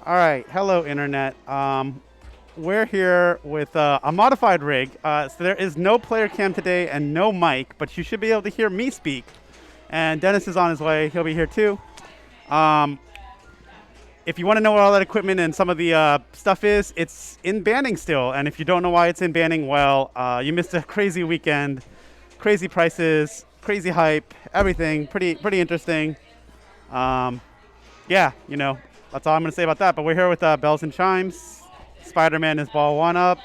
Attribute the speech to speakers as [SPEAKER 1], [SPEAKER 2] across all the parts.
[SPEAKER 1] All right, hello internet. We're here with a modified rig. So there is no player cam today and no mic, but you should be able to hear me speak. And Dennis is on his way; he'll be here too. Um, if you want to know what all that equipment and some of the stuff is, it's in banning still. And if you don't know why it's in banning, well, you missed a crazy weekend, crazy prices, crazy hype, everything. Pretty interesting. Um, yeah, that's all I'm going to say about that. But we're here with Bells and Chimes. Spider-Man is ball one up.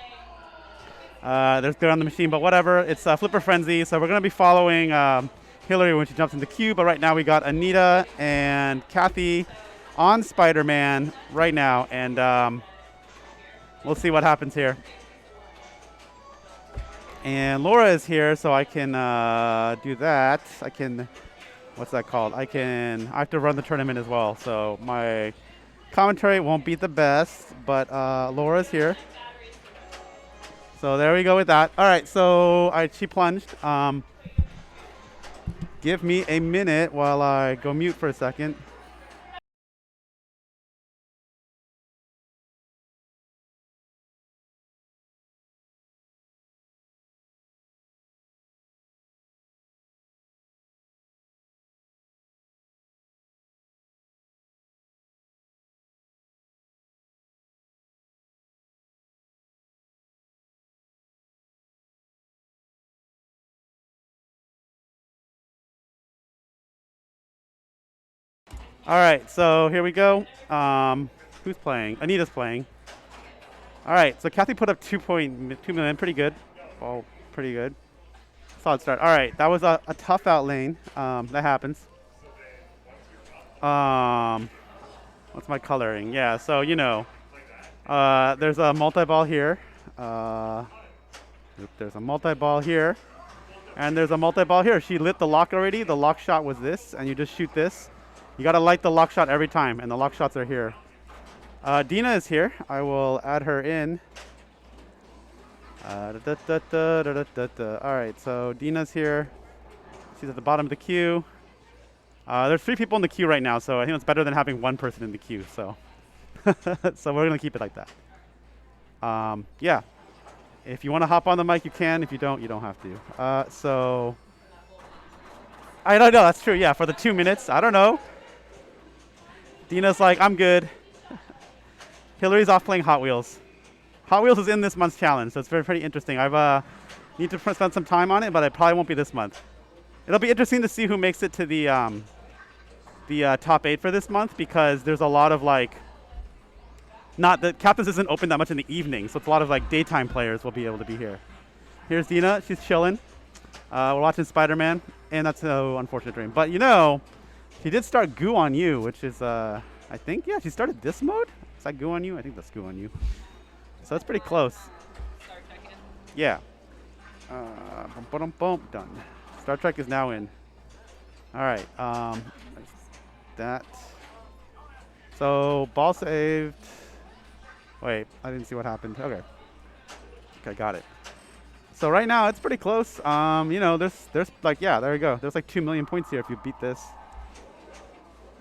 [SPEAKER 1] There's good on the machine, but whatever. It's Flipper Frenzy, so we're going to be following Hillary when she jumps in the queue. But right now we got Anita and Kathy on Spider-Man right now, and we'll see what happens here. And Laura is here, so I can do that. I can, what's that called? I have to run the tournament as well, so my commentary won't be the best, but Laura's here. So there we go with that. All right, so she plunged. Give me a minute while I go mute for a second. All right, so here we go. Who's playing? Anita's playing. All right, so Kathy put up 2.2 million, pretty good. Oh, pretty good. Solid start. All right, that was a tough out lane. That happens. What's my coloring? Yeah, so there's a multi-ball here. There's a multi-ball here. And there's a multi-ball here. She lit the lock already. The lock shot was this, and you just shoot this. You gotta light the lock shot every time, and the lock shots are here. Dina is here. I will add her in. All right, so Dina's here. She's at the bottom of the queue. There's 3 people in the queue right now, so I think it's better than having 1 person in the queue. So, so we're gonna keep it like that. Yeah. If you want to hop on the mic, you can. If you don't have to. So I don't know. That's true. Yeah, for the 2 minutes. I don't know. Dina's like, I'm good. Hillary's off playing Hot Wheels. Hot Wheels is in this month's challenge, so it's pretty interesting. I've need to spend some time on it, but it probably won't be this month. It'll be interesting to see who makes it to the top 8 for this month, because there's a lot of not the Captains isn't open that much in the evening, so it's a lot of daytime players will be able to be here. Here's Dina. She's chilling. We're watching Spider-Man, and that's an unfortunate dream. But she did start Goo on You, which is I think, yeah, she started this mode. Is that Goo on You? I think that's Goo on You. So it's pretty close. Yeah. Done. Star Trek is now in. All right. That. So ball saved. Wait, I didn't see what happened. Okay. Okay, got it. So right now it's pretty close. There's yeah, there we go. There's 2 million points here if you beat this.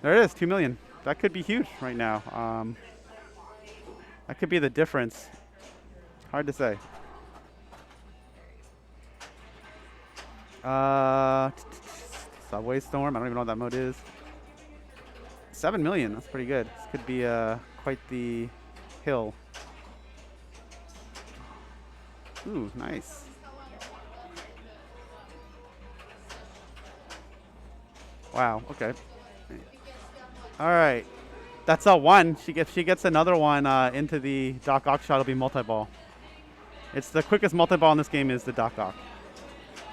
[SPEAKER 1] There it is, 2 million. That could be huge right now. That could be the difference. Hard to say. Subway Storm. I don't even know what that mode is. 7 million. That's pretty good. This could be quite the hill. Ooh, nice. Wow. Okay. All right. That's a 1. She gets another one into the Doc Ock shot. It'll be multi-ball. It's the quickest multi-ball in this game is the Doc Ock.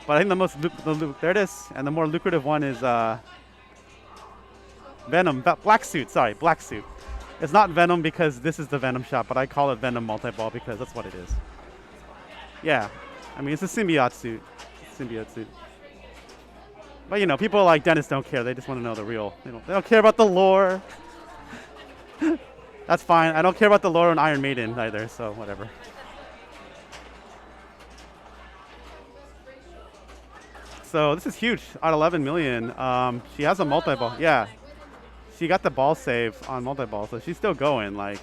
[SPEAKER 1] But I think the most there it is, and the more lucrative one is Venom. Black Suit. Sorry, Black Suit. It's not Venom because this is the Venom shot, but I call it Venom multi-ball because that's what it is. Yeah, I mean it's a symbiote suit. Symbiote suit. But people like Dennis don't care. They just want to know the real. They don't care about the lore. That's fine. I don't care about the lore on Iron Maiden either, so whatever. So this is huge. At 11 million. She has a multi-ball. Yeah. She got the ball save on multi-ball, so she's still going. Like,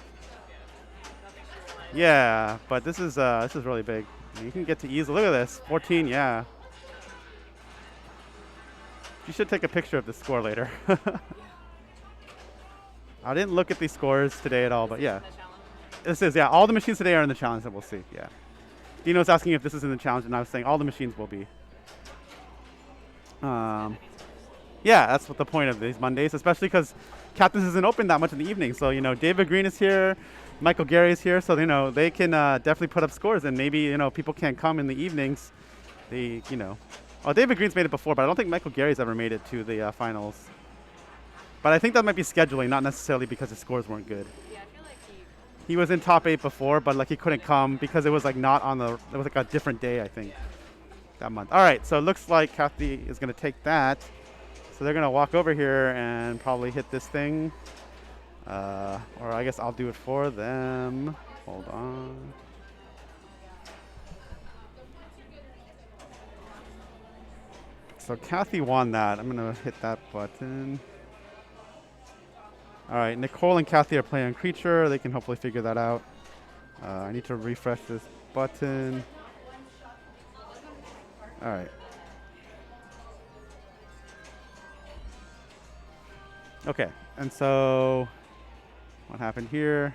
[SPEAKER 1] yeah, but this is really big. You can get to easily. Look at this, 14. Yeah. You should take a picture of the score later. I didn't look at these scores today at all, but yeah. This is, yeah, all the machines today are in the challenge that we'll see, yeah. Dino's asking if this is in the challenge, and I was saying all the machines will be. Yeah, that's what the point of these Mondays, especially because Captains isn't open that much in the evening. So, you know, David Green is here, Michael Gary is here, so, you know, they can definitely put up scores, and maybe, you know, people can't come in the evenings. They, you know. Oh, David Green's made it before, but I don't think Michael Gary's ever made it to the finals. But I think that might be scheduling, not necessarily because his scores weren't good.
[SPEAKER 2] Yeah, I feel like
[SPEAKER 1] He was in top 8 before, but like he couldn't come because it was like not on the, it was like a different day, I think, that month. All right, so it looks like Kathy is going to take that. So they're going to walk over here and probably hit this thing. Or I guess I'll do it for them. Hold on. So Kathy won that. I'm going to hit that button. All right, Nicole and Kathy are playing on Creature. They can hopefully figure that out. I need to refresh this button. All right. Okay, and so what happened here?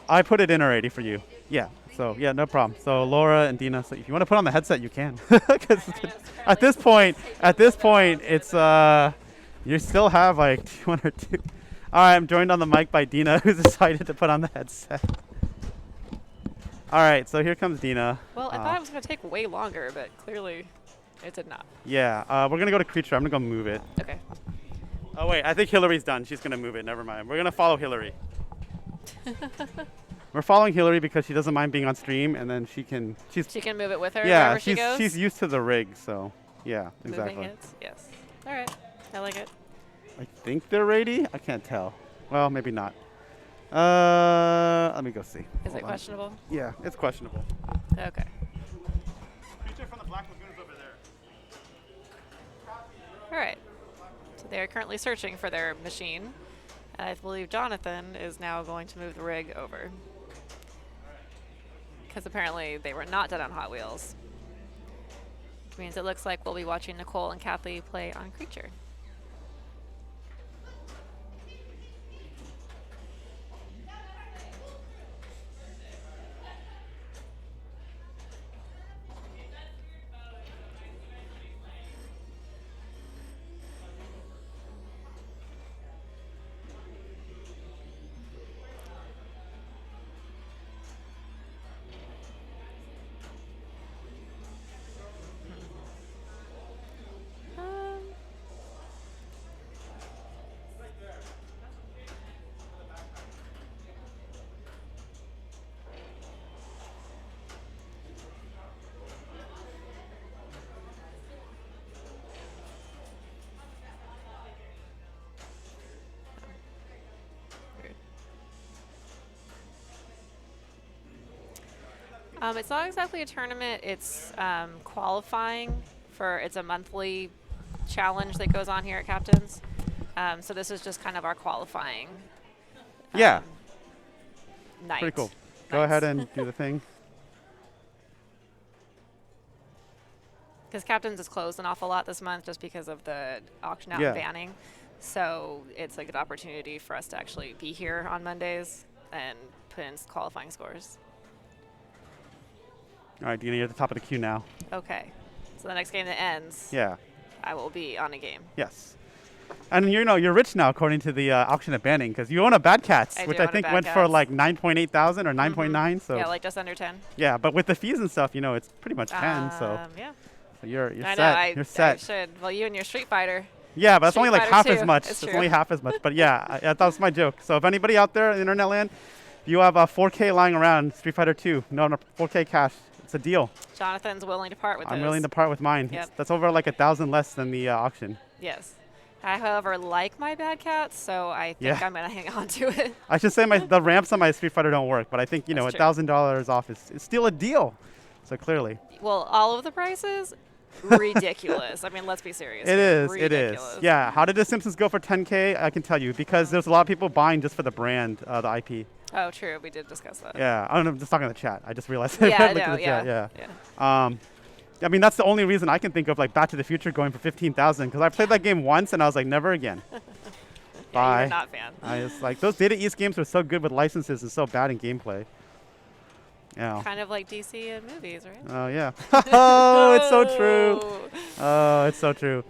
[SPEAKER 1] I put it in already for you. Yeah, so yeah, no problem. So Laura and Dina, so if you want to put on the headset, you can. Because at this point, it's you still have like 1 or 2. All right, I'm joined on the mic by Dina, who's decided to put on the headset. All right, so here comes Dina.
[SPEAKER 2] Well, I thought it was going to take way longer, but clearly it did not.
[SPEAKER 1] Yeah, we're going to go to Creature. I'm going to go move it.
[SPEAKER 2] Okay.
[SPEAKER 1] Oh, wait, I think Hillary's done. She's going to move it. Never mind. We're going to follow Hillary. We're following Hillary because she doesn't mind being on stream, and then she can
[SPEAKER 2] move it with her
[SPEAKER 1] yeah,
[SPEAKER 2] wherever she goes?
[SPEAKER 1] she's used to the rig, so yeah, exactly.
[SPEAKER 2] Moving it, yes. All right, I like it.
[SPEAKER 1] I think they're ready. I can't tell. Well, maybe not. Let me go see.
[SPEAKER 2] Is it questionable?
[SPEAKER 1] Yeah, it's questionable.
[SPEAKER 2] Okay.
[SPEAKER 1] Creature from the Black Lagoon is over there.
[SPEAKER 2] All right. So they are currently searching for their machine. And I believe Jonathan is now going to move the rig over. Because apparently they were not done on Hot Wheels. Which means it looks like we'll be watching Nicole and Kathy play on Creature. It's not exactly a tournament. It's qualifying for. It's a monthly challenge that goes on here at Captain's. So this is just kind of our qualifying.
[SPEAKER 1] Yeah.
[SPEAKER 2] Night.
[SPEAKER 1] Pretty cool. Go ahead and do the thing.
[SPEAKER 2] Because Captain's is closed an awful lot this month just because of the auction out and banning. So it's a good opportunity for us to actually be here on Mondays and put in qualifying scores.
[SPEAKER 1] All right, Dina, you're at the top of the queue now.
[SPEAKER 2] Okay. So the next game that ends,
[SPEAKER 1] yeah,
[SPEAKER 2] I will be on a game.
[SPEAKER 1] Yes. And you're rich now according to the auction at banning because you own a Bad Cats, which I think went for like 9.8 thousand or 9.9. So
[SPEAKER 2] yeah, like just under 10.
[SPEAKER 1] Yeah, but with the fees and stuff, it's pretty much 10. So
[SPEAKER 2] yeah.
[SPEAKER 1] So you're
[SPEAKER 2] I
[SPEAKER 1] set.
[SPEAKER 2] know,
[SPEAKER 1] you're set.
[SPEAKER 2] I should. Well, you and your Street Fighter.
[SPEAKER 1] Yeah, but that's only like half as much.
[SPEAKER 2] It's
[SPEAKER 1] only half as much. But yeah, that was my joke. So if anybody out there in internet land, you have a 4K lying around, Street Fighter 2, no 4K cash. It's a deal.
[SPEAKER 2] Jonathan's willing to part with
[SPEAKER 1] I'm willing to part with mine.
[SPEAKER 2] Yep.
[SPEAKER 1] That's over like 1,000 less than the auction.
[SPEAKER 2] Yes. I, however, like my Bad Cats, so I think I'm going to hang on to it.
[SPEAKER 1] I should say the ramps on my Street Fighter don't work, but I think, $1,000 off is still a deal. So clearly.
[SPEAKER 2] Well, all of the prices, ridiculous. I mean, let's be serious.
[SPEAKER 1] It is.
[SPEAKER 2] Ridiculous.
[SPEAKER 1] Yeah. How did The Simpsons go for 10K? I can tell you because there's a lot of people buying just for the brand, the IP.
[SPEAKER 2] Oh, true. We did discuss that.
[SPEAKER 1] Yeah. I don't know. I'm just talking in the chat. I just realized.
[SPEAKER 2] Yeah, I
[SPEAKER 1] Looked at
[SPEAKER 2] know.
[SPEAKER 1] the chat,
[SPEAKER 2] Yeah.
[SPEAKER 1] I mean, that's the only reason I can think of, like Back to the Future going for 15,000 because I played that game once and I was like, never again. Bye.
[SPEAKER 2] You're not a fan.
[SPEAKER 1] I was like, those Data East games were so good with licenses and so bad in gameplay. Yeah.
[SPEAKER 2] Kind of like DC in movies, right?
[SPEAKER 1] Oh yeah. Oh, it's so true. Oh, it's so true.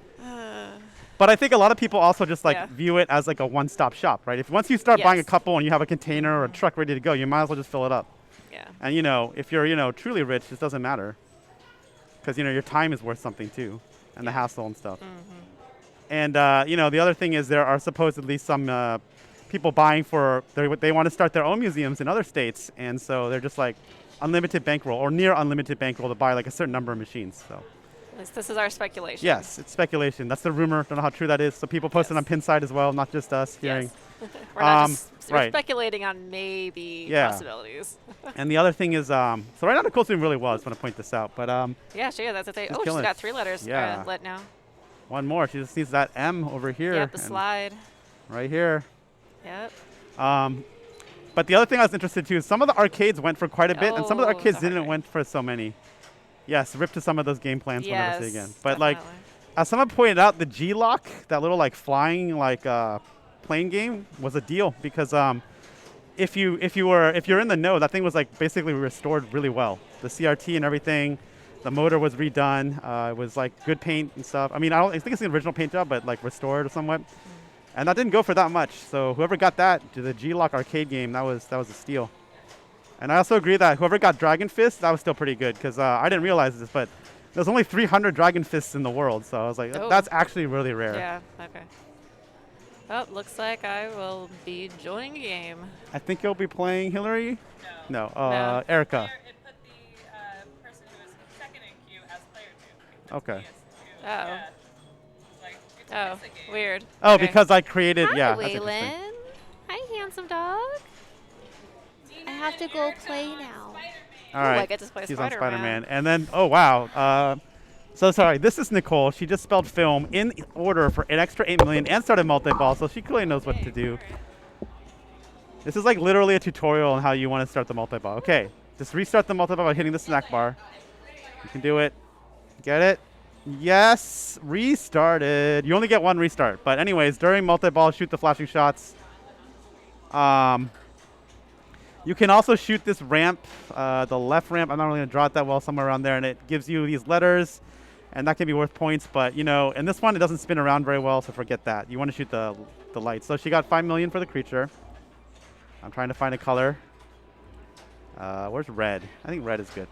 [SPEAKER 1] But I think a lot of people also just like view it as like a one-stop shop, right? If once you start buying a couple and you have a container or a truck ready to go, you might as well just fill it up.
[SPEAKER 2] Yeah.
[SPEAKER 1] And if you're truly rich, it doesn't matter, because your time is worth something too, and the hassle and stuff. And the other thing is there are supposedly some people buying for they want to start their own museums in other states, and so they're just like unlimited bankroll or near unlimited bankroll to buy like a certain number of machines. So.
[SPEAKER 2] At least this is our speculation.
[SPEAKER 1] Yes, it's speculation. That's the rumor. Don't know how true that is. So people post it on Pinside as well, not just us hearing.
[SPEAKER 2] Yes. We're speculating on maybe possibilities.
[SPEAKER 1] And the other thing is, so right now Nicole's doing really well. I just want to point this out. But
[SPEAKER 2] yeah, that's the thing. Oh, she's
[SPEAKER 1] killing
[SPEAKER 2] got
[SPEAKER 1] it.
[SPEAKER 2] 3 letters
[SPEAKER 1] Yeah.
[SPEAKER 2] lit now.
[SPEAKER 1] One more. She just needs that M over here.
[SPEAKER 2] Yep, the slide.
[SPEAKER 1] Right here.
[SPEAKER 2] Yep.
[SPEAKER 1] But the other thing I was interested too is some of the arcades went for quite a bit, and some of the arcades
[SPEAKER 2] the
[SPEAKER 1] didn't went for so many. Yes, rip to some of those game plans. We'll never see again. But
[SPEAKER 2] definitely.
[SPEAKER 1] like, as someone pointed out, the G-Lock, that little like flying like plane game, was a deal because if you're in the know, that thing was like basically restored really well. The CRT and everything, the motor was redone. It was like good paint and stuff. I mean, I think it's the original paint job, but like restored somewhat. And that didn't go for that much. So whoever got that, the G-Lock arcade game, that was a steal. And I also agree that whoever got Dragon Fist, that was still pretty good because I didn't realize this, but there's only 300 Dragon Fists in the world. So I was like, that's actually really rare.
[SPEAKER 2] Yeah, okay. Oh, looks like I will be joining a game.
[SPEAKER 1] I think you'll be playing Hillary?
[SPEAKER 2] No.
[SPEAKER 1] Erica.
[SPEAKER 3] It put the person who was second in queue as player 2.
[SPEAKER 1] Okay.
[SPEAKER 2] Oh, weird.
[SPEAKER 1] Oh,
[SPEAKER 2] okay.
[SPEAKER 1] Because I created,
[SPEAKER 2] Hi,
[SPEAKER 1] yeah.
[SPEAKER 2] Waylon. Hi, handsome dog.
[SPEAKER 4] I have to go play now.
[SPEAKER 1] All right.
[SPEAKER 2] I get to play
[SPEAKER 1] She's on
[SPEAKER 2] Spider-Man.
[SPEAKER 1] Spider-Man. And then, oh, wow. So sorry, this is Nicole. She just spelled film in order for an extra 8 million and started multi-ball, so she clearly knows what to do. This is like literally a tutorial on how you want to start the multi-ball. Okay, just restart the multi-ball by hitting the snack bar. You can do it. Get it? Yes, restarted. You only get 1 restart. But anyways, during multi-ball, shoot the flashing shots. You can also shoot this ramp, the left ramp. I'm not really going to draw it that well, somewhere around there. And it gives you these letters, and that can be worth points. But, in this one, it doesn't spin around very well, so forget that. You want to shoot the lights. So she got 5 million for the creature. I'm trying to find a color. Where's red? I think red is good.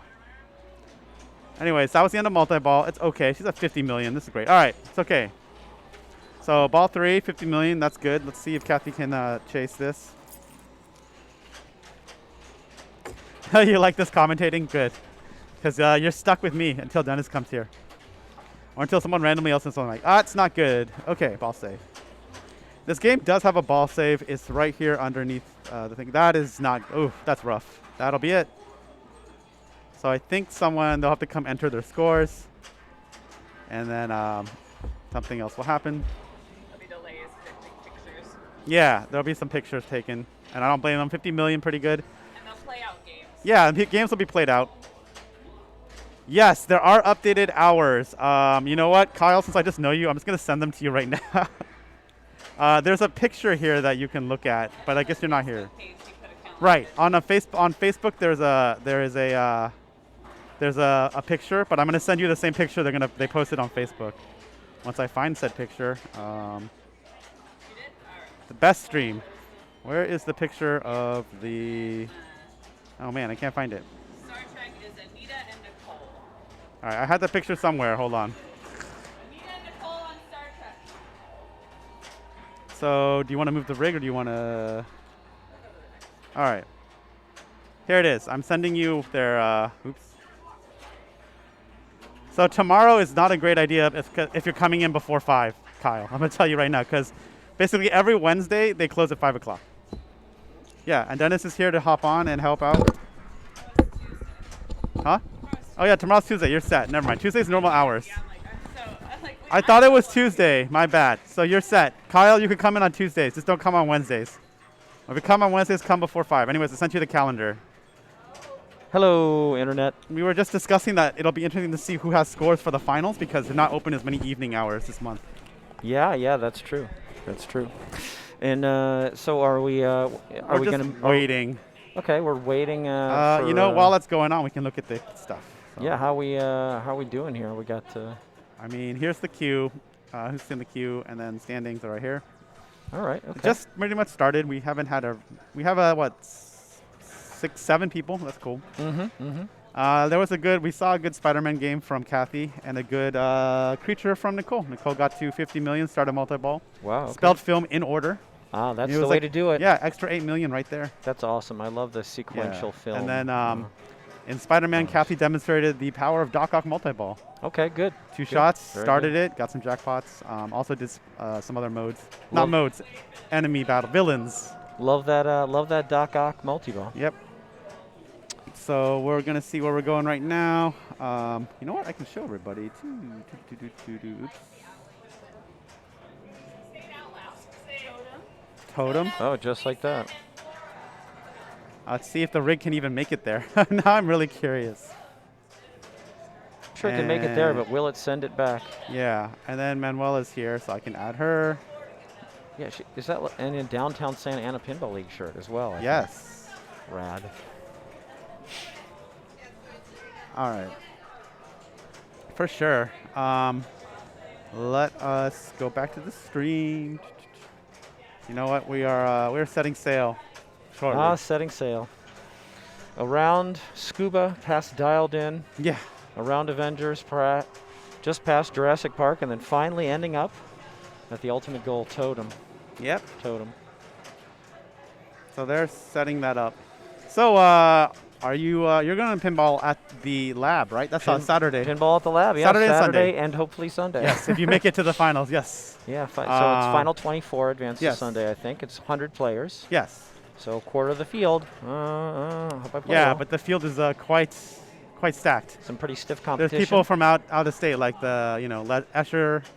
[SPEAKER 1] Anyways, that was the end of multi-ball. It's okay. She's at 50 million. This is great. All right, it's okay. So ball 3, 50 million. That's good. Let's see if Kathy can chase this. You like this commentating? Good. Because you're stuck with me until Dennis comes here. Or until someone randomly else says something like, it's not good. Okay, ball save. This game does have a ball save. It's right here underneath the thing. That is not, that's rough. That'll be it. So I think they'll have to come enter their scores. And then something else will happen.
[SPEAKER 3] There'll be delays to take pictures.
[SPEAKER 1] Yeah, there'll be some pictures taken. And I don't blame them. 50 million, pretty good.
[SPEAKER 3] And they'll play out games.
[SPEAKER 1] Yeah, the games will be played out. Yes, there are updated hours. You know what, Kyle, since I just know you, I'm just going to send them to you right now. There's a picture here that you can look at, but I guess you're not here. Right. On Facebook there's a picture, but I'm going to send you the same picture they posted on Facebook. Once I find said picture. The best stream. Where is the picture of the... Oh, man, I can't find it.
[SPEAKER 3] Star Trek is Anita and Nicole.
[SPEAKER 1] All right, I had the picture somewhere. Hold on.
[SPEAKER 3] Anita and Nicole on Star Trek.
[SPEAKER 1] So, do you want to move the rig or do you want to... All right. Here it is. I'm sending you their... Oops. So, tomorrow is not a great idea if you're coming in before 5, Kyle. I'm going to tell you right now because basically every Wednesday they close at 5 o'clock. Yeah, and Dennis is here to hop on and help out. Huh? Oh yeah, tomorrow's Tuesday. You're set. Never mind. Tuesday's normal hours.
[SPEAKER 3] Yeah, I'm like,
[SPEAKER 1] I thought it was Tuesday. My bad. So you're set. Kyle, you can come in on Tuesdays. Just don't come on Wednesdays. If you come on Wednesdays, come before 5. Anyways, I sent you the calendar.
[SPEAKER 5] Hello, Internet.
[SPEAKER 1] We were just discussing that it'll be interesting to see who has scores for the finals because they're not open as many evening hours this month.
[SPEAKER 5] Yeah, that's true. That's true. And so are we
[SPEAKER 1] We're
[SPEAKER 5] going
[SPEAKER 1] just
[SPEAKER 5] to
[SPEAKER 1] waiting.
[SPEAKER 5] Okay, we're waiting
[SPEAKER 1] You know, while that's going on, we can look at the stuff. So.
[SPEAKER 5] Yeah, how we doing here? We got
[SPEAKER 1] I mean, here's the queue. Who's in the queue, and then standings are right here.
[SPEAKER 5] all right, okay.
[SPEAKER 1] Just pretty much started. We haven't had a. We have what, 6, 7 people. That's cool. There was we saw a good Spider-Man game from Kathy and a good creature from Nicole. Nicole got to 50 million, started multi-ball.
[SPEAKER 5] Wow. Okay.
[SPEAKER 1] Spelled film in order.
[SPEAKER 5] Ah, that's
[SPEAKER 1] It
[SPEAKER 5] the
[SPEAKER 1] was
[SPEAKER 5] way
[SPEAKER 1] like-
[SPEAKER 5] to do it.
[SPEAKER 1] Yeah, extra 8 million right there.
[SPEAKER 5] That's awesome. I love the sequential film.
[SPEAKER 1] And then in Spider-Man,
[SPEAKER 5] Nice.
[SPEAKER 1] Kathy demonstrated the power of Doc Ock multi-ball.
[SPEAKER 5] Okay, good.
[SPEAKER 1] 2
[SPEAKER 5] Good.
[SPEAKER 1] shots,
[SPEAKER 5] Very
[SPEAKER 1] started
[SPEAKER 5] good.
[SPEAKER 1] it, got some jackpots. Also did some other modes.
[SPEAKER 5] Love-
[SPEAKER 1] Not modes, enemy battle, villains.
[SPEAKER 5] Love that Doc Ock multi-ball.
[SPEAKER 1] Yep. So we're going to see where we're going right now. You know what? I can show everybody. Oops.
[SPEAKER 3] say it out loud. Say
[SPEAKER 1] Totem.
[SPEAKER 5] Oh, just like that.
[SPEAKER 1] Let's see if the rig can even make it there. Now I'm really curious.
[SPEAKER 5] Sure it can make it there,
[SPEAKER 1] And-
[SPEAKER 5] but will it send it back?
[SPEAKER 1] Yeah. And then Manuela's here, so I can add her.
[SPEAKER 5] Yeah, is that and in downtown Santa Ana Pinball League shirt as well? I think.
[SPEAKER 1] Yes.
[SPEAKER 5] Rad.
[SPEAKER 1] All right. For sure. Let us go back to the stream. You know what? We're setting sail shortly.
[SPEAKER 5] Setting sail. Around Scuba, past Dialed In,
[SPEAKER 1] Yeah.
[SPEAKER 5] around Avengers, just past Jurassic Park, and then finally ending up at the ultimate goal, Totem.
[SPEAKER 1] Yep.
[SPEAKER 5] Totem.
[SPEAKER 1] So they're setting that up. So are you you're going to pinball at the lab, right? That's on Saturday.
[SPEAKER 5] Pinball at the lab, yeah.
[SPEAKER 1] Saturday and Sunday.
[SPEAKER 5] and hopefully Sunday.
[SPEAKER 1] Yes, if you make it to the finals, yes.
[SPEAKER 5] Yeah, so it's final 24, advances
[SPEAKER 1] yes.
[SPEAKER 5] Sunday, I think. It's 100 players.
[SPEAKER 1] Yes.
[SPEAKER 5] So quarter of the field. Hope I play
[SPEAKER 1] Yeah,
[SPEAKER 5] well.
[SPEAKER 1] but the field is quite stacked.
[SPEAKER 5] Some pretty stiff
[SPEAKER 1] There's
[SPEAKER 5] competition.
[SPEAKER 1] people from out of state, like Escher is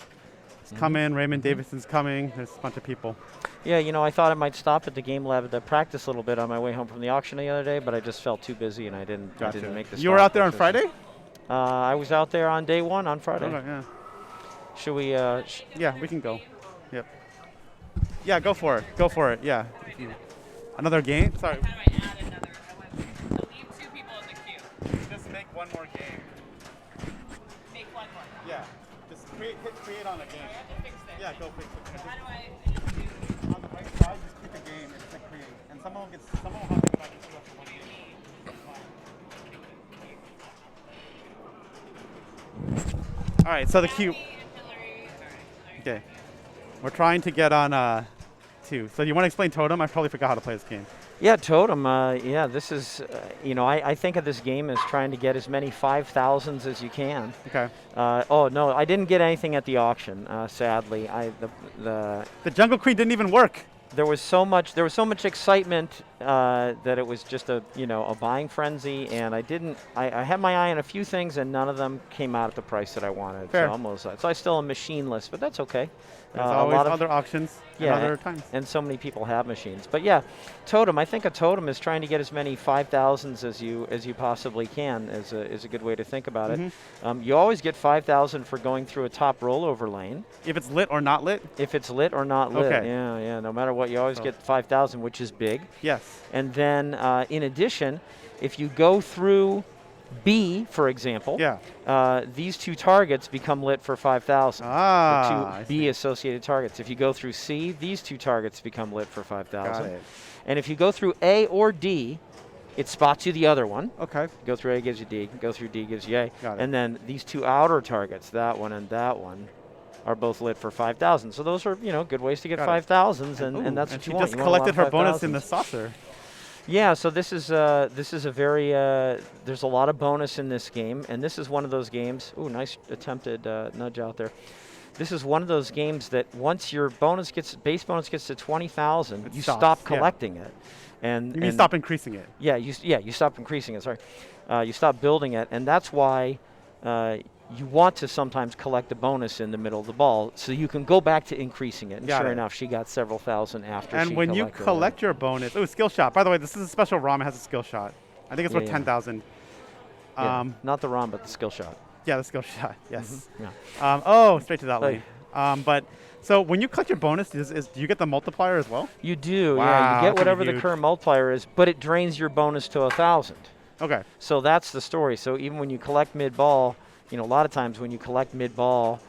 [SPEAKER 5] Mm-hmm.
[SPEAKER 1] coming, Raymond Davidson's coming. There's a bunch of people.
[SPEAKER 5] Yeah, I thought I might stop at the game lab to practice a little bit on my way home from the auction the other day, but I just felt too busy and I didn't make the
[SPEAKER 1] You were
[SPEAKER 5] stop,
[SPEAKER 1] out there on
[SPEAKER 5] which was-
[SPEAKER 1] Friday?
[SPEAKER 5] I was out there on day 1 on Friday.
[SPEAKER 1] Okay, yeah.
[SPEAKER 5] Should we?
[SPEAKER 1] Yeah, we can go. Yep. Yeah, go for it. Go for it. Yeah. Another game? Sorry.
[SPEAKER 3] How do I add another? So leave 2 people in the queue.
[SPEAKER 1] Just make one more game.
[SPEAKER 3] Make 1 more.
[SPEAKER 1] Yeah. Just hit create on a game.
[SPEAKER 3] I have to fix this.
[SPEAKER 1] Yeah, go fix it.
[SPEAKER 3] How do I?
[SPEAKER 1] On the right side, just click a game and click create. And someone will have to go back and do it for one game. All right, so the queue. Okay. We're trying to get on 2. So you want to explain Totem? I probably forgot how to play this game.
[SPEAKER 5] Yeah, Totem. Yeah, this is. I think of this game as trying to get as many 5,000s as you can.
[SPEAKER 1] Okay.
[SPEAKER 5] Oh no, I didn't get anything at the auction. Sadly,
[SPEAKER 1] The Jungle Queen didn't even work.
[SPEAKER 5] there was so much excitement that it was just a buying frenzy, and I had my eye on a few things, and none of them came out at the price that I wanted.
[SPEAKER 1] Fair.
[SPEAKER 5] So almost, so I still am machineless, but that's okay.
[SPEAKER 1] There's
[SPEAKER 5] A
[SPEAKER 1] always
[SPEAKER 5] lot of-
[SPEAKER 1] other auctions
[SPEAKER 5] Yeah,
[SPEAKER 1] and other times.
[SPEAKER 5] and so many people have machines. But yeah, Totem. I think a Totem is trying to get as many 5,000s as you possibly can. Is a good way to think about it. You always get 5,000 for going through a top rollover lane.
[SPEAKER 1] If it's lit or not lit?
[SPEAKER 5] If it's lit or not lit.
[SPEAKER 1] Okay.
[SPEAKER 5] Yeah. No matter what, you always get 5,000, which is big.
[SPEAKER 1] Yes.
[SPEAKER 5] And then, in addition, if you go through B, for example, these 2 targets become lit for 5,000.
[SPEAKER 1] Ah, I
[SPEAKER 5] The 2 B associated targets. If you go through C, these 2 targets become lit for 5,000.
[SPEAKER 1] Got it.
[SPEAKER 5] And if you go through A or D, it spots you the other one.
[SPEAKER 1] Okay.
[SPEAKER 5] Go through A gives you D. Go through D gives you A.
[SPEAKER 1] Got it.
[SPEAKER 5] And then these 2 outer targets, that one and that one, are both lit for 5,000. So those are good ways to get
[SPEAKER 1] Got it.
[SPEAKER 5] 5,000s, and
[SPEAKER 1] Ooh,
[SPEAKER 5] that's what
[SPEAKER 1] she
[SPEAKER 5] you want.
[SPEAKER 1] just
[SPEAKER 5] You want a lot
[SPEAKER 1] collected
[SPEAKER 5] of
[SPEAKER 1] her bonus in the
[SPEAKER 5] 5,000s.
[SPEAKER 1] saucer.
[SPEAKER 5] Yeah, so this is a very there's a lot of bonus in this game, and this is one of those games. Ooh, nice attempted nudge out there. This is one of those games that once your base bonus gets to 20,000,
[SPEAKER 1] It
[SPEAKER 5] you
[SPEAKER 1] stops,
[SPEAKER 5] stop
[SPEAKER 1] yeah.
[SPEAKER 5] collecting it. And
[SPEAKER 1] You mean stop increasing it?
[SPEAKER 5] Yeah, you stop increasing it. Sorry, you stop building it, and that's why you want to sometimes collect a bonus in the middle of the ball, so you can go back to increasing it. And
[SPEAKER 1] Got
[SPEAKER 5] sure
[SPEAKER 1] it.
[SPEAKER 5] enough, she got several thousand after.
[SPEAKER 1] And
[SPEAKER 5] she
[SPEAKER 1] when you
[SPEAKER 5] collected it.
[SPEAKER 1] collect your bonus, skill shot. By the way, this is a special ROM. It has a skill shot. I think it's
[SPEAKER 5] Yeah,
[SPEAKER 1] worth
[SPEAKER 5] yeah.
[SPEAKER 1] 10,000.
[SPEAKER 5] Yeah, not the ROM, but the skill shot.
[SPEAKER 1] Yeah, the skill shot. Yes.
[SPEAKER 5] Yeah.
[SPEAKER 1] Straight to that lane. But so when you collect your bonus, do you get the multiplier as well?
[SPEAKER 5] You do.
[SPEAKER 1] Wow,
[SPEAKER 5] Yeah, you
[SPEAKER 1] that's
[SPEAKER 5] get
[SPEAKER 1] gonna be
[SPEAKER 5] whatever the
[SPEAKER 1] huge.
[SPEAKER 5] current multiplier is, but it drains your bonus to 1,000.
[SPEAKER 1] Okay.
[SPEAKER 5] So that's the story. So even when you collect mid-ball, a lot of times when you collect mid-ball,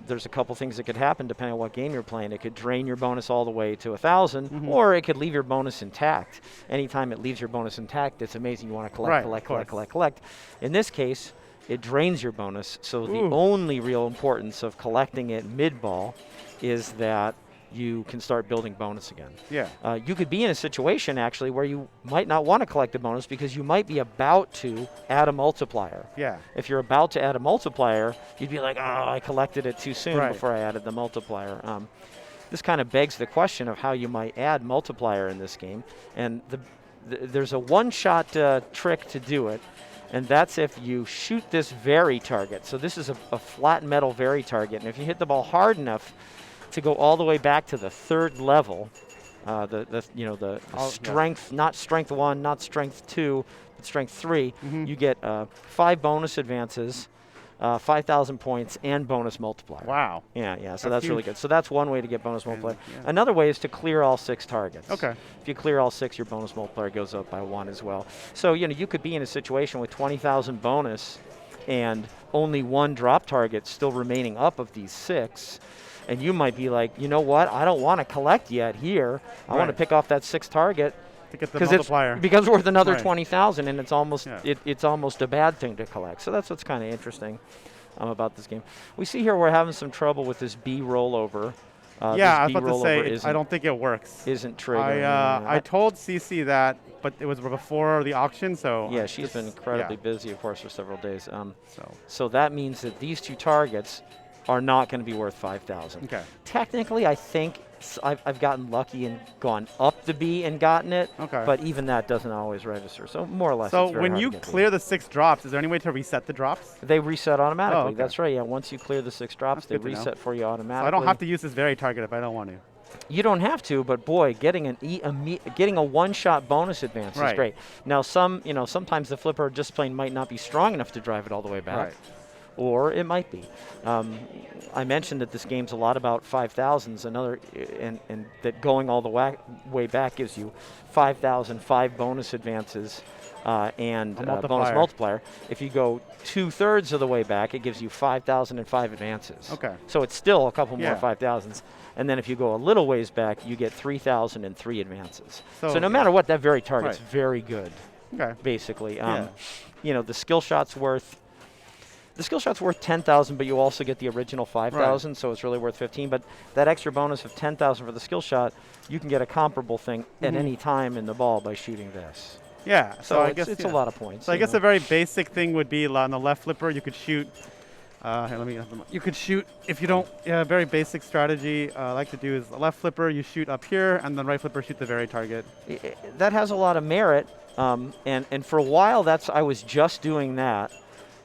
[SPEAKER 5] there's a couple things that could happen depending on what game you're playing. It could drain your bonus all the way to 1,000, or it could leave your bonus intact. Anytime it leaves your bonus intact, it's amazing. You want to collect. In this case, it drains your bonus. So the only real importance of collecting it mid-ball is that you can start building bonus again.
[SPEAKER 1] Yeah.
[SPEAKER 5] You could be in a situation actually where you might not want to collect a bonus because you might be about to add a multiplier.
[SPEAKER 1] Yeah.
[SPEAKER 5] If you're about to add a multiplier, you'd be like, oh, I collected it too soon
[SPEAKER 1] Right.
[SPEAKER 5] before I added the multiplier. This kind of begs the question of how you might add multiplier in this game. And there's a one-shot trick to do it, and that's if you shoot this vary target. So this is a flat metal vary target, and if you hit the ball hard enough to go all the way back to the third level, the strength, not strength 1, not strength 2, but strength 3, you get 5 bonus advances, 5,000 points, and bonus multiplier.
[SPEAKER 1] Wow.
[SPEAKER 5] Yeah. So that's really
[SPEAKER 1] huge.
[SPEAKER 5] good. So that's one way to get bonus multiplier.
[SPEAKER 1] yeah.
[SPEAKER 5] Another way is to clear all 6 targets.
[SPEAKER 1] Okay.
[SPEAKER 5] If you clear all 6, your bonus multiplier goes up by 1 as well. So you could be in a situation with 20,000 bonus and only 1 drop target still remaining up of these 6. And you might be like, you know what? I don't want to collect yet here. I want to pick off that 6th target
[SPEAKER 1] To get the multiplier.
[SPEAKER 5] because it's worth another
[SPEAKER 1] Right.
[SPEAKER 5] 20,000, and it's almost
[SPEAKER 1] Yeah.
[SPEAKER 5] it's almost a bad thing to collect. So that's what's kind of interesting about this game. We see here we're having some trouble with this B rollover.
[SPEAKER 1] Yeah, I was
[SPEAKER 5] this
[SPEAKER 1] about
[SPEAKER 5] B
[SPEAKER 1] to say,
[SPEAKER 5] rollover
[SPEAKER 1] I don't think it works.
[SPEAKER 5] isn't triggering.
[SPEAKER 1] I told CC that, but it was before the auction, so.
[SPEAKER 5] Yeah, she's been incredibly busy, of course, for several days.
[SPEAKER 1] So.
[SPEAKER 5] So that means that these 2 targets are not going to be worth 5,000.
[SPEAKER 1] Okay.
[SPEAKER 5] Technically, I think I've gotten lucky and gone up the B and gotten it.
[SPEAKER 1] Okay.
[SPEAKER 5] But even that doesn't always register. So more or less.
[SPEAKER 1] So
[SPEAKER 5] it's very
[SPEAKER 1] when
[SPEAKER 5] hard
[SPEAKER 1] you
[SPEAKER 5] to get
[SPEAKER 1] clear the 6 drops, is there any way to reset the drops?
[SPEAKER 5] they reset automatically.
[SPEAKER 1] Oh, okay.
[SPEAKER 5] That's right. Yeah. Once you clear the 6 drops,
[SPEAKER 1] That's
[SPEAKER 5] they
[SPEAKER 1] good to know.
[SPEAKER 5] reset for you
[SPEAKER 1] So
[SPEAKER 5] automatically.
[SPEAKER 1] I don't have to use this very target if I don't want to.
[SPEAKER 5] You don't have to, but boy, getting getting a one-shot bonus advance is
[SPEAKER 1] Right.
[SPEAKER 5] great. Now, sometimes the flipper discipline might not be strong enough to drive it all the way back.
[SPEAKER 1] Right.
[SPEAKER 5] Or it might be. I mentioned that this game's a lot about 5,000s, and that going all the way back gives you 5,000, 5 bonus advances, and bonus multiplier. If you go 2/3 of the way back, it gives you 5,000 and 5 advances.
[SPEAKER 1] Okay.
[SPEAKER 5] So it's still a couple more
[SPEAKER 1] Yeah.
[SPEAKER 5] 5,000s. And then if you go a little ways back, you get 3,000 and 3 advances.
[SPEAKER 1] So
[SPEAKER 5] no matter what, that very target's
[SPEAKER 1] Right.
[SPEAKER 5] very good,
[SPEAKER 1] Okay.
[SPEAKER 5] basically.
[SPEAKER 1] Yeah.
[SPEAKER 5] The skill shot's worth 10,000, but you also get the original 5,000, so it's really worth 15. But that extra bonus of 10,000 for the skill shot, you can get a comparable thing at any time in the ball by shooting this.
[SPEAKER 1] Yeah.
[SPEAKER 5] So
[SPEAKER 1] I
[SPEAKER 5] it's,
[SPEAKER 1] guess
[SPEAKER 5] it's
[SPEAKER 1] yeah.
[SPEAKER 5] a lot of points.
[SPEAKER 1] So I
[SPEAKER 5] you
[SPEAKER 1] guess
[SPEAKER 5] know.
[SPEAKER 1] a very basic thing would be on the left flipper, you could shoot. Here, let me. You could shoot if you don't. Yeah, a very basic strategy I like to do is the left flipper, you shoot up here, and then right flipper, shoot the very target.
[SPEAKER 5] That has a lot of merit, and for a while I was just doing that,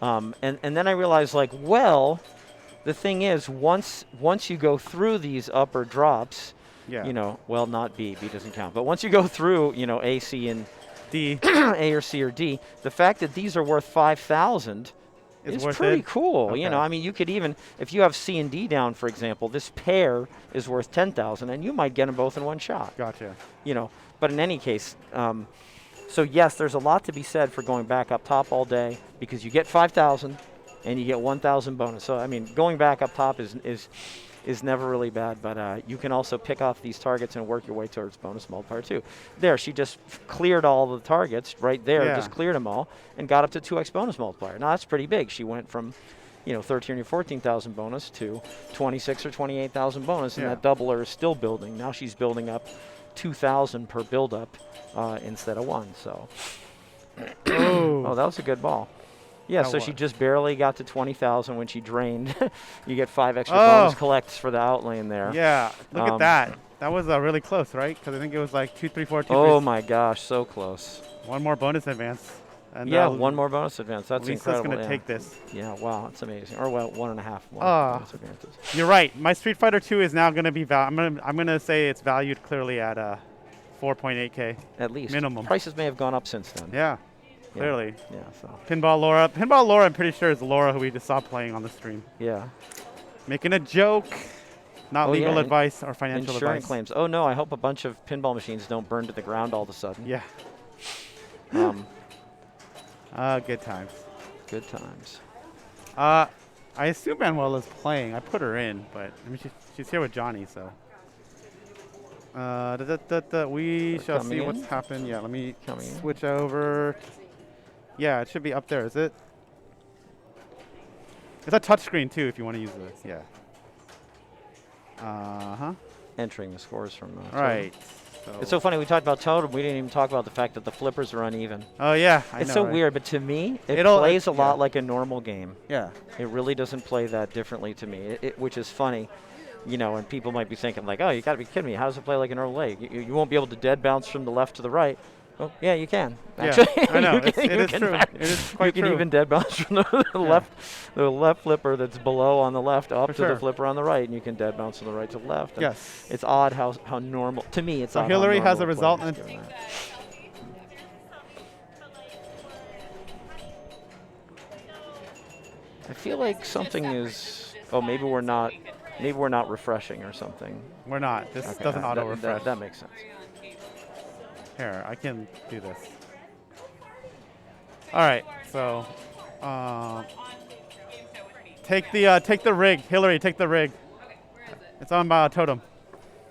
[SPEAKER 5] and then I realized the thing is once you go through these upper drops,
[SPEAKER 1] Yeah.
[SPEAKER 5] not B doesn't count, but once you go through A, C, and
[SPEAKER 1] D
[SPEAKER 5] A or C or D, the fact that these are worth 5,000 is
[SPEAKER 1] worth
[SPEAKER 5] pretty
[SPEAKER 1] it?
[SPEAKER 5] cool.
[SPEAKER 1] Okay.
[SPEAKER 5] I mean, you could even, if you have C and D down, for example, this pair is worth 10,000, and you might get them both in one shot.
[SPEAKER 1] Gotcha.
[SPEAKER 5] But in any case, so yes, there's a lot to be said for going back up top all day because you get 5,000 and you get 1,000 bonus. So I mean, going back up top is never really bad, but you can also pick off these targets and work your way towards bonus multiplier too. There, she just cleared all the targets right there,
[SPEAKER 1] Yeah.
[SPEAKER 5] just cleared them all, and got up to 2x bonus multiplier. Now that's pretty big. She went from 13 or 14,000 bonus to 26 or 28,000 bonus, and
[SPEAKER 1] Yeah.
[SPEAKER 5] that doubler is still building. Now she's building up 2,000 per build-up instead of 1. So, oh, that was a good ball. Yeah,
[SPEAKER 1] That
[SPEAKER 5] so she
[SPEAKER 1] was.
[SPEAKER 5] just barely got to 20,000 when she drained. You get 5 extra
[SPEAKER 1] Oh.
[SPEAKER 5] bonus collects for the outlane there.
[SPEAKER 1] Yeah. Look at
[SPEAKER 5] Um,
[SPEAKER 1] that. That was really close, right? Because I think it was like 2, 3, 4, 2,
[SPEAKER 5] Oh
[SPEAKER 1] 3.
[SPEAKER 5] my gosh, so close.
[SPEAKER 1] One more bonus advance. And
[SPEAKER 5] Yeah, one more bonus advance. That's
[SPEAKER 1] Lisa's
[SPEAKER 5] incredible.
[SPEAKER 1] gonna take this.
[SPEAKER 5] Yeah, wow, that's amazing. Or well, 1.5 more
[SPEAKER 1] Ah.
[SPEAKER 5] bonus advances.
[SPEAKER 1] You're right. My Street Fighter 2 is now gonna be I'm gonna say it's valued clearly at 4.8K.
[SPEAKER 5] At least.
[SPEAKER 1] Minimum.
[SPEAKER 5] Prices may have gone up since then.
[SPEAKER 1] Yeah, clearly.
[SPEAKER 5] Yeah, so.
[SPEAKER 1] Pinball Laura, I'm pretty sure is Laura who we just saw playing on the stream.
[SPEAKER 5] Yeah.
[SPEAKER 1] Making a joke. Not legal
[SPEAKER 5] yeah,
[SPEAKER 1] advice or financial
[SPEAKER 5] Insurance
[SPEAKER 1] advice.
[SPEAKER 5] claims. Oh no, I hope a bunch of pinball machines don't burn to the ground all of a sudden.
[SPEAKER 1] Yeah. Good times.
[SPEAKER 5] Good times.
[SPEAKER 1] I assume Manuela's playing. I put her in, but I mean she's here with Johnny, so. We
[SPEAKER 5] They're
[SPEAKER 1] shall see
[SPEAKER 5] coming
[SPEAKER 1] what's
[SPEAKER 5] in?
[SPEAKER 1] happened. Yeah, let me
[SPEAKER 5] Coming in.
[SPEAKER 1] switch over. Yeah, it should be up there, is it? It's a touchscreen too if you want to use this. Yeah. Uh-huh.
[SPEAKER 5] Entering the scores from
[SPEAKER 1] Right.
[SPEAKER 5] It's so funny, we talked about Totem, we didn't even talk about the fact that the flippers are uneven.
[SPEAKER 1] Oh yeah, I
[SPEAKER 5] It's
[SPEAKER 1] know,
[SPEAKER 5] so
[SPEAKER 1] right?
[SPEAKER 5] weird, but to me, it
[SPEAKER 1] It'll-
[SPEAKER 5] plays a lot
[SPEAKER 1] yeah.
[SPEAKER 5] like a normal game.
[SPEAKER 1] Yeah.
[SPEAKER 5] It really doesn't play that differently to me, which is funny. You know, and people might be thinking like, oh, you got to be kidding me. How does it play like an normal leg? You won't be able to dead bounce from the left to the right. Well, yeah, you can.
[SPEAKER 1] Yeah,
[SPEAKER 5] Actually,
[SPEAKER 1] I know.
[SPEAKER 5] You
[SPEAKER 1] It
[SPEAKER 5] can-
[SPEAKER 1] is
[SPEAKER 5] you can
[SPEAKER 1] true.
[SPEAKER 5] back-
[SPEAKER 1] It is quite
[SPEAKER 5] You
[SPEAKER 1] true.
[SPEAKER 5] can even dead bounce from the left flipper that's below on the left up
[SPEAKER 1] For
[SPEAKER 5] to
[SPEAKER 1] sure.
[SPEAKER 5] the flipper on the right, and you can dead bounce from the right to the left. And
[SPEAKER 1] Yes.
[SPEAKER 5] It's odd how normal, to me, it's
[SPEAKER 1] So
[SPEAKER 5] odd how
[SPEAKER 1] Hillary has
[SPEAKER 5] normal
[SPEAKER 1] a result
[SPEAKER 5] players
[SPEAKER 1] in-
[SPEAKER 5] do that. I feel like something is. Oh, maybe we're not. Maybe we're not refreshing or something.
[SPEAKER 1] We're not. This
[SPEAKER 5] Okay,
[SPEAKER 1] doesn't
[SPEAKER 5] that-
[SPEAKER 1] auto refresh.
[SPEAKER 5] That makes sense.
[SPEAKER 1] Here, I can do this. All right, so take the rig, Hillary. Take the rig. It's on Totem.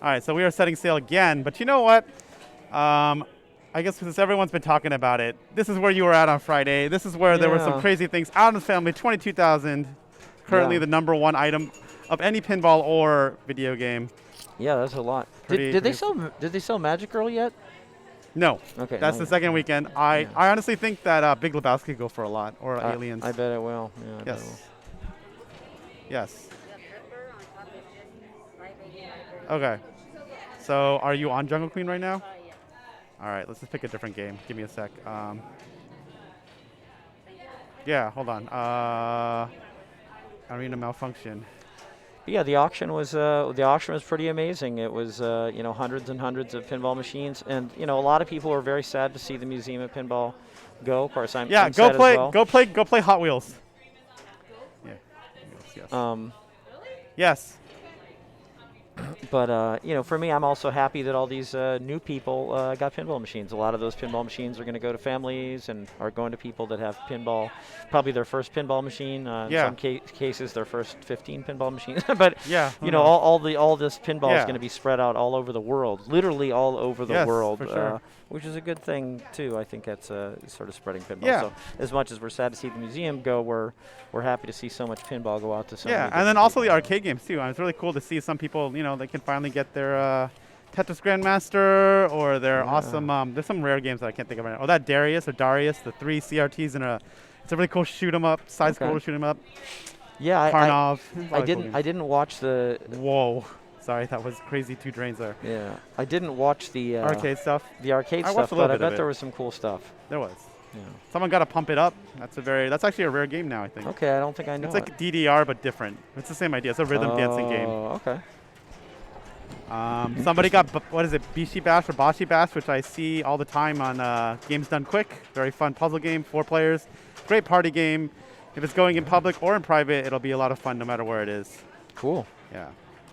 [SPEAKER 1] All right, so we are setting sail again, but you know what? I guess since everyone's been talking about it, this is where you were at on Friday. This is where there were some
[SPEAKER 5] Yeah.
[SPEAKER 1] crazy things. Adam's Family, 22,000. Currently
[SPEAKER 5] Yeah.
[SPEAKER 1] the #1 item of any pinball or video game.
[SPEAKER 5] Yeah, that's a lot.
[SPEAKER 1] Pretty-
[SPEAKER 5] Did they
[SPEAKER 1] pretty-
[SPEAKER 5] sell? Did they sell Magic Girl yet?
[SPEAKER 1] No,
[SPEAKER 5] Okay,
[SPEAKER 1] that's
[SPEAKER 5] not
[SPEAKER 1] the
[SPEAKER 5] yet.
[SPEAKER 1] second weekend. I honestly think that Big Lebowski could go for a lot, or
[SPEAKER 5] I-
[SPEAKER 1] Aliens.
[SPEAKER 5] I bet it will. Yeah, I bet it
[SPEAKER 1] Yes. Yes. Okay. So are you on Jungle Queen right now? All right, let's just pick a different game. Give me a sec. Yeah, hold on. Arena malfunction.
[SPEAKER 5] But yeah, the auction was pretty amazing. It was hundreds and hundreds of pinball machines, and a lot of people were very sad to see the Museum of Pinball go. Of course, I'm
[SPEAKER 1] Yeah,
[SPEAKER 5] I'm
[SPEAKER 1] go
[SPEAKER 5] sad
[SPEAKER 1] play,
[SPEAKER 5] as well.
[SPEAKER 1] go play Hot Wheels. Yeah. Yes. Yes.
[SPEAKER 5] But for me, I'm also happy that all these new people got pinball machines. A lot of those pinball machines are going to go to families and are going to people that have pinball, probably their first pinball machine. In
[SPEAKER 1] Yeah.
[SPEAKER 5] some cases, their first 15 pinball machines. But
[SPEAKER 1] Yeah. who knows?
[SPEAKER 5] all this pinball is
[SPEAKER 1] Yeah.
[SPEAKER 5] going to be spread out all over the world, literally all over the
[SPEAKER 1] Yes,
[SPEAKER 5] world,
[SPEAKER 1] for sure.
[SPEAKER 5] which is a good thing too. I think that's sort of spreading pinball.
[SPEAKER 1] Yeah.
[SPEAKER 5] So as much as we're sad to see the museum go, we're happy to see so much pinball go out to so many
[SPEAKER 1] Yeah, and
[SPEAKER 5] different
[SPEAKER 1] then also the
[SPEAKER 5] people.
[SPEAKER 1] arcade games too. And it's really cool to see some people, they can finally get their Tetris Grandmaster or their awesome. There's some rare games that I can't think of right now. Oh, that Darius, the 3 CRTs in a. It's a really cool shoot 'em up, side scroller
[SPEAKER 5] Okay.
[SPEAKER 1] shoot 'em up.
[SPEAKER 5] Yeah,
[SPEAKER 1] Karnov.
[SPEAKER 5] I didn't watch the.
[SPEAKER 1] Whoa, sorry, that was crazy. 2 drains there.
[SPEAKER 5] Yeah, I didn't watch the
[SPEAKER 1] Arcade stuff.
[SPEAKER 5] the arcade
[SPEAKER 1] I
[SPEAKER 5] stuff,
[SPEAKER 1] watched a little
[SPEAKER 5] but I
[SPEAKER 1] bit of
[SPEAKER 5] bet there
[SPEAKER 1] it.
[SPEAKER 5] was some cool stuff.
[SPEAKER 1] There was.
[SPEAKER 5] Yeah.
[SPEAKER 1] Someone got to pump it up. That's actually a rare game now, I think.
[SPEAKER 5] Okay, I don't think I know.
[SPEAKER 1] It's like DDR but different. It's the same idea. It's a rhythm dancing game.
[SPEAKER 5] Oh, okay.
[SPEAKER 1] Somebody got, what is it, Bishi Bash or Bashi Bash, which I see all the time on Games Done Quick. Very fun puzzle game, 4 players. Great party game. If it's going in public or in private, it'll be a lot of fun no matter where it is.
[SPEAKER 5] Cool.
[SPEAKER 1] Yeah.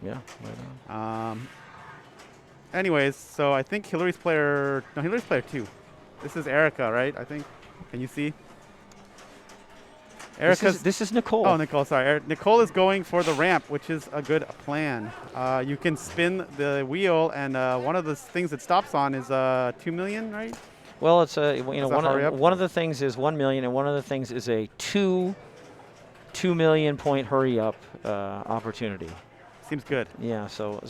[SPEAKER 5] Yeah. Right on.
[SPEAKER 1] Anyways, so I think Hillary's player 2. This is Erica, right? I think. Can you see? Erica's.
[SPEAKER 5] This is Nicole.
[SPEAKER 1] Oh, Nicole, sorry. Nicole is going for the ramp, which is a good plan. You can spin the wheel, and one of the things it stops on is 2 million, right?
[SPEAKER 5] Well, it's
[SPEAKER 1] a hurry up?
[SPEAKER 5] one of the things is 1 million, and one of the things is a 2 million point hurry up opportunity.
[SPEAKER 1] Seems good.
[SPEAKER 5] Yeah. So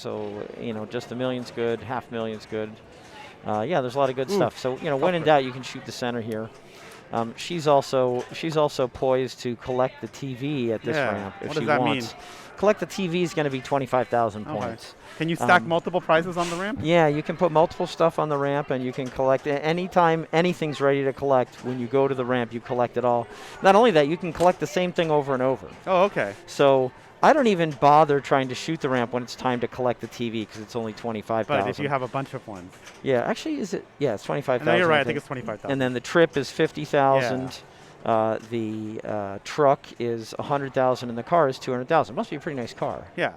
[SPEAKER 5] just a million's good, half million's good. Yeah, there's a lot of good stuff. So when in doubt, you can shoot the center here. She's also poised to collect the TV at this
[SPEAKER 1] Yeah.
[SPEAKER 5] ramp if
[SPEAKER 1] What
[SPEAKER 5] she
[SPEAKER 1] does that
[SPEAKER 5] wants.
[SPEAKER 1] mean?
[SPEAKER 5] Collect the TV is going to be 25,000
[SPEAKER 1] Okay.
[SPEAKER 5] points.
[SPEAKER 1] Can you stack
[SPEAKER 5] Um,
[SPEAKER 1] multiple prizes on the ramp?
[SPEAKER 5] Yeah, you can put multiple stuff on the ramp, and you can collect anytime anything's ready to collect. When you go to the ramp, you collect it all. Not only that, you can collect the same thing over and over.
[SPEAKER 1] Oh, okay.
[SPEAKER 5] So I don't even bother trying to shoot the ramp when it's time to collect the TV because it's only 25,000.
[SPEAKER 1] But if you have a bunch of ones.
[SPEAKER 5] Yeah, actually, is it? Yeah, it's 25,000.
[SPEAKER 1] No, you're right. I think it's 25,000.
[SPEAKER 5] And then the trip is 50,000. The truck is 100,000, and the car is 200,000. Must be a pretty nice car.
[SPEAKER 1] Yeah.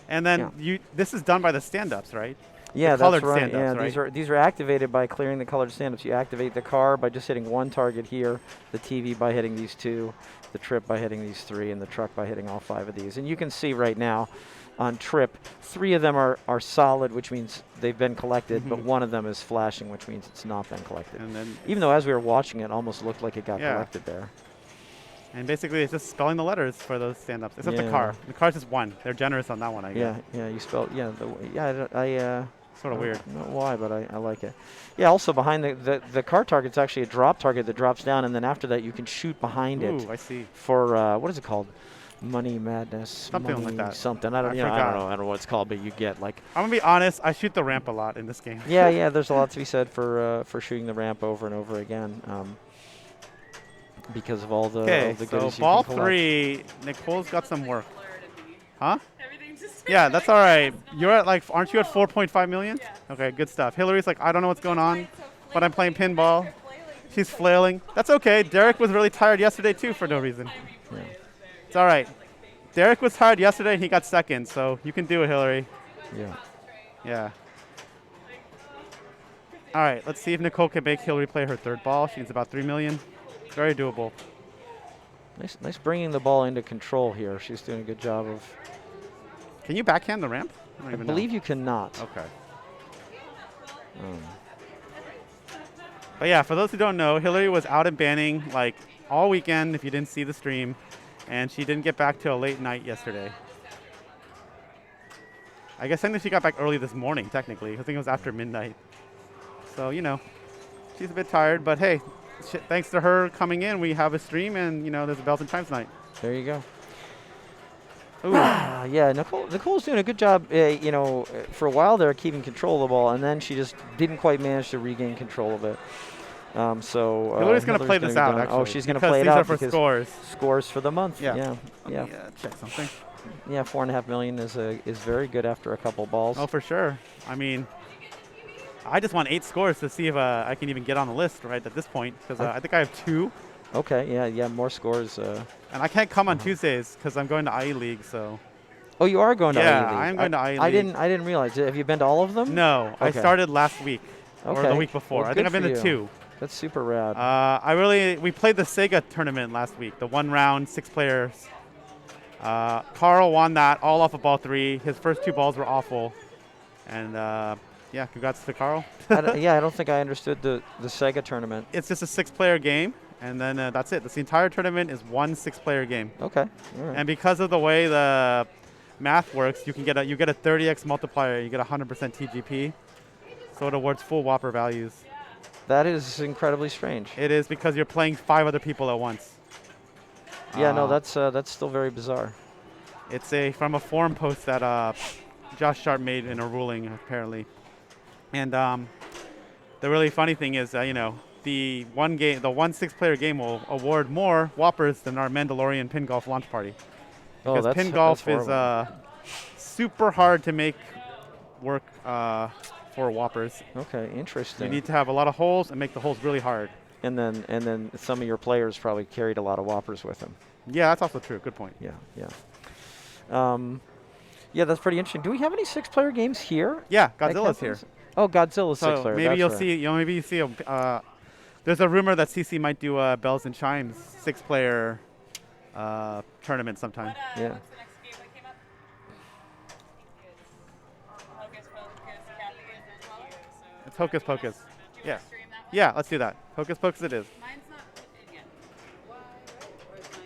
[SPEAKER 1] And then this is done by the stand-ups, right?
[SPEAKER 5] Yeah,
[SPEAKER 1] the colored
[SPEAKER 5] that's right.
[SPEAKER 1] stand-ups,
[SPEAKER 5] Yeah,
[SPEAKER 1] right?
[SPEAKER 5] these are activated by clearing the colored stand-ups. You activate the car by just hitting one target here, the TV by hitting these 2, the trip by hitting these 3, and the truck by hitting all 5 of these. And you can see right now on trip, 3 of them are solid, which means they've been collected, but 1 of them is flashing, which means it's not been collected.
[SPEAKER 1] And then
[SPEAKER 5] Even though as we were watching it, almost looked like it got
[SPEAKER 1] Yeah.
[SPEAKER 5] collected there.
[SPEAKER 1] and basically it's just spelling the letters for those stand-ups. Except the
[SPEAKER 5] Yeah.
[SPEAKER 1] car. The car's just 1. They're generous on that one, I guess.
[SPEAKER 5] Yeah, you spelled,
[SPEAKER 1] Sort of weird.
[SPEAKER 5] I don't know why, but I like it. Yeah, also behind the car target's actually a drop target that drops down, and then after that you can shoot behind it
[SPEAKER 1] Ooh, I see.
[SPEAKER 5] for, what is it called? Money Madness.
[SPEAKER 1] Something like
[SPEAKER 5] money
[SPEAKER 1] that.
[SPEAKER 5] Something.
[SPEAKER 1] I
[SPEAKER 5] I don't
[SPEAKER 1] forgot.
[SPEAKER 5] know. I don't know what it's called, but you get like.
[SPEAKER 1] I'm going to be honest. I shoot the ramp a lot in this game.
[SPEAKER 5] Yeah. There's a lot to be said for shooting the ramp over and over again, because of all the
[SPEAKER 1] Okay,
[SPEAKER 5] the
[SPEAKER 1] so
[SPEAKER 5] goodies you
[SPEAKER 1] ball
[SPEAKER 5] can collect.
[SPEAKER 1] 3, Nicole's got some work. Huh?
[SPEAKER 3] Everything just
[SPEAKER 1] Yeah, that's all right. You're at aren't you at 4.5 million? Okay, good stuff. Hillary's like, I don't know what's going on, but I'm playing pinball. She's flailing. That's okay. Derek was really tired yesterday too for no reason.
[SPEAKER 5] Yeah.
[SPEAKER 1] It's all right. Derek was tired yesterday and he got second, so you can do it, Hillary.
[SPEAKER 5] Yeah.
[SPEAKER 1] Yeah. All right, let's see if Nicole can make Hillary play her 3rd ball. She needs about 3 million. Very doable.
[SPEAKER 5] Nice bringing the ball into control here. She's doing a good job of.
[SPEAKER 1] Can you backhand the ramp? I don't
[SPEAKER 5] I
[SPEAKER 1] even
[SPEAKER 5] believe
[SPEAKER 1] know.
[SPEAKER 5] you cannot.
[SPEAKER 1] Okay. But yeah, for those who don't know, Hillary was out in Banning all weekend if you didn't see the stream, and she didn't get back till late night yesterday. I guess technically she got back early this morning, technically. I think it was after midnight. So, she's a bit tired, but hey, thanks to her coming in, we have a stream, and, there's a Bells and Chimes night.
[SPEAKER 5] There you go.
[SPEAKER 1] Ooh.
[SPEAKER 5] Yeah, Nicole's doing a good job, for a while there keeping control of the ball, and then she just didn't quite manage to regain control of it.
[SPEAKER 1] Hillary's going to play this out, actually.
[SPEAKER 5] Oh, she's going to
[SPEAKER 1] because
[SPEAKER 5] play it
[SPEAKER 1] these
[SPEAKER 5] out
[SPEAKER 1] are for
[SPEAKER 5] because
[SPEAKER 1] scores.
[SPEAKER 5] scores for the month.
[SPEAKER 1] Yeah.
[SPEAKER 5] Yeah.
[SPEAKER 1] Check something.
[SPEAKER 5] Yeah, 4.5 million is very good after a couple balls.
[SPEAKER 1] Oh, for sure. I mean, I just want 8 scores to see if I can even get on the list right at this point, because I think I have 2.
[SPEAKER 5] Okay, yeah, more scores.
[SPEAKER 1] And I can't come on Tuesdays because I'm going to IE League, so.
[SPEAKER 5] Oh, you are going to IE League.
[SPEAKER 1] Yeah, I'm going to IE
[SPEAKER 5] I
[SPEAKER 1] League.
[SPEAKER 5] I didn't realize. Have you been to all of them?
[SPEAKER 1] No, I
[SPEAKER 5] Okay.
[SPEAKER 1] started last week or the
[SPEAKER 5] Okay.
[SPEAKER 1] week before.
[SPEAKER 5] Well,
[SPEAKER 1] I think
[SPEAKER 5] good
[SPEAKER 1] I've been
[SPEAKER 5] for
[SPEAKER 1] to
[SPEAKER 5] you.
[SPEAKER 1] 2.
[SPEAKER 5] That's super rad.
[SPEAKER 1] We played the Sega tournament last week, the 1-round, 6 players. Carl won that all off of ball 3. His first 2 balls were awful. And yeah, congrats to Carl.
[SPEAKER 5] I don't think I understood the Sega tournament.
[SPEAKER 1] It's just a 6-player game, and then that's it. The entire tournament is 1 6-player game.
[SPEAKER 5] Okay. All right.
[SPEAKER 1] And because of the way the math works, you get a 30x multiplier. You get 100% TGP. So it awards full Whopper values.
[SPEAKER 5] That is incredibly strange.
[SPEAKER 1] It is because you're playing 5 other people at once.
[SPEAKER 5] Yeah, no, that's still very bizarre.
[SPEAKER 1] It's from a forum post that Josh Sharp made in a ruling, apparently. And the really funny thing is, the 1 6-player game will award more Whoppers than our Mandalorian Pin Golf launch party.
[SPEAKER 5] Oh,
[SPEAKER 1] Because Pin Golf is super hard to make work for Whoppers.
[SPEAKER 5] Okay,
[SPEAKER 1] You
[SPEAKER 5] interesting.
[SPEAKER 1] need to have a lot of holes and make the holes really hard.
[SPEAKER 5] And then some of your players probably carried a lot of Whoppers with them.
[SPEAKER 1] Yeah, that's also true. Good point.
[SPEAKER 5] Yeah. Yeah, that's pretty interesting. Do we have any 6-player games here?
[SPEAKER 1] Yeah,
[SPEAKER 5] at
[SPEAKER 1] Godzilla's here.
[SPEAKER 5] Captain's? Oh, Godzilla's
[SPEAKER 1] So
[SPEAKER 5] 6-player.
[SPEAKER 1] maybe
[SPEAKER 5] that's
[SPEAKER 1] you'll
[SPEAKER 5] right.
[SPEAKER 1] see. Maybe you see. There's a rumor that CC might do a Bells and Chimes 6-player tournament sometime.
[SPEAKER 5] Yeah.
[SPEAKER 3] What's the next game that came up? Hocus Pocus, Kathy is as well. So
[SPEAKER 1] It's Hocus Pocus.
[SPEAKER 3] do you
[SPEAKER 1] Yeah.
[SPEAKER 3] want to stream that one?
[SPEAKER 1] Yeah, let's do that. Hocus Pocus it is.
[SPEAKER 3] Mine's not put in yet. Why? Or is mine?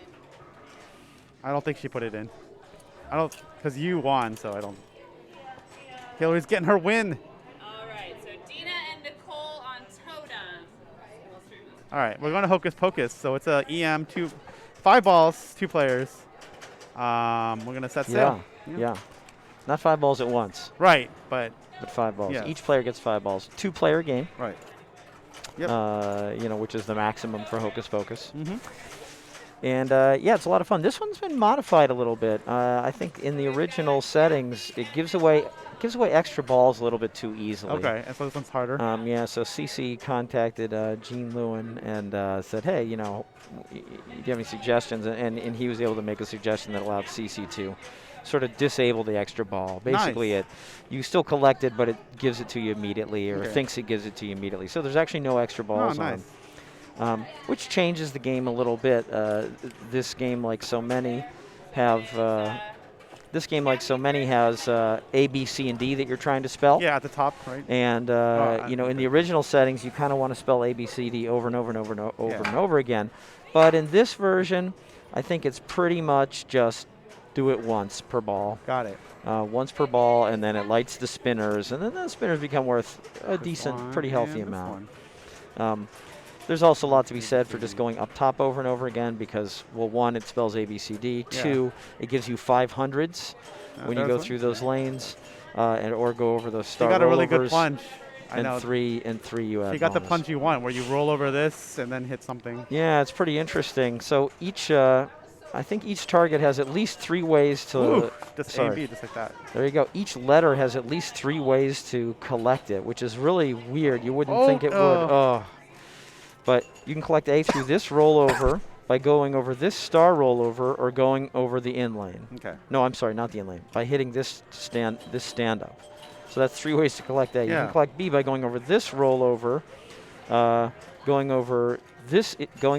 [SPEAKER 1] I don't think she put it in. Because you won, so I don't. Hillary's getting her win.
[SPEAKER 3] All right, so Dina and Nicole on Totem. We'll stream this
[SPEAKER 1] All right, we're going to Hocus Pocus. So it's a EM, 5 balls, 2 players. We're going to set sail.
[SPEAKER 5] Yeah. Not 5 balls at once,
[SPEAKER 1] Right, but
[SPEAKER 5] 5 balls.
[SPEAKER 1] Yes.
[SPEAKER 5] Each player gets 5 balls. 2-player game.
[SPEAKER 1] right. Yep.
[SPEAKER 5] Which is the maximum for Hocus Pocus.
[SPEAKER 1] Mm-hmm.
[SPEAKER 5] And yeah, it's a lot of fun. This one's been modified a little bit. I think in the original settings, it gives away extra balls a little bit too easily.
[SPEAKER 1] Okay, and so this one's harder.
[SPEAKER 5] Yeah, so CC contacted Gene Lewin and said, hey, do you have any suggestions? And he was able to make a suggestion that allowed CC to sort of disable the extra ball. Basically, you still collect it, but it gives it to you immediately, or thinks it gives it to you immediately. So there's actually no extra balls on. Which changes the game a little bit. This game, like so many, has A, B, C, and D that you're trying to spell.
[SPEAKER 1] Yeah, at the top, right?
[SPEAKER 5] And in the original settings, you kind of want to spell A, B, C, D over and over and over and and over again. But in this version, I think it's pretty much just do it once per ball.
[SPEAKER 1] Got it.
[SPEAKER 5] Once per ball, and then it lights the spinners, and then the spinners become worth a decent, pretty healthy amount. There's also a lot to be said for just going up top over and over again because, well, 1, it spells A, B, C, D. 2, it gives you 500s when you go through those lanes or go over those star rollovers.
[SPEAKER 1] You got a really good plunge. I know.
[SPEAKER 5] 3, you add
[SPEAKER 1] You got the
[SPEAKER 5] bonus.
[SPEAKER 1] plunge you want, where you roll over this and then hit something.
[SPEAKER 5] Yeah, it's pretty interesting. So I think each target has at least 3 ways to.
[SPEAKER 1] Ooh, just A and B, just like that.
[SPEAKER 5] There you go. Each letter has at least 3 ways to collect it, which is really weird. You wouldn't think it would. Oh. But you can collect A through this rollover by going over this star rollover or going over the in lane.
[SPEAKER 1] Okay.
[SPEAKER 5] No, I'm sorry, not the in lane. By hitting this stand up. So that's 3 ways to collect A. You can collect B by going over this rollover, going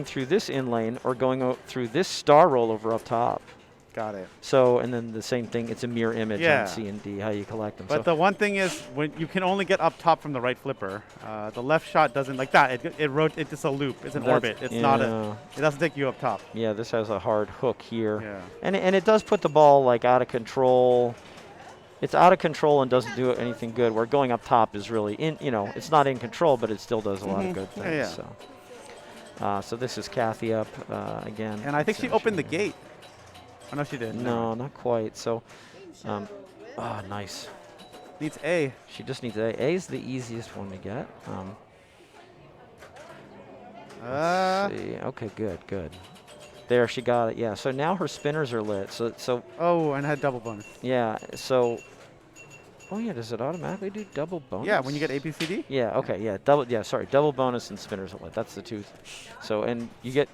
[SPEAKER 5] through this in lane, or going through this star rollover up top.
[SPEAKER 1] Got it.
[SPEAKER 5] So, and then the same thing, it's a mirror image on C and D, how you collect them.
[SPEAKER 1] But the one thing is, when you can only get up top from the right flipper. The left shot doesn't like that. It's just a loop. It's an orbit. It's not a. It doesn't take you up top.
[SPEAKER 5] Yeah, this has a hard hook here.
[SPEAKER 1] Yeah.
[SPEAKER 5] And it does put the ball like out of control. It's out of control and doesn't do anything good. Where going up top is really it's not in control, but it still does a lot of good things. So. So this is Kathy up again.
[SPEAKER 1] And I think she opened the gate. Oh, no, she didn't.
[SPEAKER 5] No, not quite. So, nice.
[SPEAKER 1] Needs A.
[SPEAKER 5] She just needs A. A is the easiest one to get. Let's see. Okay, good. There, she got it. Yeah. So now her spinners are lit. So.
[SPEAKER 1] Oh, and had double bonus.
[SPEAKER 5] Yeah. So. Oh yeah. Does it automatically do double bonus?
[SPEAKER 1] Yeah, when you get A, B, C, D.
[SPEAKER 5] Yeah. Okay. Yeah. Double. Yeah. Sorry. Double bonus and spinners are lit. That's the 2. So and you get.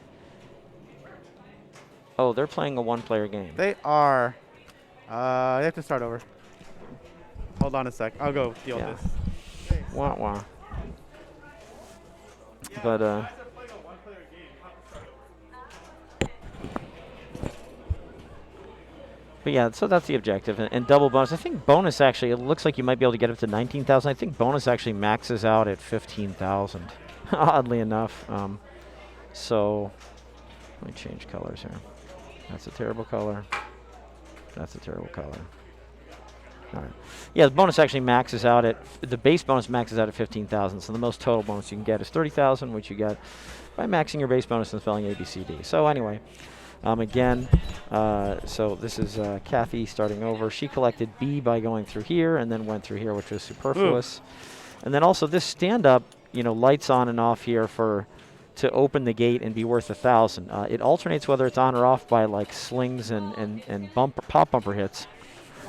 [SPEAKER 5] Oh, they're playing a 1-player game.
[SPEAKER 1] They are. They have to start over. Hold on a sec. I'll go deal with this.
[SPEAKER 5] Wah. But yeah, so that's the objective. And double bonus. I think bonus actually, it looks like you might be able to get up to 19,000. I think bonus actually maxes out at 15,000, oddly enough. So let me change colors here. That's a terrible color. That's a terrible color. All right. Yeah, the bonus actually maxes out at, the base bonus maxes out at 15,000. So the most total bonus you can get is 30,000, which you get by maxing your base bonus and spelling A, B, C, D. So anyway, again, so this is Kathy starting over. She collected B by going through here and then went through here, which was superfluous. And then also this stand-up, lights on and off here to open the gate and be worth 1,000. It alternates whether it's on or off by like slings and pop bumper hits.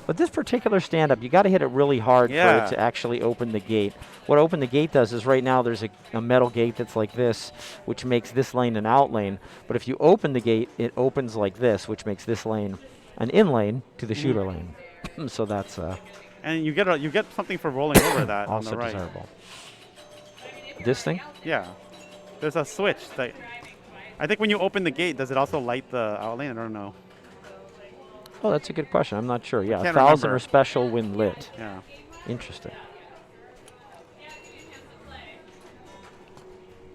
[SPEAKER 5] But this particular stand-up, you got to hit it really hard for it to actually open the gate. What open the gate does is right now there's a metal gate that's like this, which makes this lane an out lane. But if you open the gate, it opens like this, which makes this lane an in lane to the shooter lane. So that's
[SPEAKER 1] and you get something for rolling over that
[SPEAKER 5] also
[SPEAKER 1] on the right.
[SPEAKER 5] desirable. This thing?
[SPEAKER 1] Yeah. There's a switch that I think when you open the gate, does it also light the out lane? I don't know.
[SPEAKER 5] Oh, that's a good question. I'm not sure. Yeah,
[SPEAKER 1] 1,000
[SPEAKER 5] remember. Are special when lit.
[SPEAKER 1] Yeah.
[SPEAKER 5] Interesting.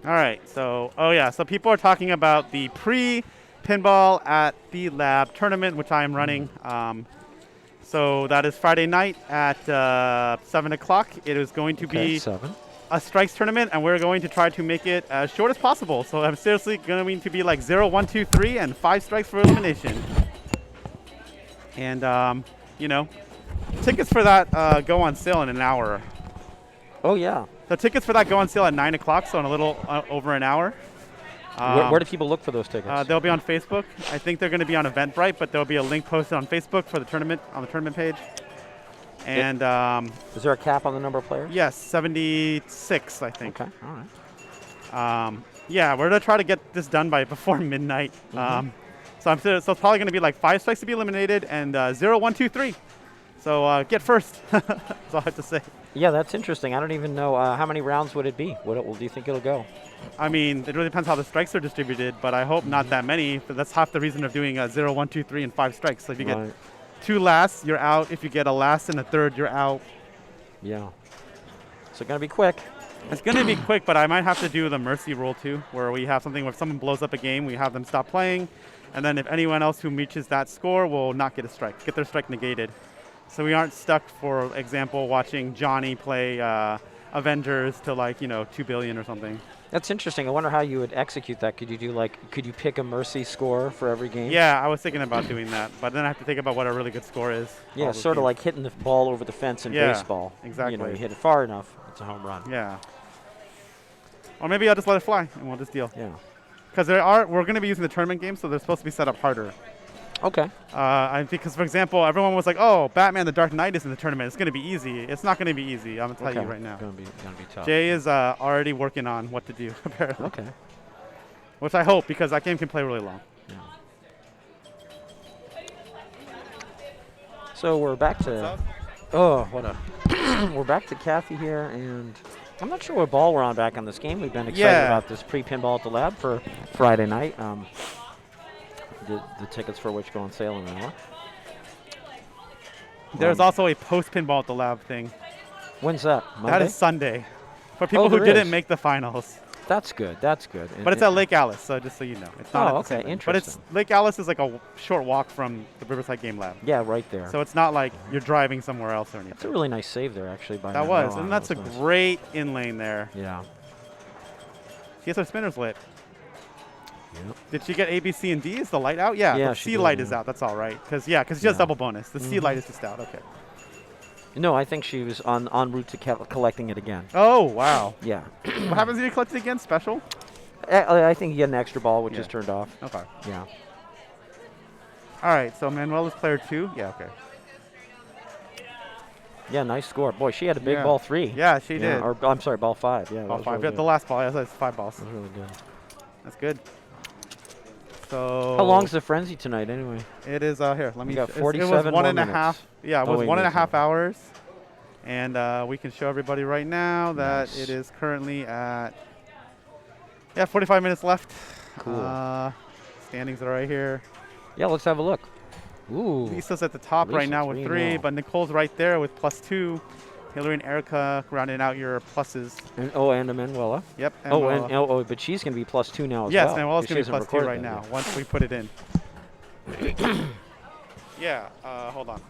[SPEAKER 1] All right. So, so people are talking about the pre-pinball at the lab tournament, which I am running. So that is Friday night at 7 o'clock. It is going to be
[SPEAKER 5] 7.
[SPEAKER 1] a strikes tournament, and we're going to try to make it as short as possible. So I'm seriously going to be like 0, 1, 2, 3, and 5 strikes for elimination. And, you know, tickets for that go on sale in an hour.
[SPEAKER 5] Oh, yeah.
[SPEAKER 1] The tickets for that go on sale at 9 o'clock, so in a little over an hour.
[SPEAKER 5] Where do people look for those tickets?
[SPEAKER 1] They'll be on Facebook. I think they're going to be on Eventbrite, but there'll be a link posted on Facebook for the tournament, on the tournament page. And
[SPEAKER 5] is there a cap on the number of players?
[SPEAKER 1] yes, 76, I think.
[SPEAKER 5] Okay, all right.
[SPEAKER 1] Yeah, we're going to try to get this done by before midnight. So it's probably going to be like 5 strikes to be eliminated and 0, 1, 2, 3. So get first. That's all I have to say.
[SPEAKER 5] Yeah, that's interesting. I don't even know how many rounds would it be. Do you think it'll go?
[SPEAKER 1] I mean, it really depends how the strikes are distributed, but I hope not that many. But that's half the reason of doing 0, 1, 2, 3, and 5 strikes. So if you get 2 lasts, you're out. If you get a last and a third, you're out.
[SPEAKER 5] Yeah. So going to be quick.
[SPEAKER 1] It's going to be quick, but I might have to do the mercy rule too, where we have something where if someone blows up a game, we have them stop playing. And then if anyone else who reaches that score will not get a strike, get their strike negated. So we aren't stuck, for example, watching Johnny play Avengers to like, 2 billion or something.
[SPEAKER 5] That's interesting. I wonder how you would execute that. Could you pick a mercy score for every game?
[SPEAKER 1] Yeah, I was thinking about doing that, but then I have to think about what a really good score is.
[SPEAKER 5] Yeah, sort of like hitting the ball over the fence in baseball.
[SPEAKER 1] Exactly.
[SPEAKER 5] You hit it far enough, it's a home run.
[SPEAKER 1] Yeah. Or maybe I'll just let it fly and we'll just deal.
[SPEAKER 5] Yeah.
[SPEAKER 1] Because we're going to be using the tournament games, so they're supposed to be set up harder.
[SPEAKER 5] Okay.
[SPEAKER 1] Because, for example, everyone was like, "Oh, Batman: The Dark Knight is in the tournament. It's going to be easy." It's not going to be easy. I'm going to tell you right now.
[SPEAKER 5] It's going to be tough.
[SPEAKER 1] Jay is already working on what to do, apparently.
[SPEAKER 5] Okay.
[SPEAKER 1] Which I hope, because that game can play really long.
[SPEAKER 5] Yeah. So we're back to. Oh, what a. We're back to Kathy here, and I'm not sure what ball we're on back on this game. We've been excited about this pre-pinball at the lab for Friday night. The tickets for which go on sale in an hour.
[SPEAKER 1] There's also a post-pinball at the lab thing.
[SPEAKER 5] When's that? Monday?
[SPEAKER 1] That is Sunday. For people who didn't make the finals.
[SPEAKER 5] That's good. That's good.
[SPEAKER 1] But it's at Lake Alice, so just so you know. It's not
[SPEAKER 5] okay. Interesting.
[SPEAKER 1] But it's Lake Alice is like a short walk from the Riverside Game Lab.
[SPEAKER 5] Yeah, right there.
[SPEAKER 1] So it's not like you're driving somewhere else or anything.
[SPEAKER 5] It's a really nice save there, actually. By
[SPEAKER 1] that was, and that's a great in lane there.
[SPEAKER 5] Yeah.
[SPEAKER 1] She has her spinners lit.
[SPEAKER 5] Yep.
[SPEAKER 1] Did she get A, B, C, and D? Is the light out? Yeah, the C light is out. That's all right. Because she has double bonus. The C light is just out. Okay.
[SPEAKER 5] No, I think she was en route to collecting it again.
[SPEAKER 1] Oh, wow.
[SPEAKER 5] Yeah.
[SPEAKER 1] What happens if you collect it again? Special?
[SPEAKER 5] I think you get an extra ball, which is turned off.
[SPEAKER 1] Okay.
[SPEAKER 5] Yeah.
[SPEAKER 1] All right, so Manuel is player 2. Yeah, okay.
[SPEAKER 5] Yeah, nice score. Boy, she had a ball 3.
[SPEAKER 1] Yeah, she did.
[SPEAKER 5] Or I'm sorry, ball 5. Yeah,
[SPEAKER 1] ball 5.
[SPEAKER 5] Really
[SPEAKER 1] The last ball. Yeah, that's 5 balls.
[SPEAKER 5] That was really good.
[SPEAKER 1] That's good. So
[SPEAKER 5] how long's the frenzy tonight, anyway?
[SPEAKER 1] It is here. Let me.
[SPEAKER 5] We got 47
[SPEAKER 1] It was one and a
[SPEAKER 5] minutes.
[SPEAKER 1] half. Yeah, it was
[SPEAKER 5] wait,
[SPEAKER 1] 1.5 hours, and we can show everybody right now that it is currently at 45 minutes left.
[SPEAKER 5] Cool.
[SPEAKER 1] Standings are right here.
[SPEAKER 5] Yeah, let's have a look. Ooh.
[SPEAKER 1] Lisa's at the top right now with 3, but Nicole's right there with +2. Hillary and Erica rounding out your pluses.
[SPEAKER 5] And Manuela.
[SPEAKER 1] Yep.
[SPEAKER 5] But she's going to be +2 now as well.
[SPEAKER 1] Yes, Manuela's going to be +2 right now once we put it in. Yeah, hold on.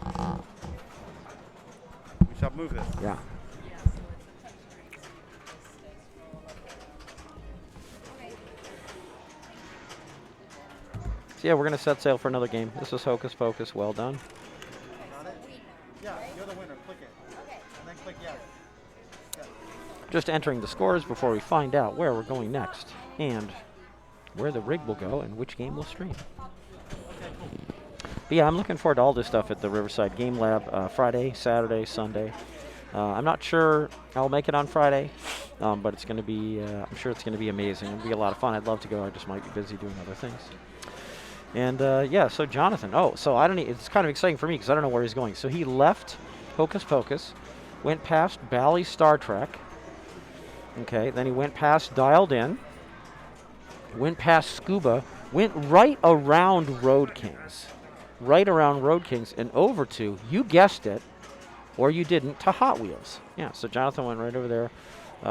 [SPEAKER 1] We shall move this.
[SPEAKER 5] Yeah. So yeah, we're going to set sail for another game. This is Hocus Pocus. Well done.
[SPEAKER 1] Yeah, you're the winner. Click it. Okay. And then click yes.
[SPEAKER 5] Just entering the scores before we find out where we're going next and where the rig will go and which game will stream. But yeah, I'm looking forward to all this stuff at the Riverside Game Lab Friday, Saturday, Sunday. I'm not sure I'll make it on Friday, but it's going to be, I'm sure it's going to be amazing. It'll be a lot of fun. I'd love to go. I just might be busy doing other things. And yeah, so Jonathan, so I don't need, it's kind of exciting for me because I don't know where he's going. So he left Hocus Pocus, went past Bally Star Trek. Okay, then he went past Dialed In, went past Scuba, went right around Road Kings, and over to, you guessed it, or you didn't, to Hot Wheels. Yeah, so Jonathan went right over there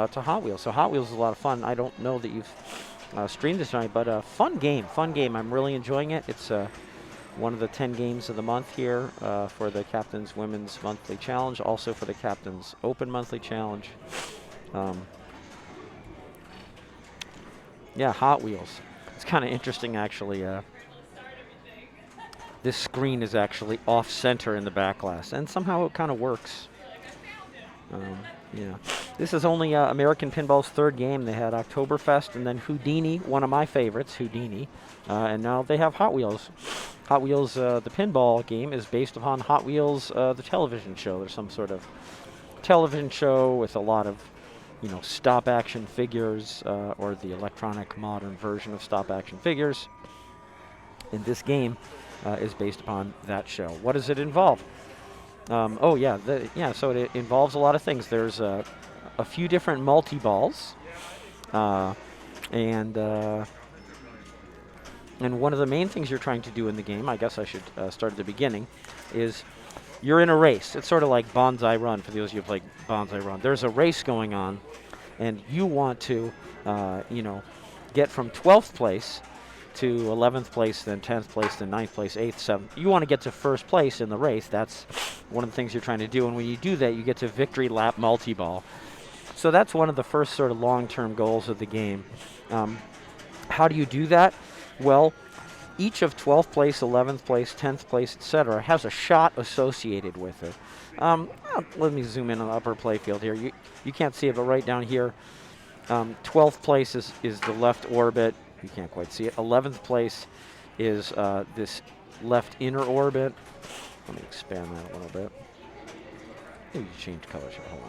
[SPEAKER 5] to Hot Wheels. So Hot Wheels is a lot of fun. I don't know that you've streamed this tonight, but fun game. I'm really enjoying it. It's one of the 10 games of the month here for the Captain's Women's Monthly Challenge, also for the Captain's Open Monthly Challenge. Yeah, Hot Wheels. It's kind of interesting, actually. This screen is actually off-center in the back glass, and somehow it kind of works. Yeah. This is only American Pinball's third game. They had Oktoberfest and then Houdini, one of my favorites, Houdini. And now they have Hot Wheels. Hot Wheels, the pinball game, is based upon Hot Wheels, the television show. There's some sort of television show with a lot of, stop-action figures, or the electronic modern version of stop-action figures. And this game is based upon that show. What does it involve? So it involves a lot of things. There's a few different multi-balls, and one of the main things you're trying to do in the game, I guess I should start at the beginning, is you're in a race. It's sort of like Bonsai Run, for those of you who play Bonsai Run. There's a race going on, and you want to, get from 12th place to 11th place, then 10th place, then 9th place, 8th, 7th. You want to get to first place in the race. That's one of the things you're trying to do. And when you do that, you get to victory lap multi-ball. So that's one of the first sort of long-term goals of the game. How do you do that? Well, each of 12th place, 11th place, 10th place, etc. has a shot associated with it. Let me zoom in on the upper playfield here. You can't see it, but right down here, 12th place is the left orbit. You can't quite see it. 11th place is this left inner orbit. Let me expand that a little bit. Maybe change colors here. Hold on.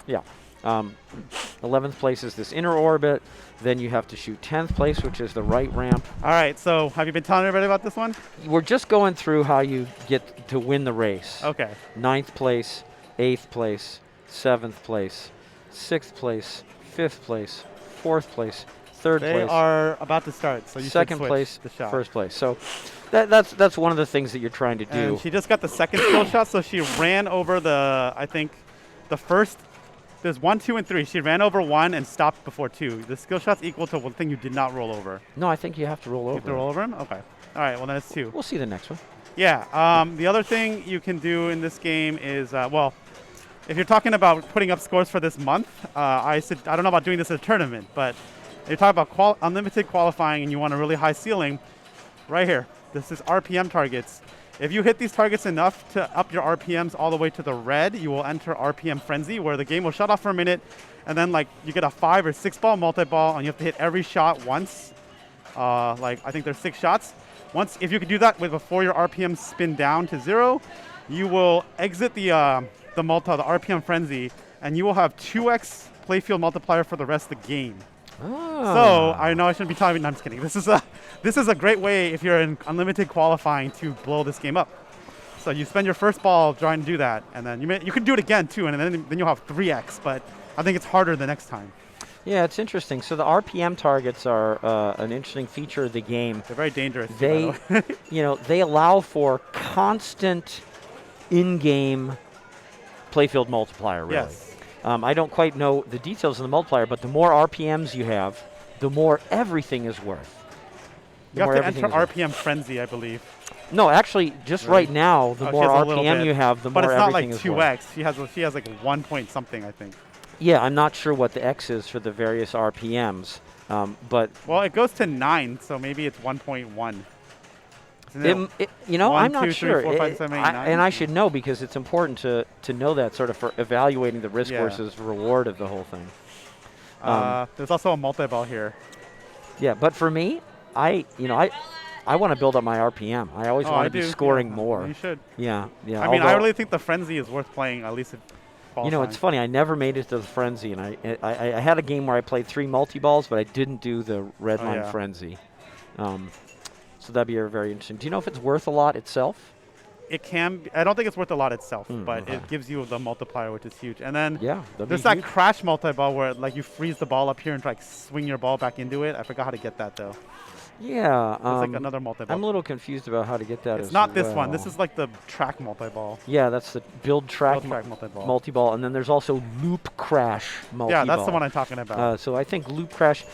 [SPEAKER 5] Yeah. 11th place is this inner orbit. Then you have to shoot 10th place, which is the right ramp.
[SPEAKER 1] All right, so have you been telling everybody about this one?
[SPEAKER 5] We're just going through how you get to win the race.
[SPEAKER 1] Okay.
[SPEAKER 5] 9th place, 8th place, 7th place, 6th place, 5th place, 4th place, 3rd place.
[SPEAKER 1] They are about to start, so you
[SPEAKER 5] second
[SPEAKER 1] should switch
[SPEAKER 5] place,
[SPEAKER 1] the shot.
[SPEAKER 5] 1st place. So that's one of the things that you're trying to do.
[SPEAKER 1] And she just got the second skill shot, so she ran over the first. There's 1, 2, and 3. She ran over 1 and stopped before 2. The skill shot's equal to one thing you did not roll over.
[SPEAKER 5] No, I think you have to roll over.
[SPEAKER 1] You have to roll over him? Okay. All right, well, then it's 2.
[SPEAKER 5] We'll see the next one.
[SPEAKER 1] Yeah. The other thing you can do in this game is, if you're talking about putting up scores for this month, I don't know about doing this in a tournament, but if you're talking about unlimited qualifying and you want a really high ceiling, right here. This is RPM targets. If you hit these targets enough to up your RPMs all the way to the red, you will enter RPM Frenzy, where the game will shut off for a minute, and then you get a 5 or 6 ball multi-ball, and you have to hit every shot once. I think there's 6 shots. If you can do that before your RPMs spin down to 0, you will exit the RPM Frenzy, and you will have 2x playfield multiplier for the rest of the game. So I know I shouldn't be telling you. No, I'm just kidding. This is a great way if you're in unlimited qualifying to blow this game up. So you spend your first ball trying to do that, and then you can do it again too, and then you'll have 3x. But I think it's harder the next time.
[SPEAKER 5] Yeah, it's interesting. So the RPM targets are an interesting feature of the game.
[SPEAKER 1] They're very dangerous.
[SPEAKER 5] They, they allow for constant in-game playfield multiplier. Really.
[SPEAKER 1] Yes.
[SPEAKER 5] I don't quite know the details of the multiplier, but the more RPMs you have, the more everything is worth.
[SPEAKER 1] You have to enter RPM Frenzy, I believe.
[SPEAKER 5] No, actually, just right now, the more RPM you have, the more everything is worth.
[SPEAKER 1] But it's not like 2x. She has like 1 point something, I think.
[SPEAKER 5] Yeah, I'm not sure what the X is for the various RPMs, but...
[SPEAKER 1] Well, it goes to 9, so maybe it's 1.1.
[SPEAKER 5] I'm not sure.
[SPEAKER 1] 4, 5, 7, 8, 9.
[SPEAKER 5] And I should know because it's important to know that sort of for evaluating the risk versus reward of the whole thing.
[SPEAKER 1] There's also a multi-ball here.
[SPEAKER 5] Yeah, but for me, I want to build up my RPM. I always want to be scoring more.
[SPEAKER 1] You should.
[SPEAKER 5] Yeah.
[SPEAKER 1] I mean, I really think the Frenzy is worth playing, at least.
[SPEAKER 5] It's funny. I never made it to the Frenzy, and I had a game where I played 3 multi-balls, but I didn't do the red line Frenzy. So that'd be very interesting. Do you know if it's worth a lot itself?
[SPEAKER 1] It can. I don't think it's worth a lot itself, but it gives you the multiplier, which is huge. And then there's that crash multi-ball where you freeze the ball up here and try to swing your ball back into it. I forgot how to get that though.
[SPEAKER 5] Yeah.
[SPEAKER 1] It's another multi-ball.
[SPEAKER 5] I'm a little confused about how to get that.
[SPEAKER 1] It's not this one. This is the track multi-ball.
[SPEAKER 5] Yeah, that's the build track multi-ball. And then there's also loop crash multi-ball.
[SPEAKER 1] Yeah, that's the one I'm talking about.
[SPEAKER 5] So I think loop crash.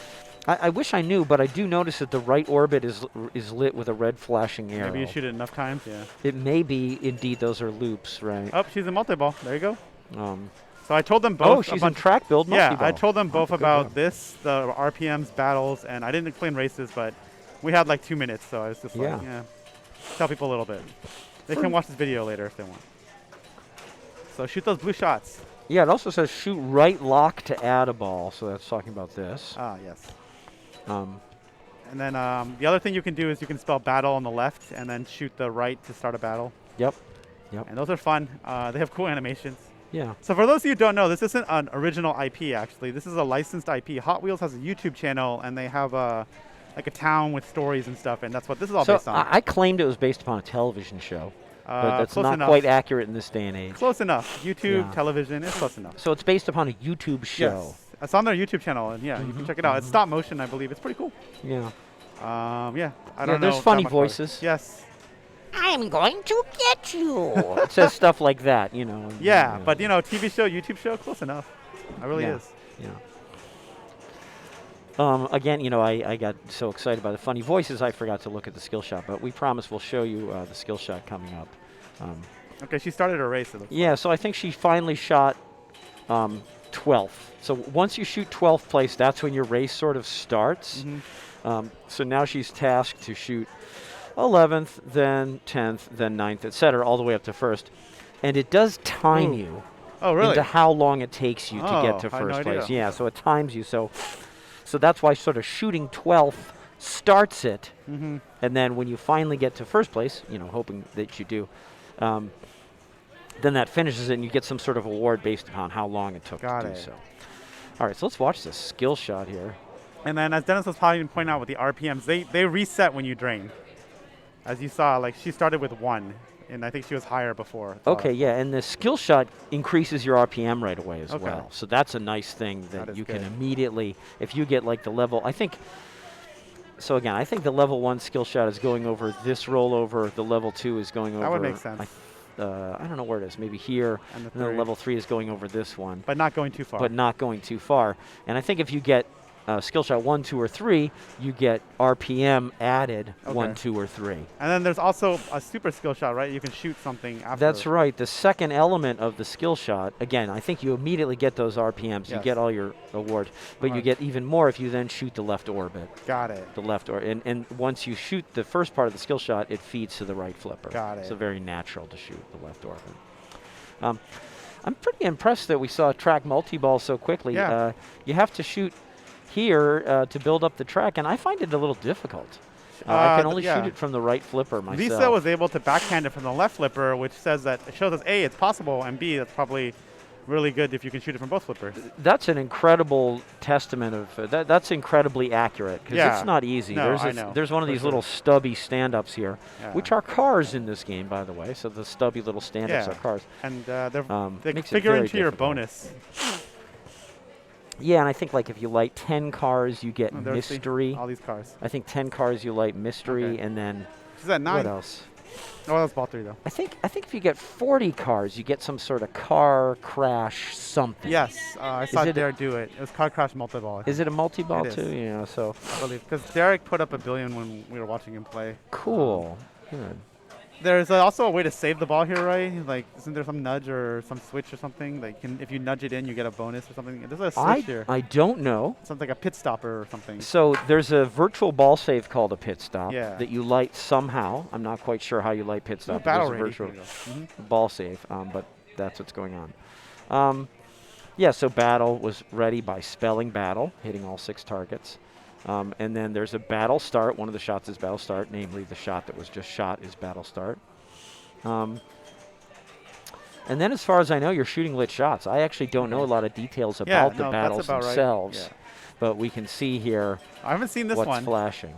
[SPEAKER 5] I wish I knew, but I do notice that the right orbit is lit with a red flashing arrow.
[SPEAKER 1] Maybe you shoot it enough times, yeah.
[SPEAKER 5] It may be, indeed, those are loops, right?
[SPEAKER 1] Oh, she's in multi-ball. There you go.
[SPEAKER 5] Um,
[SPEAKER 1] So I told them both.
[SPEAKER 5] oh, she's in track build multi-ball.
[SPEAKER 1] Yeah, I told them both
[SPEAKER 5] Good
[SPEAKER 1] about
[SPEAKER 5] job.
[SPEAKER 1] this, the RPMs, battles, and I didn't explain races, but we had like 2 minutes, so I was just like, yeah, tell people a little bit. They can watch this video later if they want. So shoot those blue shots.
[SPEAKER 5] Yeah, it also says shoot right lock to add a ball, so that's talking about this.
[SPEAKER 1] Ah, yes.
[SPEAKER 5] Um,
[SPEAKER 1] And then the other thing you can do is you can spell battle on the left and then shoot the right to start a battle.
[SPEAKER 5] yep.
[SPEAKER 1] And those are fun. They have cool animations.
[SPEAKER 5] Yeah.
[SPEAKER 1] So for those of you who don't know, this isn't an original IP, actually. This is a licensed IP. Hot Wheels has a YouTube channel, and they have like a town with stories and stuff, and that's what this is all
[SPEAKER 5] So
[SPEAKER 1] based on.
[SPEAKER 5] I claimed it was based upon a television show, but that's
[SPEAKER 1] close
[SPEAKER 5] not
[SPEAKER 1] enough.
[SPEAKER 5] quite accurate in this day and age.
[SPEAKER 1] Close enough. YouTube,
[SPEAKER 5] Yeah.
[SPEAKER 1] television, it's close enough.
[SPEAKER 5] So it's based upon a YouTube show.
[SPEAKER 1] Yes. It's on their YouTube channel, and yeah, you can check it out. It's stop motion, I believe. It's pretty cool.
[SPEAKER 5] Yeah.
[SPEAKER 1] Yeah, I don't know.
[SPEAKER 5] there's
[SPEAKER 1] that
[SPEAKER 5] funny
[SPEAKER 1] much about it.
[SPEAKER 5] voices.
[SPEAKER 1] Yes.
[SPEAKER 5] I'm going to get you. It says stuff like that, you know.
[SPEAKER 1] Yeah, but you know, TV show, YouTube show, close enough. It really
[SPEAKER 5] Yeah.
[SPEAKER 1] is.
[SPEAKER 5] Yeah. Again, you know, I got so excited by the funny voices, I forgot to look at the skill shot. But we promise we'll show you the skill shot coming up.
[SPEAKER 1] Okay, she started her race. It looks
[SPEAKER 5] Yeah, so I think she finally shot 12th. So once you shoot 12th place, that's when your race sort of starts. So now she's tasked to shoot 11th, then 10th, then 9th, etc., all the way up to first. And it does time you
[SPEAKER 1] Oh, really?
[SPEAKER 5] into how long it takes you to get to
[SPEAKER 1] I had no
[SPEAKER 5] first place.
[SPEAKER 1] idea.
[SPEAKER 5] Yeah, so it times you. So that's why sort of shooting 12th starts it. And then when you finally get to first place, you know, hoping that you do, then that finishes it and you get some sort of award based upon how long it took
[SPEAKER 1] Got
[SPEAKER 5] to do
[SPEAKER 1] it.
[SPEAKER 5] so. All right, so let's watch this skill shot here.
[SPEAKER 1] And then as Dennis was probably pointing out with the RPMs, they reset when you drain. As you saw, like she started with 1, and I think she was higher before.
[SPEAKER 5] Okay, yeah, and the skill shot increases your RPM right away as
[SPEAKER 1] Okay.
[SPEAKER 5] well. So that's a nice thing that
[SPEAKER 1] is
[SPEAKER 5] you can
[SPEAKER 1] good.
[SPEAKER 5] immediately, if you get like the level, I think, so again, I think the level 1 skill shot is going over this rollover, the level 2 is going over.
[SPEAKER 1] That would make sense.
[SPEAKER 5] I don't know where it is, maybe here,
[SPEAKER 1] And the
[SPEAKER 5] and then
[SPEAKER 1] three.
[SPEAKER 5] level 3 is going over this one,
[SPEAKER 1] But not going too far.
[SPEAKER 5] but not going too far. And I think if you get skill shot 1, 2, or 3, you get RPM added 1,
[SPEAKER 1] Okay.
[SPEAKER 5] 2, or 3.
[SPEAKER 1] And then there's also a super skill shot, right? You can shoot something after.
[SPEAKER 5] That's right. The second element of the skill shot, again, I think you immediately get those RPMs. You
[SPEAKER 1] Yes.
[SPEAKER 5] get all your awards, but you
[SPEAKER 1] Right.
[SPEAKER 5] get even more if you then shoot the left orbit.
[SPEAKER 1] Got it.
[SPEAKER 5] The left and once you shoot the first part of the skill shot, it feeds to the right flipper.
[SPEAKER 1] Got it.
[SPEAKER 5] So very natural to shoot the left orbit. I'm pretty impressed that we saw track multi-ball so quickly.
[SPEAKER 1] Yeah.
[SPEAKER 5] You have to shoot here to build up the track, and I find it a little difficult. I can only
[SPEAKER 1] yeah.
[SPEAKER 5] shoot it from the right flipper myself.
[SPEAKER 1] Lisa was able to backhand it from the left flipper, which says that it shows us A, it's possible, and B, that's probably really good if you can shoot it from both flippers.
[SPEAKER 5] That's an incredible testament of that's incredibly accurate because
[SPEAKER 1] Yeah.
[SPEAKER 5] it's not easy.
[SPEAKER 1] No,
[SPEAKER 5] there's
[SPEAKER 1] I know,
[SPEAKER 5] there's one of
[SPEAKER 1] for
[SPEAKER 5] these
[SPEAKER 1] sure.
[SPEAKER 5] little stubby stand-ups here,
[SPEAKER 1] Yeah.
[SPEAKER 5] which are cars in this game, by the way. So the stubby little stand-ups
[SPEAKER 1] Yeah.
[SPEAKER 5] are cars.
[SPEAKER 1] And they
[SPEAKER 5] Makes it
[SPEAKER 1] figure
[SPEAKER 5] very
[SPEAKER 1] into your
[SPEAKER 5] difficult.
[SPEAKER 1] bonus.
[SPEAKER 5] Yeah, and I think like if you light 10 cars, you get
[SPEAKER 1] Oh, there's the-
[SPEAKER 5] mystery.
[SPEAKER 1] all these cars.
[SPEAKER 5] I think 10 cars you light mystery,
[SPEAKER 1] Okay.
[SPEAKER 5] and then
[SPEAKER 1] She's at 9.
[SPEAKER 5] what else?
[SPEAKER 1] Oh, that's ball 3, though.
[SPEAKER 5] I think if you get 40 cars, you get some sort of car crash something.
[SPEAKER 1] Yes, I saw
[SPEAKER 5] it-
[SPEAKER 1] Derek do it. It was car crash multi-ball.
[SPEAKER 5] Is it a multi-ball
[SPEAKER 1] It
[SPEAKER 5] too?
[SPEAKER 1] is.
[SPEAKER 5] Yeah. So
[SPEAKER 1] I believe. Because Derek put up 1 billion when we were watching him play.
[SPEAKER 5] cool. Good.
[SPEAKER 1] There's also a way to save the ball here, right? Like, isn't there some nudge or some switch or something? Like, if you nudge it in, you get a bonus or something. There's a switch here.
[SPEAKER 5] I don't know.
[SPEAKER 1] Something like a pit stopper or something.
[SPEAKER 5] So there's a virtual ball save called a pit stop
[SPEAKER 1] Yeah.
[SPEAKER 5] that you light somehow. I'm not quite sure how you light pit
[SPEAKER 1] Oh,
[SPEAKER 5] stop.
[SPEAKER 1] battle
[SPEAKER 5] There's a
[SPEAKER 1] ready.
[SPEAKER 5] virtual
[SPEAKER 1] Here you go. Mhm.
[SPEAKER 5] ball save, but that's what's going on. Yeah, so battle was ready by spelling battle, hitting all 6 targets. And then there's a battle start. One of the shots is battle start, namely the shot that was just shot is battle start. And then as far as I know, you're shooting lit shots. I actually don't know a lot of details
[SPEAKER 1] Yeah,
[SPEAKER 5] about the
[SPEAKER 1] no, that's
[SPEAKER 5] battles
[SPEAKER 1] about right.
[SPEAKER 5] themselves,
[SPEAKER 1] Yeah.
[SPEAKER 5] but we can see here
[SPEAKER 1] I haven't seen this
[SPEAKER 5] what's
[SPEAKER 1] one.
[SPEAKER 5] flashing.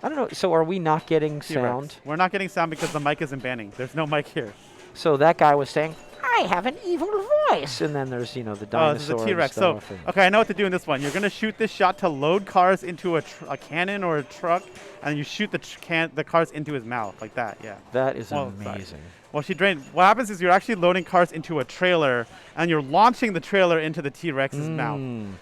[SPEAKER 5] I don't know. So are we not getting
[SPEAKER 1] T-Rex.
[SPEAKER 5] sound?
[SPEAKER 1] We're not getting sound because the mic isn't banning. There's no mic here.
[SPEAKER 5] So that guy was saying, "I have an evil voice," and then there's the
[SPEAKER 1] Oh, this is
[SPEAKER 5] dinosaur
[SPEAKER 1] a
[SPEAKER 5] and
[SPEAKER 1] T-Rex. So,
[SPEAKER 5] stuff. and-
[SPEAKER 1] okay, I know what to do in this one. You're going to shoot this shot to load cars into a cannon or a truck, and you shoot the cars into his mouth like that, yeah.
[SPEAKER 5] that is
[SPEAKER 1] Well, sorry.
[SPEAKER 5] amazing.
[SPEAKER 1] Well, she drained. What happens is you're actually loading cars into a trailer, and you're launching the trailer into the T-Rex's mouth.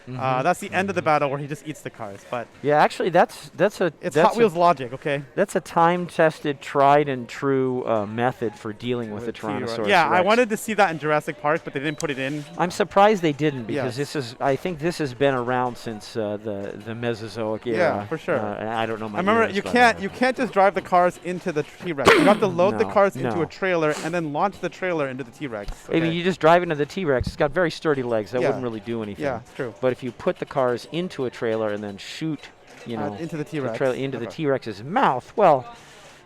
[SPEAKER 1] That's the end of the battle where he just eats the cars. But
[SPEAKER 5] Yeah, actually, that's
[SPEAKER 1] it's Hot Wheels logic, okay?
[SPEAKER 5] That's a time-tested, tried-and-true method for dealing with the Tyrannosaurus
[SPEAKER 1] Yeah, I
[SPEAKER 5] Rex.
[SPEAKER 1] wanted to see that in Jurassic Park, but they didn't put it in.
[SPEAKER 5] I'm surprised they didn't because
[SPEAKER 1] Yes.
[SPEAKER 5] I think this has been around since the Mesozoic era.
[SPEAKER 1] Yeah, for sure.
[SPEAKER 5] I don't know my
[SPEAKER 1] I remember
[SPEAKER 5] eras,
[SPEAKER 1] you
[SPEAKER 5] but,
[SPEAKER 1] can't just drive the cars into the T-Rex. You have to load the
[SPEAKER 5] No,
[SPEAKER 1] cars into
[SPEAKER 5] no.
[SPEAKER 1] a trailer and then launch the trailer into the T-Rex.
[SPEAKER 5] I mean, you just drive into the T-Rex. It's got very sturdy legs. That
[SPEAKER 1] Yeah.
[SPEAKER 5] wouldn't really do anything.
[SPEAKER 1] Yeah, it's true.
[SPEAKER 5] But if you put the cars into a trailer and then shoot,
[SPEAKER 1] Into the T-Rex.
[SPEAKER 5] into the
[SPEAKER 1] Okay.
[SPEAKER 5] T-Rex's mouth, well,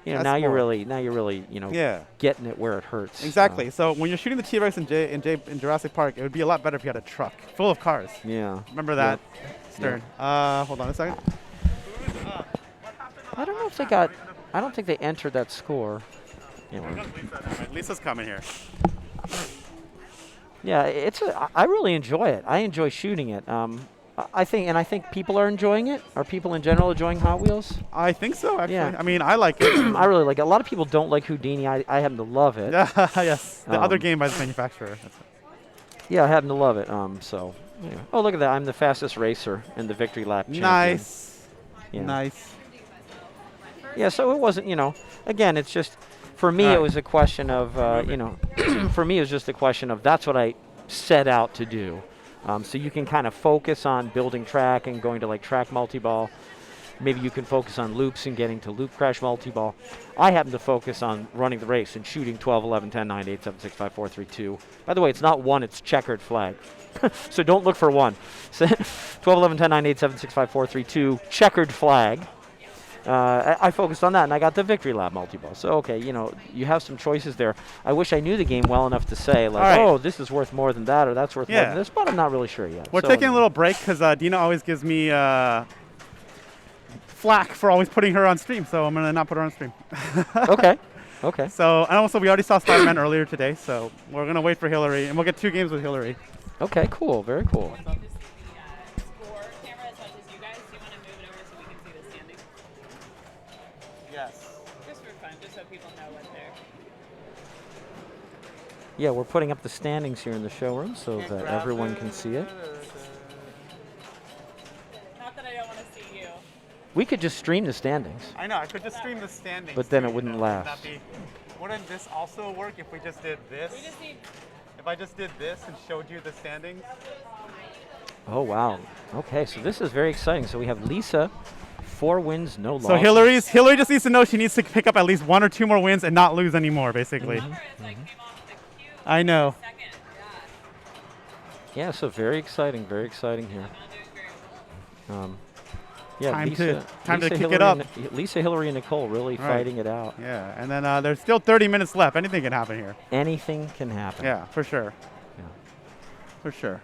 [SPEAKER 1] That's
[SPEAKER 5] now you're
[SPEAKER 1] more-
[SPEAKER 5] really,
[SPEAKER 1] Yeah.
[SPEAKER 5] getting it where it hurts.
[SPEAKER 1] Exactly. So when you're shooting the T-Rex in Jurassic Park, it would be a lot better if you had a truck full of cars.
[SPEAKER 5] Yeah.
[SPEAKER 1] Remember that, Stern? Hold on a second.
[SPEAKER 5] I don't know if they got. I don't think they entered that score. Anyway.
[SPEAKER 1] Lisa's coming here.
[SPEAKER 5] Yeah, I really enjoy it. I enjoy shooting it. I think people are enjoying it. Are people in general enjoying Hot Wheels?
[SPEAKER 1] I think so, actually.
[SPEAKER 5] Yeah.
[SPEAKER 1] I mean, I like it.
[SPEAKER 5] I really like it. A lot of people don't like Houdini. I happen to love it.
[SPEAKER 1] Yes. The other
[SPEAKER 5] Um,
[SPEAKER 1] game by the manufacturer. That's it.
[SPEAKER 5] Yeah, I happen to love it. So, yeah. Oh, look at that! I'm the fastest racer in the victory lap. Champion.
[SPEAKER 1] Nice.
[SPEAKER 5] Yeah.
[SPEAKER 1] Nice.
[SPEAKER 5] Yeah. So it wasn't. Again, it's just for me.
[SPEAKER 1] Right.
[SPEAKER 5] It was a question of for me it was just a question of that's what I set out to do. So you can kind of focus on building track and going to like track multi-ball. Maybe you can focus on loops and getting to loop crash multi-ball. I happen to focus on running the race and shooting 12, 11, 10, 9, 8, 7, 6, 5, 4, 3, 2. By the way, it's not 1, it's checkered flag. So don't look for 1. So 12, 11, 10, 9, 8, 7, 6, 5, 4, 3, 2, checkered flag. I focused on that, and I got the victory lap multi-ball. So, okay, you have some choices there. I wish I knew the game well enough to say, like,
[SPEAKER 1] All right.
[SPEAKER 5] oh, this is worth more than that, or that's worth more
[SPEAKER 1] Yeah.
[SPEAKER 5] than this, but I'm not really sure yet.
[SPEAKER 1] We're
[SPEAKER 5] So
[SPEAKER 1] taking a
[SPEAKER 5] anyway.
[SPEAKER 1] little break because Dina always gives me flack for always putting her on stream, so I'm going to not put her on stream.
[SPEAKER 5] Okay. Okay.
[SPEAKER 1] So, and also we already saw Spider-Man earlier today, so we're going to wait for Hillary, and we'll get 2 games with Hillary.
[SPEAKER 5] Okay, cool. Very cool.
[SPEAKER 3] I'd love to see the score camera as much as you guys. Do you want to move it over so we can see the standings?
[SPEAKER 1] Yes.
[SPEAKER 3] Just for fun, just so people know what they're.
[SPEAKER 5] Yeah, we're putting up the standings here in the showroom so that everyone can see it.
[SPEAKER 3] Not that I don't want to see you.
[SPEAKER 5] We could just stream the standings.
[SPEAKER 1] I know, I could just stream the standings.
[SPEAKER 5] But then
[SPEAKER 1] too,
[SPEAKER 5] it wouldn't
[SPEAKER 1] Wouldn't
[SPEAKER 5] last.
[SPEAKER 1] Wouldn't this also work if we just did this?
[SPEAKER 3] We just need.
[SPEAKER 1] If I just did this and showed you the standings?
[SPEAKER 5] Oh, wow. Okay, so this is very exciting. So we have Lisa, 4 wins, no losses.
[SPEAKER 1] So Hillary just needs to know she needs to pick up at least 1 or 2 more wins and not lose anymore, basically.
[SPEAKER 3] It's like came off the queue.
[SPEAKER 1] I know.
[SPEAKER 3] Second.
[SPEAKER 5] Yeah, so very exciting here.
[SPEAKER 3] Not doing very well.
[SPEAKER 5] Yeah,
[SPEAKER 1] Time
[SPEAKER 5] Lisa,
[SPEAKER 1] to
[SPEAKER 5] Lisa,
[SPEAKER 1] kick it
[SPEAKER 5] Hillary,
[SPEAKER 1] up.
[SPEAKER 5] and Lisa, Hillary, and Nicole really
[SPEAKER 1] Right.
[SPEAKER 5] fighting it out.
[SPEAKER 1] Yeah, and then there's still 30 minutes left. Anything can happen here.
[SPEAKER 5] Anything can happen.
[SPEAKER 1] Yeah, for sure.
[SPEAKER 5] Yeah.
[SPEAKER 1] For sure.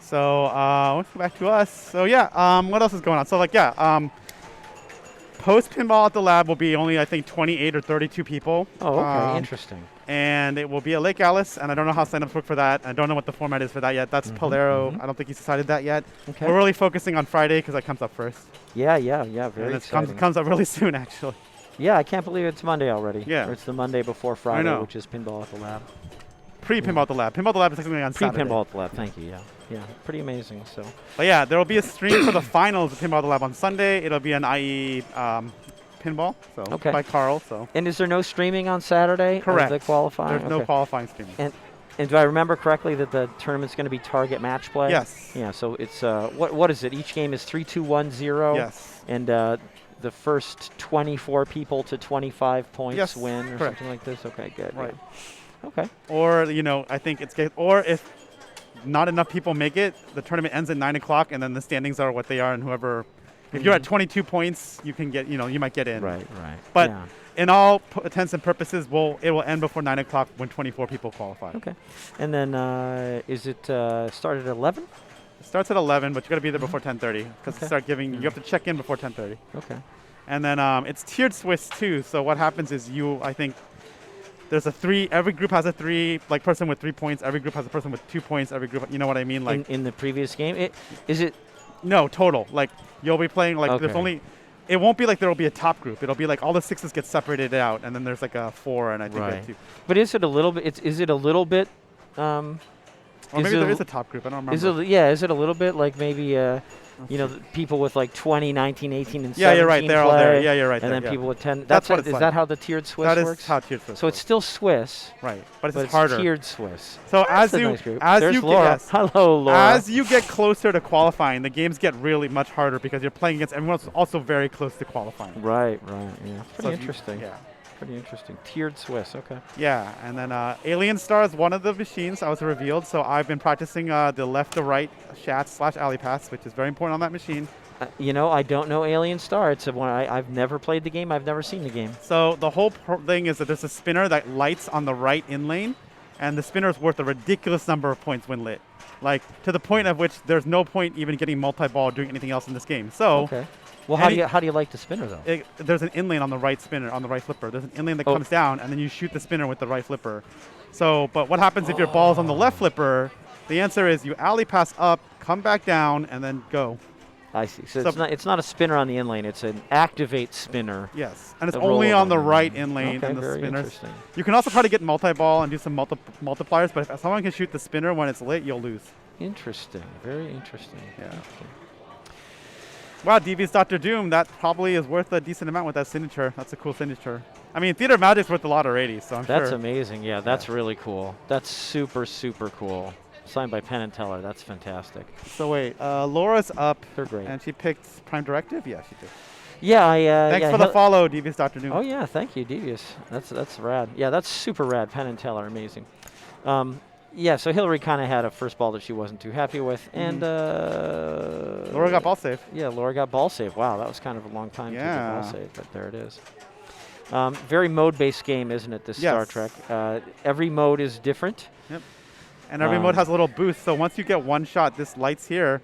[SPEAKER 1] So let's go back to us. So yeah, what else is going on? So like post pinball at the lab will be only I think 28 or 32 people.
[SPEAKER 5] Oh, okay, interesting.
[SPEAKER 1] And it will be at Lake Alice, and I don't know how signups work for that. I don't know what the format is for that yet. That's Polero. I don't think he's decided that yet.
[SPEAKER 5] Okay.
[SPEAKER 1] We're really focusing on Friday because that comes up first.
[SPEAKER 5] Yeah, very
[SPEAKER 1] And it
[SPEAKER 5] exciting.
[SPEAKER 1] comes up really soon, actually.
[SPEAKER 5] Yeah, I can't believe it's Monday already.
[SPEAKER 1] Yeah.
[SPEAKER 5] Or it's the Monday before Friday,
[SPEAKER 1] know.
[SPEAKER 5] which is Pinball at the Lab.
[SPEAKER 1] Pre-pinball at the lab. Pinball at the lab is technically on Saturday.
[SPEAKER 5] Pre-Pinball at the Lab, thank you, yeah. Yeah, pretty amazing, so.
[SPEAKER 1] But yeah, there will be a stream for the finals of Pinball at the Lab on Sunday. It'll be an IE pinball, so
[SPEAKER 5] Okay.
[SPEAKER 1] by Carl. So
[SPEAKER 5] And is there no streaming on Saturday? of
[SPEAKER 1] correct.
[SPEAKER 5] The qualifying?
[SPEAKER 1] There's no
[SPEAKER 5] Okay.
[SPEAKER 1] qualifying streaming.
[SPEAKER 5] And do I remember correctly that the tournament's going to be target match play?
[SPEAKER 1] Yes.
[SPEAKER 5] Yeah, so it's, what is it? Each game is 3, 2, 1, 0?
[SPEAKER 1] Yes.
[SPEAKER 5] And the first 24 people to 25 points
[SPEAKER 1] Yes,
[SPEAKER 5] win or
[SPEAKER 1] correct.
[SPEAKER 5] something like this? Okay, good.
[SPEAKER 1] Right.
[SPEAKER 5] Yeah. Okay.
[SPEAKER 1] Or I think or if not enough people make it, the tournament ends at 9 o'clock, and then the standings are what they are, and whoever. If you're at 22 points, you can get. You might get in.
[SPEAKER 5] Right.
[SPEAKER 1] But
[SPEAKER 5] yeah.
[SPEAKER 1] in all intents and purposes, it will end before 9 o'clock when 24 people qualify.
[SPEAKER 5] Okay. And then is it started at 11?
[SPEAKER 1] It starts at 11, but you got to be there before 10:30 because
[SPEAKER 5] Okay.
[SPEAKER 1] start giving. You have to check in before 10:30.
[SPEAKER 5] Okay.
[SPEAKER 1] And then it's tiered Swiss too. So what happens is I think there's a 3. Every group has a 3 person with 3 points. Every group has a person with 2 points. Every group, you know what I mean? Like
[SPEAKER 5] In the previous game, is it?
[SPEAKER 1] no total. Like you'll be playing like there's
[SPEAKER 5] Okay.
[SPEAKER 1] only it won't be like there will be a top group. It'll be like all the 6s get separated out, and then there's like a 4, and I think
[SPEAKER 5] Right.
[SPEAKER 1] a 2.
[SPEAKER 5] But is it a little bit? Is it a little bit?
[SPEAKER 1] Or maybe there is a top group. I don't remember.
[SPEAKER 5] Is it a little bit like maybe people with like 20, 19, 18, and 17
[SPEAKER 1] Yeah, you're right. They're all there. Yeah, you're right.
[SPEAKER 5] And
[SPEAKER 1] there,
[SPEAKER 5] then
[SPEAKER 1] yeah.
[SPEAKER 5] people with 10.
[SPEAKER 1] That's what
[SPEAKER 5] how,
[SPEAKER 1] it's
[SPEAKER 5] is
[SPEAKER 1] like.
[SPEAKER 5] that how the tiered Swiss
[SPEAKER 1] That
[SPEAKER 5] works?
[SPEAKER 1] is how tiered Swiss
[SPEAKER 5] So
[SPEAKER 1] works.
[SPEAKER 5] it's still Swiss,
[SPEAKER 1] Right, but
[SPEAKER 5] but
[SPEAKER 1] it's harder.
[SPEAKER 5] tiered Swiss.
[SPEAKER 1] So
[SPEAKER 5] That's a nice group. There's
[SPEAKER 1] you
[SPEAKER 5] Laura.
[SPEAKER 1] get
[SPEAKER 5] Hello, Laura.
[SPEAKER 1] as you get closer to qualifying, the games get really much harder because you're playing against everyone else also very close to qualifying.
[SPEAKER 5] Right. Yeah.
[SPEAKER 1] So
[SPEAKER 5] Pretty
[SPEAKER 1] if you-
[SPEAKER 5] interesting.
[SPEAKER 1] Yeah.
[SPEAKER 5] Pretty interesting. Tiered Swiss. Okay.
[SPEAKER 1] Yeah, and then Alien Star is one of the machines I was revealed. So I've been practicing the left to right /alley pass, which is very important on that machine.
[SPEAKER 5] I don't know Alien Star. It's one I've never played the game. I've never seen the game.
[SPEAKER 1] So the whole thing is that there's a spinner that lights on the right in lane, and the spinner is worth a ridiculous number of points when lit. Like, to the point of which there's no point even getting multi-ball or doing anything else in this game. So
[SPEAKER 5] Okay. Well, how do you like the spinner though?
[SPEAKER 1] there's an in lane on the right spinner, on the right flipper. There's an in lane that
[SPEAKER 5] Oh.
[SPEAKER 1] comes down, and then you shoot the spinner with the right flipper. So, but what happens if your ball's on the left flipper? The answer is you alley pass up, come back down, and then go.
[SPEAKER 5] I see. So
[SPEAKER 1] So-
[SPEAKER 5] it's not a spinner on the in lane. It's an activate spinner.
[SPEAKER 1] Yes, and it's
[SPEAKER 5] The
[SPEAKER 1] only
[SPEAKER 5] rollover
[SPEAKER 1] on the
[SPEAKER 5] in
[SPEAKER 1] right
[SPEAKER 5] lane.
[SPEAKER 1] in lane
[SPEAKER 5] Okay,
[SPEAKER 1] and the
[SPEAKER 5] very
[SPEAKER 1] spinners.
[SPEAKER 5] interesting.
[SPEAKER 1] You can also try to get multi-ball and do some multipliers, but if someone can shoot the spinner when it's lit, you'll lose.
[SPEAKER 5] Interesting. Very interesting.
[SPEAKER 1] Yeah.
[SPEAKER 5] Interesting.
[SPEAKER 1] Wow, DV's Dr. Doom, that probably is worth a decent amount with that signature. That's a cool signature. I mean, Theater of Magic's worth a lot already, so I'm
[SPEAKER 5] That's
[SPEAKER 1] sure.
[SPEAKER 5] amazing. Yeah, that's really cool. That's super, super cool. Signed by Penn and Teller. That's fantastic.
[SPEAKER 1] So wait, Laura's up,
[SPEAKER 5] They're great.
[SPEAKER 1] and she picked Prime Directive? Yeah, she did.
[SPEAKER 5] Yeah,
[SPEAKER 1] Thanks
[SPEAKER 5] yeah,
[SPEAKER 1] for the follow, DV's Dr. Doom.
[SPEAKER 5] Oh yeah, thank you, Devious. That's rad. Yeah, that's super rad. Penn and Teller, amazing. Yeah, so Hillary kind of had a first ball that she wasn't too happy with, and
[SPEAKER 1] Laura got ball save.
[SPEAKER 5] Yeah, Laura got ball save. Wow, that was kind of a long time to get
[SPEAKER 1] Yeah.
[SPEAKER 5] ball save, but there it is. Very mode-based game, isn't it? This Star
[SPEAKER 1] Yes.
[SPEAKER 5] Trek. Every mode is different.
[SPEAKER 1] And every mode has a little boost, so once you get one shot, this lights here,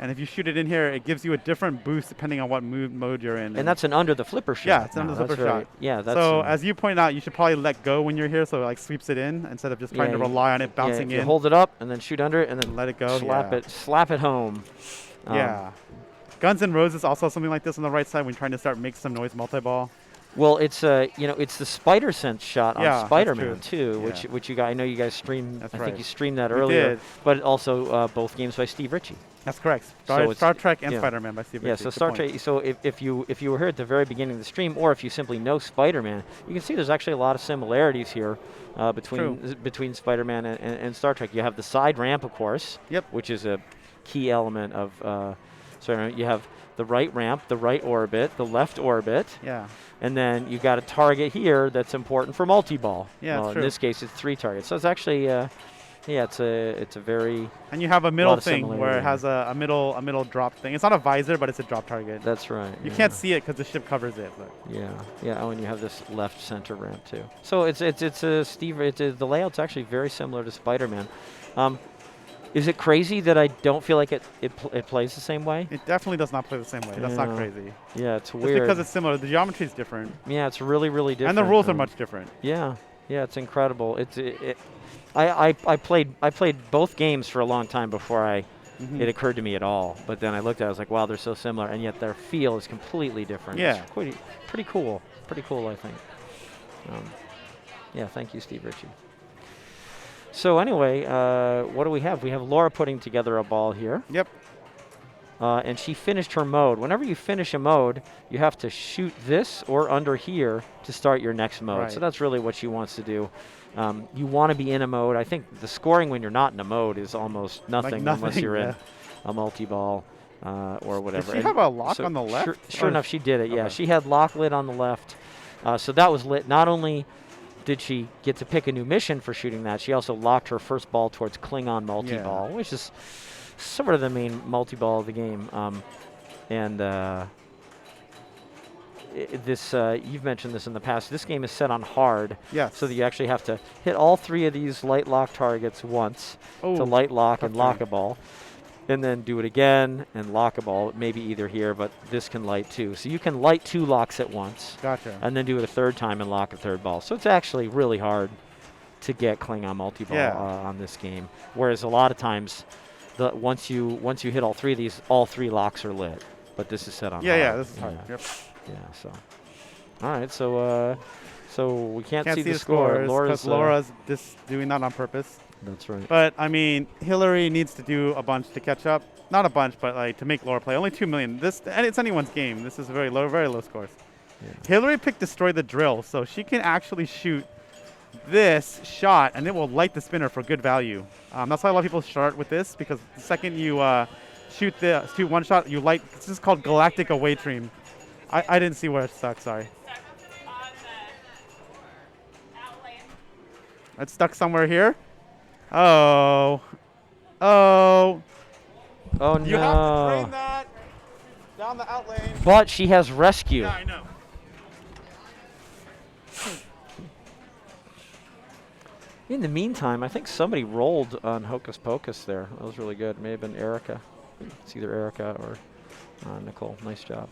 [SPEAKER 1] and if you shoot it in here, it gives you a different boost depending on what mode you're in.
[SPEAKER 5] And that's an under the flipper shot.
[SPEAKER 1] Yeah, it's an
[SPEAKER 5] now.
[SPEAKER 1] under the
[SPEAKER 5] That's
[SPEAKER 1] flipper
[SPEAKER 5] very-
[SPEAKER 1] shot.
[SPEAKER 5] Yeah, that's
[SPEAKER 1] so as you point out, you should probably let go when you're here, so it like sweeps it in instead of just trying to
[SPEAKER 5] you-
[SPEAKER 1] rely on it
[SPEAKER 5] yeah,
[SPEAKER 1] bouncing
[SPEAKER 5] if you
[SPEAKER 1] in.
[SPEAKER 5] hold it up and then shoot under it and then
[SPEAKER 1] Let it go,
[SPEAKER 5] Slap
[SPEAKER 1] yeah.
[SPEAKER 5] slap it home.
[SPEAKER 1] Yeah. Guns N' Roses also has something like this on the right side when you're trying to start make some noise multi-ball.
[SPEAKER 5] Well, it's it's the spider sense shot
[SPEAKER 1] Yeah,
[SPEAKER 5] on
[SPEAKER 1] that's
[SPEAKER 5] Spider-Man
[SPEAKER 1] true.
[SPEAKER 5] too,
[SPEAKER 1] Yeah.
[SPEAKER 5] which you guys, I know you guys streamed.
[SPEAKER 1] That's
[SPEAKER 5] I
[SPEAKER 1] right.
[SPEAKER 5] think you streamed that
[SPEAKER 1] We
[SPEAKER 5] earlier.
[SPEAKER 1] did.
[SPEAKER 5] But also both games by Steve Ritchie.
[SPEAKER 1] That's correct.
[SPEAKER 5] So
[SPEAKER 1] Star Trek and
[SPEAKER 5] yeah.
[SPEAKER 1] Spider-Man by Steve
[SPEAKER 5] Yeah,
[SPEAKER 1] Ritchie.
[SPEAKER 5] so
[SPEAKER 1] Good
[SPEAKER 5] Star
[SPEAKER 1] point.
[SPEAKER 5] Trek. So if you were here at the very beginning of the stream, or if you simply know Spider-Man, you can see there's actually a lot of similarities here between Spider-Man and Star Trek. You have the side ramp, of course.
[SPEAKER 1] Yep.
[SPEAKER 5] Which is a key element of. You have the right ramp, the right orbit, the left orbit.
[SPEAKER 1] Yeah.
[SPEAKER 5] And then you got a target here that's important for multi-ball.
[SPEAKER 1] Yeah,
[SPEAKER 5] well,
[SPEAKER 1] it's
[SPEAKER 5] in
[SPEAKER 1] true.
[SPEAKER 5] this case, it's 3 targets. So it's actually, it's a very.
[SPEAKER 1] And you have a middle
[SPEAKER 5] lot of
[SPEAKER 1] thing where
[SPEAKER 5] similarity.
[SPEAKER 1] it has a middle drop thing. It's not a visor, but it's a drop target.
[SPEAKER 5] That's right.
[SPEAKER 1] You
[SPEAKER 5] yeah.
[SPEAKER 1] can't see it because the ship covers it. But
[SPEAKER 5] Yeah. Oh, and you have this left center ramp too. So it's a Steve. The layout's actually very similar to Spider-Man. Is it crazy that I don't feel like it plays the same way?
[SPEAKER 1] it definitely does not play the same way. That's not
[SPEAKER 5] Yeah.
[SPEAKER 1] crazy.
[SPEAKER 5] Yeah, it's
[SPEAKER 1] Just
[SPEAKER 5] weird.
[SPEAKER 1] because it's similar. The geometry is different.
[SPEAKER 5] Yeah, it's really, really different.
[SPEAKER 1] And the rules are
[SPEAKER 5] um,
[SPEAKER 1] much different.
[SPEAKER 5] Yeah, it's incredible. I played both games for a long time before
[SPEAKER 1] Mhm.
[SPEAKER 5] it occurred to me at all. But then I looked at it, I was like, wow, they're so similar, and yet their feel is completely different.
[SPEAKER 1] Yeah.
[SPEAKER 5] It's pretty cool. Pretty cool, I think. Yeah, thank you, Steve Ritchie. So anyway, what do we have? We have Laura putting together a ball here.
[SPEAKER 1] Yep.
[SPEAKER 5] And she finished her mode. Whenever you finish a mode, you have to shoot this or under here to start your next mode.
[SPEAKER 1] Right.
[SPEAKER 5] So that's really what she wants to do. You want to be in a mode. I think the scoring when you're not in a mode is almost nothing, unless
[SPEAKER 1] nothing,
[SPEAKER 5] you're in
[SPEAKER 1] yeah.
[SPEAKER 5] a multi-ball or whatever.
[SPEAKER 1] Does she
[SPEAKER 5] And
[SPEAKER 1] have a lock
[SPEAKER 5] so
[SPEAKER 1] on the left?
[SPEAKER 5] Sure
[SPEAKER 1] Or-
[SPEAKER 5] enough, she did it. Yeah,
[SPEAKER 1] Okay.
[SPEAKER 5] she had lock lit on the left. So that was lit. Not only did she get to pick a new mission for shooting that, she also locked her first ball towards Klingon multi-ball, which is sort of the main multi-ball of the game. You've mentioned this in the past. This game is set on hard,
[SPEAKER 1] Yes.
[SPEAKER 5] so that you actually have to hit all 3 of these light lock targets once to
[SPEAKER 1] Oh,
[SPEAKER 5] light lock and
[SPEAKER 1] tough
[SPEAKER 5] lock
[SPEAKER 1] time.
[SPEAKER 5] a ball, and then do it again and lock a ball. Maybe either here, but this can light 2. So you can light 2 locks at once,
[SPEAKER 1] Gotcha.
[SPEAKER 5] and then do it a 3rd time and lock a 3rd ball. So it's actually really hard to get Klingon multi-ball
[SPEAKER 1] Yeah.
[SPEAKER 5] on this game. Whereas a lot of times, once you hit all 3 of these, all 3 locks are lit. But this is set on
[SPEAKER 1] Yeah,
[SPEAKER 5] hard.
[SPEAKER 1] this is hard. Yep.
[SPEAKER 5] Yeah. So. All right. So we can't see the
[SPEAKER 1] scores
[SPEAKER 5] score.
[SPEAKER 1] because Laura's just doing that on purpose.
[SPEAKER 5] That's right.
[SPEAKER 1] But I mean, Hillary needs to do a bunch to catch up. Not a bunch, but like to make Laura play. Only 2 million. And it's anyone's game. This is very low scores.
[SPEAKER 5] Yeah.
[SPEAKER 1] Hillary picked Destroy the Drill, so she can actually shoot this shot, and it will light the spinner for good value. That's why a lot of people start with this, because the second you shoot one shot, you light. This is called Galactic Away Dream. I didn't see where it stuck. Sorry.
[SPEAKER 3] On the outlane.
[SPEAKER 1] It's stuck somewhere here. Oh. Oh.
[SPEAKER 5] Oh no.
[SPEAKER 1] You have to drain that down the outlane.
[SPEAKER 5] But she has rescue.
[SPEAKER 1] Yeah, I know.
[SPEAKER 5] In the meantime, I think somebody rolled on Hocus Pocus there. That was really good. May have been Erica. It's either Erica or Nicole. Nice job.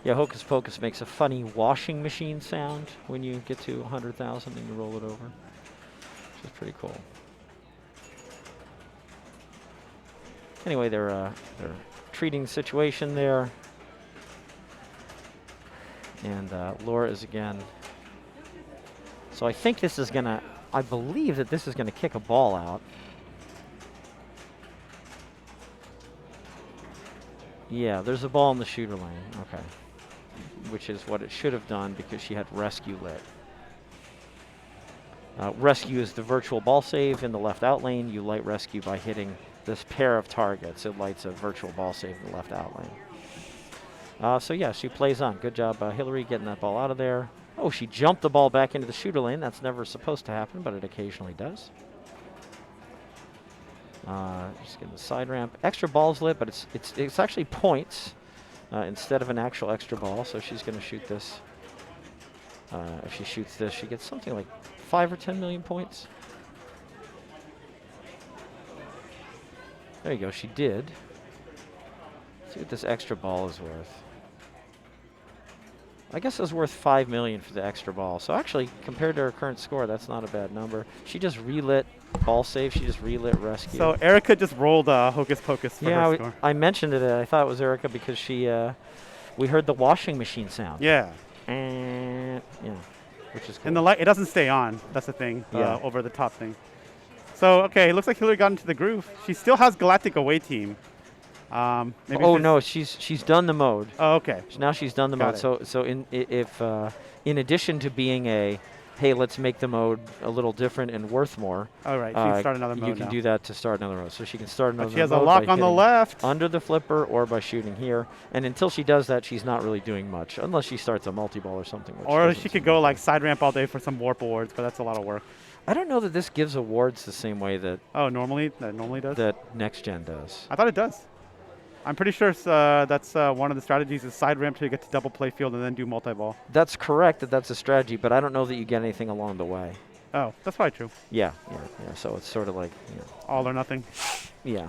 [SPEAKER 5] Yeah, Hocus Pocus makes a funny washing machine sound when you get to 100,000 and you roll it over, which is pretty cool. Anyway, they're treating the situation there, and Laura is again. So I think this is gonna. I believe that this is gonna kick a ball out. Yeah, there's a ball in the shooter lane. Okay. Which is what it should have done because she had rescue lit. Rescue is the virtual ball save in the left out lane. You light rescue by hitting this pair of targets. It lights a virtual ball save in the left out lane. So yeah, she plays on. Good job, Hillary, getting that ball out of there. Oh, she jumped the ball back into the shooter lane. That's never supposed to happen, but it occasionally does. Just getting the side ramp. Extra balls lit, but it's actually points. Instead of an actual extra ball, so she's going to shoot this. If she shoots this, she gets something like 5 or 10 million points. There you go, she did. Let's see what this extra ball is worth. I guess it was worth 5 million for the extra ball. So actually, compared to her current score, that's not a bad number. She just relit ball save. She just relit rescue.
[SPEAKER 1] So Erica just rolled Hocus Pocus for her score.
[SPEAKER 5] I mentioned it. I thought it was Erica because we heard the washing machine sound.
[SPEAKER 1] Yeah.
[SPEAKER 5] And yeah, which is cool.
[SPEAKER 1] And the light, it doesn't stay on. That's the thing.
[SPEAKER 5] Yeah.
[SPEAKER 1] Over the top thing. So okay, it looks like Hillary got into the groove. She still has Galactic Away Team. Maybe
[SPEAKER 5] no, she's done the mode.
[SPEAKER 1] Oh, okay.
[SPEAKER 5] Now she's done the mode. So in addition to being hey, let's make the mode a little different and worth more.
[SPEAKER 1] All right, she can start another mode
[SPEAKER 5] You can
[SPEAKER 1] now.
[SPEAKER 5] do that to start another mode. So she can start another mode.
[SPEAKER 1] She has a lock on the left.
[SPEAKER 5] Under the flipper or by shooting here. And until she does that, she's not really doing much, unless she starts a multi-ball or something.
[SPEAKER 1] Or she could go like side ramp all day for some warp awards, but that's a lot of work.
[SPEAKER 5] I don't know that this gives awards the same way that
[SPEAKER 1] normally does?
[SPEAKER 5] That Next Gen does.
[SPEAKER 1] I thought it does. I'm pretty sure that's one of the strategies is side ramp to get to double play field and then do multi-ball.
[SPEAKER 5] That's correct that's a strategy, but I don't know that you get anything along the way.
[SPEAKER 1] Oh, that's probably true.
[SPEAKER 5] Yeah. So it's sort of like
[SPEAKER 1] all or nothing.
[SPEAKER 5] Yeah.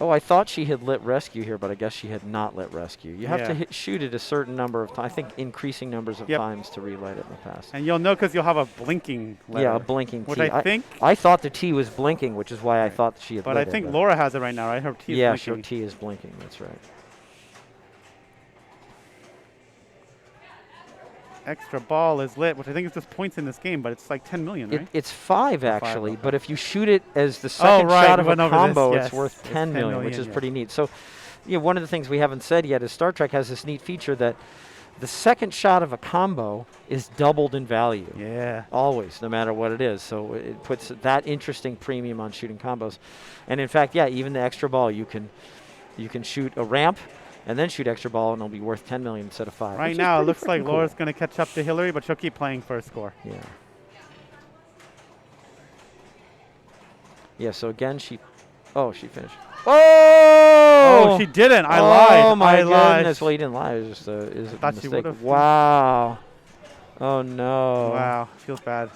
[SPEAKER 5] Oh, I thought she had lit rescue here, but I guess she had not lit rescue. You have to shoot it a certain number of times. I think increasing numbers of times to relight it in the past.
[SPEAKER 1] And you'll know because you'll have a blinking letter.
[SPEAKER 5] Yeah, a blinking T.
[SPEAKER 1] Which I think...
[SPEAKER 5] I thought the T was blinking, which is why I thought she had lit it.
[SPEAKER 1] But I think Laura has it right now, right? Her T is blinking.
[SPEAKER 5] Yeah, her T is blinking. That's right.
[SPEAKER 1] Extra ball is lit, which I think is just points in this game, but it's like 10 million, right?
[SPEAKER 5] It's 5 actually, but if you shoot it as the second shot of a combo, it's worth 10 million, which is pretty neat. So, one of the things we haven't said yet is Star Trek has this neat feature that the second shot of a combo is doubled in value.
[SPEAKER 1] Yeah.
[SPEAKER 5] Always, no matter what it is. So it puts that interesting premium on shooting combos. And in fact, even the extra ball, you can shoot a ramp and then shoot extra ball, and it'll be worth 10 million instead of 5.
[SPEAKER 1] Right now, it looks like Laura's going to catch up to Hillary, but she'll keep playing for a score.
[SPEAKER 5] Yeah. Yeah, so again, she finished.
[SPEAKER 1] Oh, she didn't. I lied.
[SPEAKER 5] Oh, my
[SPEAKER 1] lied.
[SPEAKER 5] goodness. Well, you didn't lie. It was just a mistake.
[SPEAKER 1] She
[SPEAKER 5] wow. Oh, no.
[SPEAKER 1] Wow. Feels bad.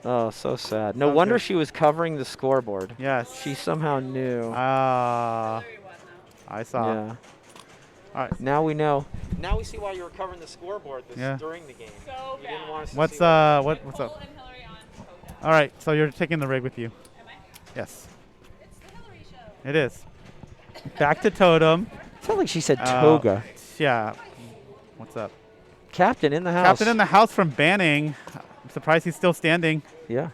[SPEAKER 5] Oh, so sad. No wonder she was covering the scoreboard.
[SPEAKER 1] Yes.
[SPEAKER 5] She somehow knew.
[SPEAKER 1] I saw.
[SPEAKER 5] Yeah.
[SPEAKER 1] All right.
[SPEAKER 5] Now we know. Now we see why you were covering the scoreboard during the game.
[SPEAKER 3] So
[SPEAKER 5] you didn't want us to
[SPEAKER 1] what's
[SPEAKER 5] see
[SPEAKER 1] what's
[SPEAKER 3] Cole
[SPEAKER 1] up?
[SPEAKER 3] and Hillary on Hocus.
[SPEAKER 1] All right. So you're taking the rig with you.
[SPEAKER 3] Am I?
[SPEAKER 1] Yes.
[SPEAKER 3] It's the Hillary show.
[SPEAKER 1] It is. Back to totem.
[SPEAKER 5] Sounds like she said toga.
[SPEAKER 1] Yeah. What's up?
[SPEAKER 5] Captain in the house.
[SPEAKER 1] Captain in the house from Banning. I'm surprised he's still standing.
[SPEAKER 5] Yeah.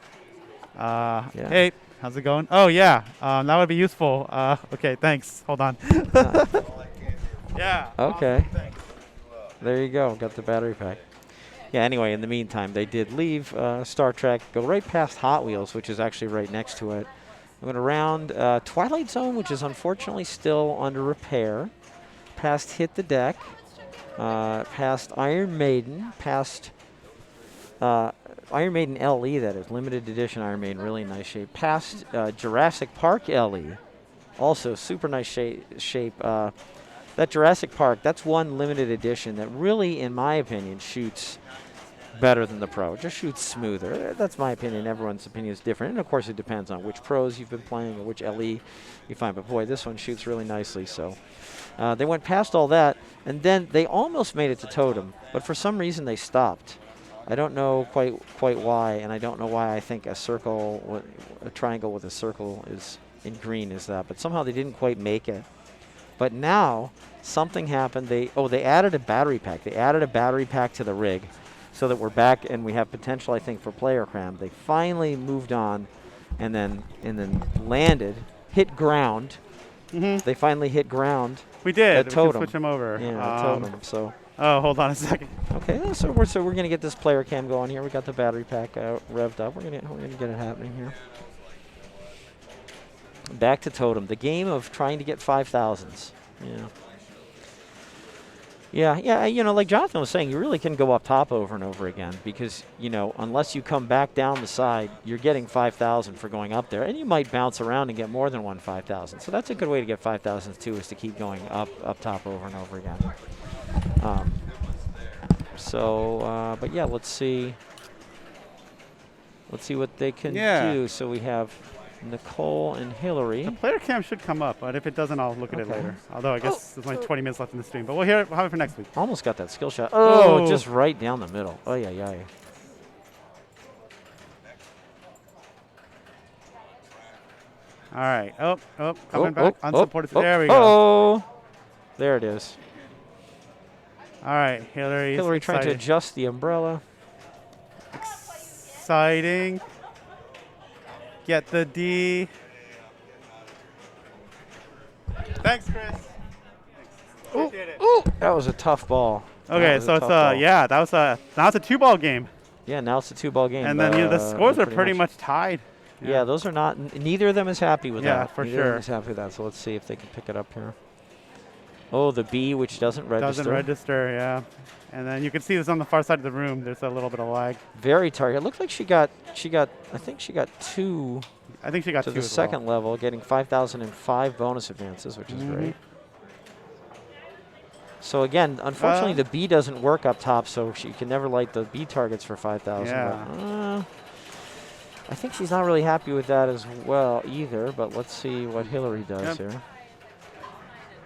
[SPEAKER 5] Yeah.
[SPEAKER 1] Hey, how's it going? Oh, yeah. That would be useful. Okay, thanks. Hold on. Yeah.
[SPEAKER 5] Okay.
[SPEAKER 1] Awesome, thanks.
[SPEAKER 5] There you go. Got the battery pack. Yeah, anyway, in the meantime, they did leave Star Trek, go right past Hot Wheels, which is actually right next to it. Went around Twilight Zone, which is unfortunately still under repair. Past Hit the Deck. Past Iron Maiden. Past Iron Maiden LE, that is. Limited edition Iron Maiden, really nice shape. Past Jurassic Park LE. Also, super nice shape. That Jurassic Park, that's one limited edition that really, in my opinion, shoots better than the Pro. It just shoots smoother. That's my opinion. Everyone's opinion is different. And, of course, it depends on which Pros you've been playing or which LE you find. But, boy, this one shoots really nicely. So they went past all that, and then they almost made it to Totem. But for some reason, they stopped. I don't know quite why, and I don't know why I think a triangle with a circle is in green is that. But somehow they didn't quite make it. But now something happened. They added a battery pack. They added a battery pack to the rig so that we're back and we have potential, I think, for player cram. They finally moved on and then landed, hit ground. They finally hit ground.
[SPEAKER 1] We did.
[SPEAKER 5] At Totem.
[SPEAKER 1] We can switch him over.
[SPEAKER 5] Yeah, Totem. So.
[SPEAKER 1] Oh, hold on a second.
[SPEAKER 5] Okay, so we're gonna get this player cam going here. We got the battery pack revved up. We're gonna get it happening here. Back to Totem, the game of trying to get 5,000s. Yeah, like Jonathan was saying, you really can go up top over and over again because, unless you come back down the side, you're getting 5,000 for going up there, and you might bounce around and get more than one 5,000. So that's a good way to get 5,000s too, is to keep going up top over and over again. But yeah, let's see what they can do. So we have Nicole and Hillary.
[SPEAKER 1] The player cam should come up, but if it doesn't, I'll look at it later. Although I guess there's only 20 minutes left in the stream, but we'll have it for next week.
[SPEAKER 5] Almost got that skill shot. Oh, just right down the middle. Oh, yeah.
[SPEAKER 1] All right. Coming back. Unsupported. There we go.
[SPEAKER 5] Oh, there it is.
[SPEAKER 1] All right, Hillary.
[SPEAKER 5] Hillary trying to adjust the umbrella.
[SPEAKER 1] Exciting. Get the D. Thanks, Chris. Appreciate it.
[SPEAKER 5] Ooh, that was a tough ball.
[SPEAKER 1] Okay, so it's now it's a 2-ball game.
[SPEAKER 5] Yeah, now it's a 2-ball game.
[SPEAKER 1] And then the scores are pretty much tied.
[SPEAKER 5] Yeah, those are not. Neither of them is happy with that.
[SPEAKER 1] Yeah, for
[SPEAKER 5] neither
[SPEAKER 1] sure.
[SPEAKER 5] of them is happy with that. So let's see if they can pick it up here. Oh, the B, which doesn't register.
[SPEAKER 1] Doesn't register, yeah. And then you can see this on the far side of the room. There's a little bit of lag.
[SPEAKER 5] Very target. It looked like she got. I think she got 2.
[SPEAKER 1] I think she got
[SPEAKER 5] to
[SPEAKER 1] 2
[SPEAKER 5] the second level, getting 5,005 bonus advances, which is great. So again, unfortunately, the B doesn't work up top, so she can never light the B targets for 5,000.
[SPEAKER 1] Yeah.
[SPEAKER 5] I think she's not really happy with that as well either. But let's see what Hillary does here.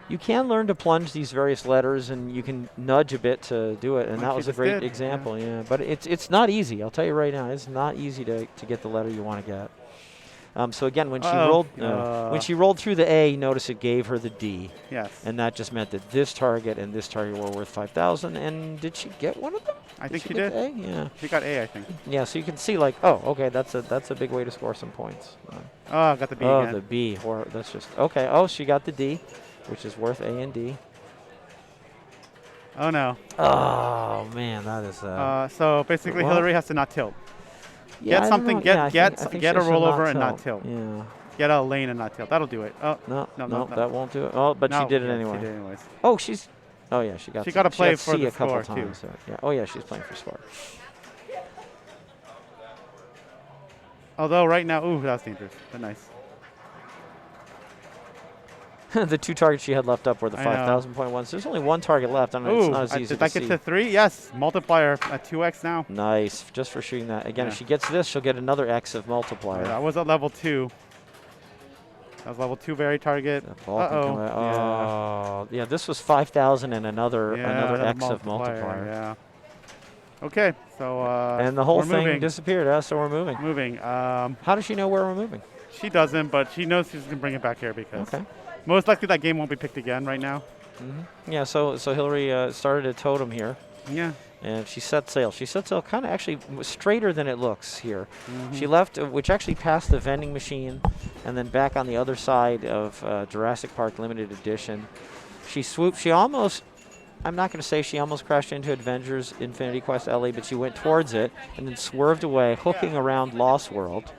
[SPEAKER 5] You can learn to plunge these various letters, and you can nudge a bit to do it, and that was a great example. Yeah, but it's not easy. I'll tell you right now, it's not easy to get the letter you want to get. So again, when she rolled through the A, notice it gave her the D.
[SPEAKER 1] Yes.
[SPEAKER 5] And that just meant that this target and this target were worth 5,000. And did she get one of them?
[SPEAKER 1] I think she did.
[SPEAKER 5] A? Yeah.
[SPEAKER 1] She got A, I think.
[SPEAKER 5] Yeah. So you can see, like, oh, okay, that's a big way to score some points.
[SPEAKER 1] I got the B again.
[SPEAKER 5] Oh, the B. Or that's just okay. Oh, she got the D, which is worth A and D.
[SPEAKER 1] Oh no.
[SPEAKER 5] Oh man, that is.
[SPEAKER 1] So basically, Hillary has to not tilt.
[SPEAKER 5] Yeah,
[SPEAKER 1] get something. Get a rollover and not tilt.
[SPEAKER 5] Yeah.
[SPEAKER 1] Get a lane and not tilt. That'll do it. Oh
[SPEAKER 5] no, that won't do it. Oh, but she did it anyway.
[SPEAKER 1] She did anyways.
[SPEAKER 5] Oh, she's. Oh yeah, she got.
[SPEAKER 1] She got to play for the
[SPEAKER 5] a couple
[SPEAKER 1] score
[SPEAKER 5] times.
[SPEAKER 1] too.
[SPEAKER 5] Yeah. Oh yeah, she's playing for score.
[SPEAKER 1] Although right now, ooh, that's dangerous. But nice.
[SPEAKER 5] The 2 targets she had left up were the 5,000 point ones. There's only 1 target left. I know it's not as easy
[SPEAKER 1] did that get to 3? Yes. Multiplier at 2x now.
[SPEAKER 5] Nice. Just for shooting that. Again, if she gets this, she'll get another X of multiplier.
[SPEAKER 1] That was at level 2. That was level 2 very target.
[SPEAKER 5] Oh, yeah. This was 5,000 and another X of multiplier.
[SPEAKER 1] Yeah. Okay. So.
[SPEAKER 5] And the whole thing disappeared. So we're moving.
[SPEAKER 1] Moving.
[SPEAKER 5] How does she know where we're moving?
[SPEAKER 1] She doesn't, but she knows she's gonna bring it back here because.
[SPEAKER 5] Okay.
[SPEAKER 1] Most likely that game won't be picked again right now.
[SPEAKER 5] Yeah, so Hillary started a totem here,
[SPEAKER 1] Yeah.
[SPEAKER 5] and she set sail. She set sail kind of actually straighter than it looks here. She left, which actually passed the vending machine, and then back on the other side of Jurassic Park Limited Edition. She swooped. She almost, I'm not going to say she almost crashed into Avengers Infinity Quest LA, but she went towards it and then swerved away, hooking around Lost World,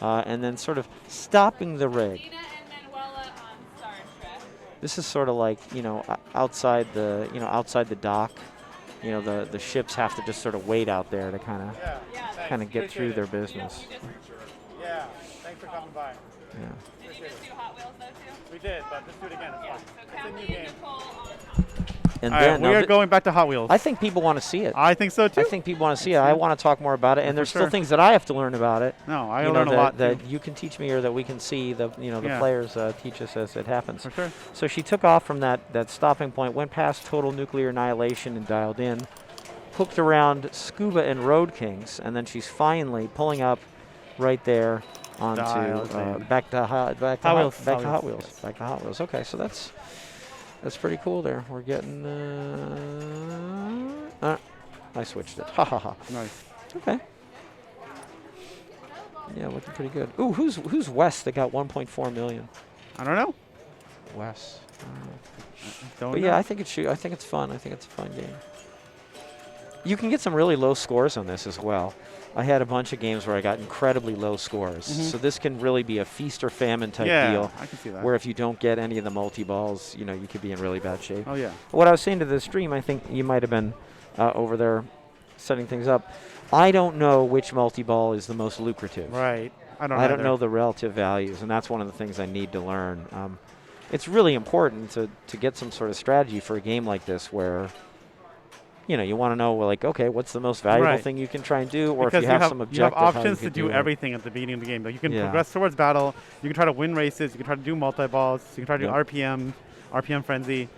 [SPEAKER 5] and then sort of stopping the rig.
[SPEAKER 3] Dina and Manuela on Star Trek.
[SPEAKER 5] This is sort of like, outside the dock. The ships have to just sort of wait out there to kind of get through their business.
[SPEAKER 1] Yeah. Thanks for coming by.
[SPEAKER 5] Yeah.
[SPEAKER 3] Did you just do Hot Wheels though too?
[SPEAKER 1] We did, but let's do it again. It's fine.
[SPEAKER 3] So count me and Nicole on
[SPEAKER 5] And
[SPEAKER 1] All
[SPEAKER 5] then
[SPEAKER 1] right, we
[SPEAKER 5] now
[SPEAKER 1] are going back to Hot Wheels.
[SPEAKER 5] I think people want to see it.
[SPEAKER 1] I think so too.
[SPEAKER 5] I think people want to see it. I want to talk more about it, and there's still
[SPEAKER 1] sure.
[SPEAKER 5] things that I have to learn about it.
[SPEAKER 1] No, I
[SPEAKER 5] you know,
[SPEAKER 1] learned a lot
[SPEAKER 5] that
[SPEAKER 1] too.
[SPEAKER 5] you can teach me, or that we can see. The
[SPEAKER 1] Yeah.
[SPEAKER 5] players teach us as it happens.
[SPEAKER 1] For sure.
[SPEAKER 5] So she took off from that stopping point, went past total nuclear annihilation, and dialed in, hooked around Scuba and Road Kings, and then she's finally pulling up right there onto
[SPEAKER 1] Dialed in.
[SPEAKER 5] back to Hot
[SPEAKER 1] Wheels.
[SPEAKER 5] Wheels. Back to Hot Wheels. Okay, so that's pretty cool there. We're getting. I switched it. Ha ha ha.
[SPEAKER 1] Nice.
[SPEAKER 5] Okay. Yeah, looking pretty good. Ooh, who's Wes that got 1.4 million?
[SPEAKER 1] I don't know.
[SPEAKER 5] Wes.
[SPEAKER 1] Don't
[SPEAKER 5] But
[SPEAKER 1] know.
[SPEAKER 5] yeah, I think it's fun. I think it's a fun game. You can get some really low scores on this as well. I had a bunch of games where I got incredibly low scores. So this can really be a feast or famine type deal.
[SPEAKER 1] I can see that.
[SPEAKER 5] Where if you don't get any of the multi-balls, you could be in really bad shape.
[SPEAKER 1] Oh yeah.
[SPEAKER 5] What I was saying to the stream, I think you might have been over there setting things up. I don't know which multi-ball is the most lucrative.
[SPEAKER 1] Right. I don't.
[SPEAKER 5] I don't
[SPEAKER 1] either.
[SPEAKER 5] know the relative values, and that's one of the things I need to learn. It's really important to get some sort of strategy for a game like this where you want to know, like, okay, what's the most valuable
[SPEAKER 1] Right.
[SPEAKER 5] thing you can try and do, or
[SPEAKER 1] Because
[SPEAKER 5] if you have some objective,
[SPEAKER 1] you have
[SPEAKER 5] how
[SPEAKER 1] options
[SPEAKER 5] you
[SPEAKER 1] to
[SPEAKER 5] could
[SPEAKER 1] do
[SPEAKER 5] it.
[SPEAKER 1] everything at the beginning of the game. Like you can
[SPEAKER 5] Yeah.
[SPEAKER 1] progress towards battle. You can try to win races. You can try to do multi-balls. You can try to
[SPEAKER 5] Yep.
[SPEAKER 1] do RPM frenzy.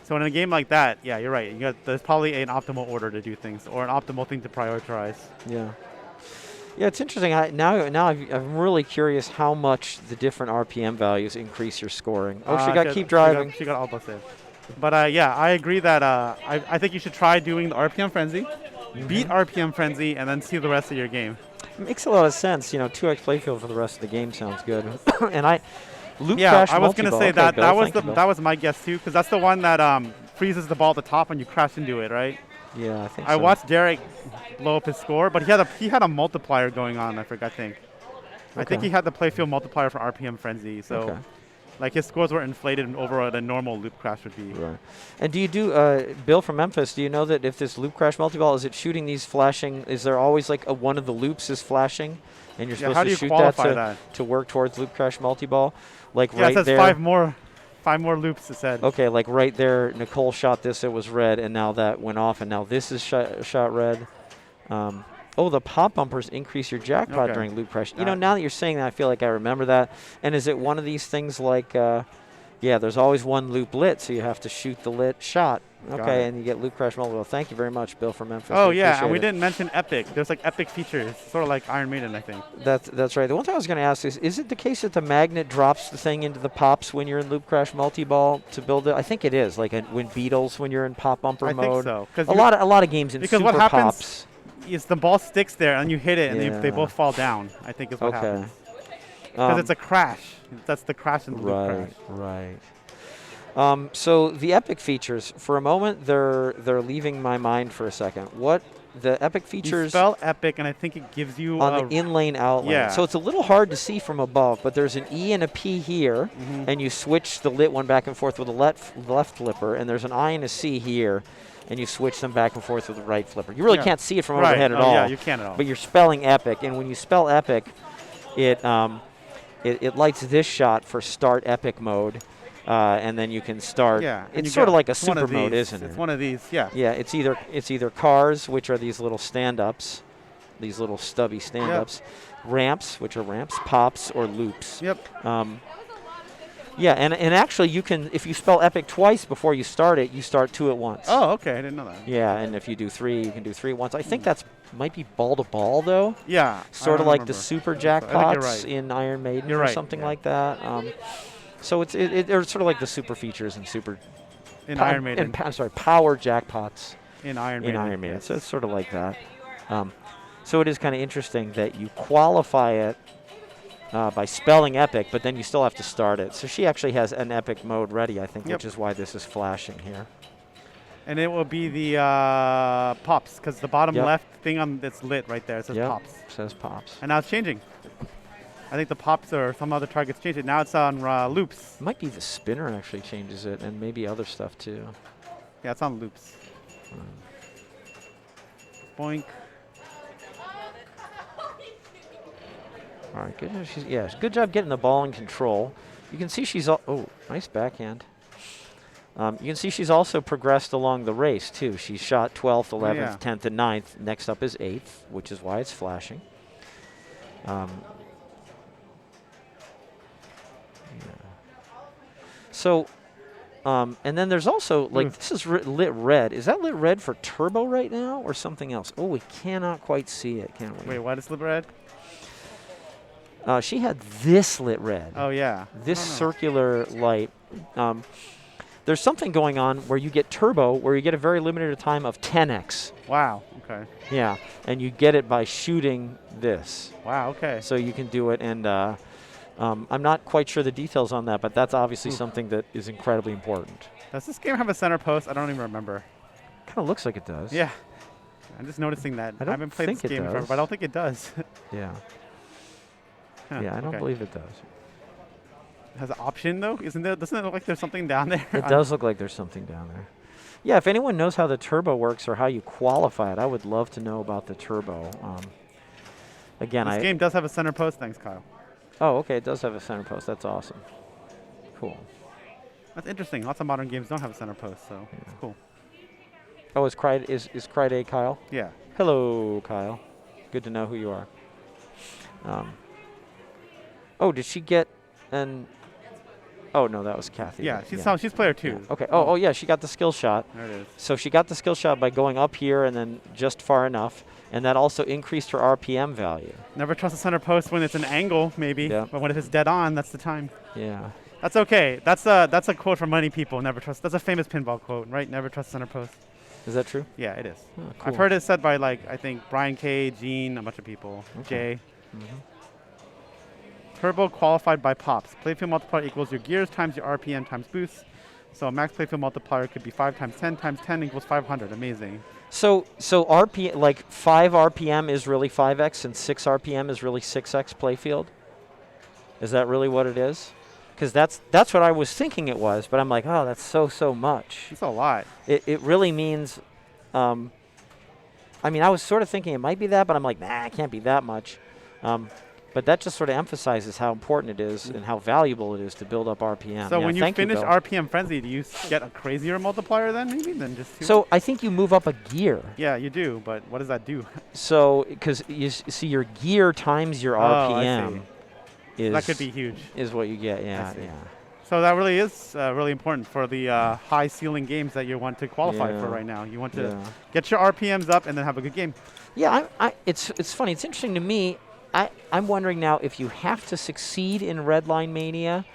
[SPEAKER 1] So in a game like that, yeah, you're right. There's probably an optimal order to do things, or an optimal thing to prioritize.
[SPEAKER 5] Yeah. Yeah, it's interesting. I'm really curious how much the different RPM values increase your scoring. Oh, she got keep driving.
[SPEAKER 1] She got almost saved. But yeah, I agree that I think you should try doing the RPM frenzy, beat RPM frenzy, and then see the rest of your game.
[SPEAKER 5] Makes a lot of sense. 2x playfield for the rest of the game sounds good. And Loop
[SPEAKER 1] Yeah,
[SPEAKER 5] Crash
[SPEAKER 1] I was gonna
[SPEAKER 5] multi-ball.
[SPEAKER 1] say
[SPEAKER 5] Okay,
[SPEAKER 1] that
[SPEAKER 5] Bill,
[SPEAKER 1] that was
[SPEAKER 5] thank you, Bill.
[SPEAKER 1] that was my guess too, because that's the one that freezes the ball at the top when you crash into it, right?
[SPEAKER 5] Yeah, I think
[SPEAKER 1] I
[SPEAKER 5] so.
[SPEAKER 1] watched Derek blow up his score, but he had a multiplier going on. I think
[SPEAKER 5] Okay.
[SPEAKER 1] he had the playfield multiplier for RPM frenzy, so
[SPEAKER 5] Okay.
[SPEAKER 1] like his scores were inflated over what a normal loop crash would be.
[SPEAKER 5] Right. And do you Bill from Memphis, do you know that if this Loop Crash multi-ball, is it shooting these flashing, is there always like one of the loops is flashing? And you're
[SPEAKER 1] Yeah, how
[SPEAKER 5] supposed
[SPEAKER 1] do
[SPEAKER 5] to
[SPEAKER 1] you
[SPEAKER 5] shoot
[SPEAKER 1] qualify
[SPEAKER 5] that
[SPEAKER 1] that?
[SPEAKER 5] to work towards Loop Crash multi-ball? Like
[SPEAKER 1] Yeah,
[SPEAKER 5] right
[SPEAKER 1] it says
[SPEAKER 5] there.
[SPEAKER 1] five more loops. It said.
[SPEAKER 5] Okay, like right there, Nicole shot this, it was red, and now that went off, and now this is shot red. The pop bumpers increase your jackpot
[SPEAKER 1] Okay.
[SPEAKER 5] during Loop Crash. Now that you're saying that, I feel like I remember that. And is it one of these things like, there's always one loop lit, so you have to shoot the lit shot.
[SPEAKER 1] Got
[SPEAKER 5] Okay,
[SPEAKER 1] it.
[SPEAKER 5] and you get Loop Crash multiple. Thank you very much, Bill from Memphis.
[SPEAKER 1] Oh
[SPEAKER 5] We
[SPEAKER 1] yeah, and
[SPEAKER 5] appreciate
[SPEAKER 1] we
[SPEAKER 5] it.
[SPEAKER 1] didn't mention epic. There's like epic features, sort of like Iron Maiden, I think.
[SPEAKER 5] That's right. The one thing I was going to ask is it the case that the magnet drops the thing into the pops when you're in Loop Crash multi-ball to build it? I think it is, like when Beatles when you're in pop bumper
[SPEAKER 1] I
[SPEAKER 5] mode.
[SPEAKER 1] think so. 'Cause
[SPEAKER 5] A lot of games in
[SPEAKER 1] because
[SPEAKER 5] Super
[SPEAKER 1] what happens
[SPEAKER 5] Pops.
[SPEAKER 1] is the ball sticks there and you hit it and they
[SPEAKER 5] Yeah.
[SPEAKER 1] both fall down. I think is what
[SPEAKER 5] Okay.
[SPEAKER 1] happens. Because it's a crash. That's the crash in the loop crash.
[SPEAKER 5] Right. So the epic features, for a moment, they're leaving my mind for a second. What the epic
[SPEAKER 1] You
[SPEAKER 5] features
[SPEAKER 1] spell epic, and I think it gives you
[SPEAKER 5] on the in-lane outlane.
[SPEAKER 1] Yeah.
[SPEAKER 5] So it's a little hard to see from above, but there's an E and a P here, and you switch the lit one back and forth with the left flipper, and there's an I and a C here, and you switch them back and forth with the right flipper. You really
[SPEAKER 1] Yeah.
[SPEAKER 5] can't see it from
[SPEAKER 1] Right.
[SPEAKER 5] overhead at
[SPEAKER 1] Oh,
[SPEAKER 5] all.
[SPEAKER 1] yeah, you can't at all.
[SPEAKER 5] But you're spelling epic, and when you spell epic, it lights this shot for start epic mode, and then you can start.
[SPEAKER 1] Yeah, and
[SPEAKER 5] It's
[SPEAKER 1] you
[SPEAKER 5] sort of
[SPEAKER 1] got-
[SPEAKER 5] like a
[SPEAKER 1] it's one
[SPEAKER 5] super
[SPEAKER 1] of
[SPEAKER 5] mode,
[SPEAKER 1] these.
[SPEAKER 5] isn't it?
[SPEAKER 1] It's one of these, yeah.
[SPEAKER 5] Yeah, it's either cars, which are these little stand-ups, these little stubby stand-ups, ramps, which are ramps, pops, or loops.
[SPEAKER 1] Yep.
[SPEAKER 5] Yeah, and actually you can, if you spell epic twice before you start it, you start two at once.
[SPEAKER 1] Oh, okay. I didn't know that.
[SPEAKER 5] Yeah, and if you do three, you can do three at once. I think that's might be ball to ball though.
[SPEAKER 1] Yeah.
[SPEAKER 5] Sort
[SPEAKER 1] I
[SPEAKER 5] of like
[SPEAKER 1] remember.
[SPEAKER 5] the super
[SPEAKER 1] I think you're
[SPEAKER 5] jackpots
[SPEAKER 1] right.
[SPEAKER 5] in Iron Maiden
[SPEAKER 1] You're
[SPEAKER 5] or
[SPEAKER 1] right,
[SPEAKER 5] something
[SPEAKER 1] yeah.
[SPEAKER 5] like that. So they're sort of like the super features and super
[SPEAKER 1] In Iron Maiden.
[SPEAKER 5] power jackpots
[SPEAKER 1] In Iron
[SPEAKER 5] in
[SPEAKER 1] Maiden.
[SPEAKER 5] Iron Maiden.
[SPEAKER 1] Yes.
[SPEAKER 5] So it's sort of like that. So it is kind of interesting that you qualify it by spelling epic, but then you still have to start it. So she actually has an epic mode ready, I think,
[SPEAKER 1] Yep.
[SPEAKER 5] which is why this is flashing here.
[SPEAKER 1] And it will be the pops, because the bottom
[SPEAKER 5] Yep.
[SPEAKER 1] left thing on that's lit right there, it says
[SPEAKER 5] Yep.
[SPEAKER 1] pops.
[SPEAKER 5] Says pops.
[SPEAKER 1] And now it's changing. I think the pops or some other targets changed it. Now it's on loops.
[SPEAKER 5] It might be the spinner actually changes it, and maybe other stuff too.
[SPEAKER 1] Yeah, it's on loops. Boink.
[SPEAKER 5] All right, good. Good job getting the ball in control. You can see she's nice backhand. You can see she's also progressed along the race too. She's shot 12th, 11th,
[SPEAKER 1] yeah.
[SPEAKER 5] 10th, and 9th. Next up is 8th, which is why it's flashing. So, and then there's also this is lit red. Is that lit red for turbo right now or something else? Oh, we cannot quite see it, can we?
[SPEAKER 1] Wait, what is lit red?
[SPEAKER 5] She had this lit red.
[SPEAKER 1] Oh, yeah.
[SPEAKER 5] This
[SPEAKER 1] I don't know.
[SPEAKER 5] circular light. There's something going on where you get turbo, where you get a very limited time of 10x.
[SPEAKER 1] Wow. Okay.
[SPEAKER 5] Yeah, and you get it by shooting this.
[SPEAKER 1] Wow. Okay.
[SPEAKER 5] So you can do it, and I'm not quite sure the details on that, but that's obviously something that is incredibly important.
[SPEAKER 1] Does this game have a center post? I don't even remember.
[SPEAKER 5] Kind of looks like it does.
[SPEAKER 1] Yeah. I'm just noticing that.
[SPEAKER 5] I
[SPEAKER 1] I
[SPEAKER 5] don't
[SPEAKER 1] haven't played
[SPEAKER 5] think
[SPEAKER 1] this
[SPEAKER 5] it
[SPEAKER 1] game forever,
[SPEAKER 5] does.
[SPEAKER 1] but I don't think it does.
[SPEAKER 5] Yeah.
[SPEAKER 1] Huh,
[SPEAKER 5] Yeah, I don't
[SPEAKER 1] okay.
[SPEAKER 5] believe it does.
[SPEAKER 1] It has an option, though? Doesn't it look like there's something down there?
[SPEAKER 5] It does look like there's something down there. Yeah, if anyone knows how the turbo works or how you qualify it, I would love to know about the turbo. Again,
[SPEAKER 1] This game does have a center post. Thanks, Kyle.
[SPEAKER 5] Oh, okay, it does have a center post. That's awesome. Cool.
[SPEAKER 1] That's interesting. Lots of modern games don't have a center post, so it's cool.
[SPEAKER 5] Oh, is Criday Kyle?
[SPEAKER 1] Yeah.
[SPEAKER 5] Hello, Kyle. Good to know who you are. Oh, did she get an... Oh, no, that was Kathy.
[SPEAKER 1] Yeah,
[SPEAKER 5] right?
[SPEAKER 1] she's player 2.
[SPEAKER 5] Yeah. Okay. Oh, yeah, she got the skill shot.
[SPEAKER 1] There it is.
[SPEAKER 5] So she got the skill shot by going up here and then just far enough, and that also increased her RPM value.
[SPEAKER 1] Never trust a center post when it's an angle, maybe.
[SPEAKER 5] Yeah.
[SPEAKER 1] But when it's dead on, that's the time.
[SPEAKER 5] Yeah.
[SPEAKER 1] That's okay. That's a quote from many people. Never trust. That's a famous pinball quote, right? Never trust center post.
[SPEAKER 5] Is that true?
[SPEAKER 1] Yeah, it is.
[SPEAKER 5] Oh,
[SPEAKER 1] I've
[SPEAKER 5] cool.
[SPEAKER 1] heard it said by, like, I think Brian K, Gene, a bunch of people.
[SPEAKER 5] Okay.
[SPEAKER 1] Jay.
[SPEAKER 5] Mm-hmm.
[SPEAKER 1] Turbo qualified by pops. Playfield multiplier equals your gears times your RPM times boost. So a max playfield multiplier could be 5 times 10 times 10 equals 500. Amazing.
[SPEAKER 5] So RPM, like 5 RPM is really 5x and 6 RPM is really 6x playfield? Is that really what it is? Because that's what I was thinking it was, but I'm like, oh, that's so much.
[SPEAKER 1] It's a lot.
[SPEAKER 5] It really means, I mean, I was sort of thinking it might be that, but I'm like, nah, it can't be that much. But that just sort of emphasizes how important it is and how valuable it is to build up RPM.
[SPEAKER 1] So
[SPEAKER 5] Yeah,
[SPEAKER 1] when you
[SPEAKER 5] thank
[SPEAKER 1] finish
[SPEAKER 5] Bill.
[SPEAKER 1] RPM Frenzy, do you get a crazier multiplier then, maybe, than just 2?
[SPEAKER 5] So I think you move up a gear.
[SPEAKER 1] yeah, you do, but what does that do?
[SPEAKER 5] So because you see your gear times your
[SPEAKER 1] Oh, I
[SPEAKER 5] RPM is
[SPEAKER 1] that could be huge.
[SPEAKER 5] is what you get. Yeah,
[SPEAKER 1] see.
[SPEAKER 5] yeah.
[SPEAKER 1] So that really is really important for the high ceiling games that you want to qualify for
[SPEAKER 5] Yeah.
[SPEAKER 1] right now. You want to
[SPEAKER 5] Yeah.
[SPEAKER 1] get your RPMs up and then have a good game.
[SPEAKER 5] Yeah, it's funny. It's interesting to me. I'm wondering now if you have to succeed in Redline Mania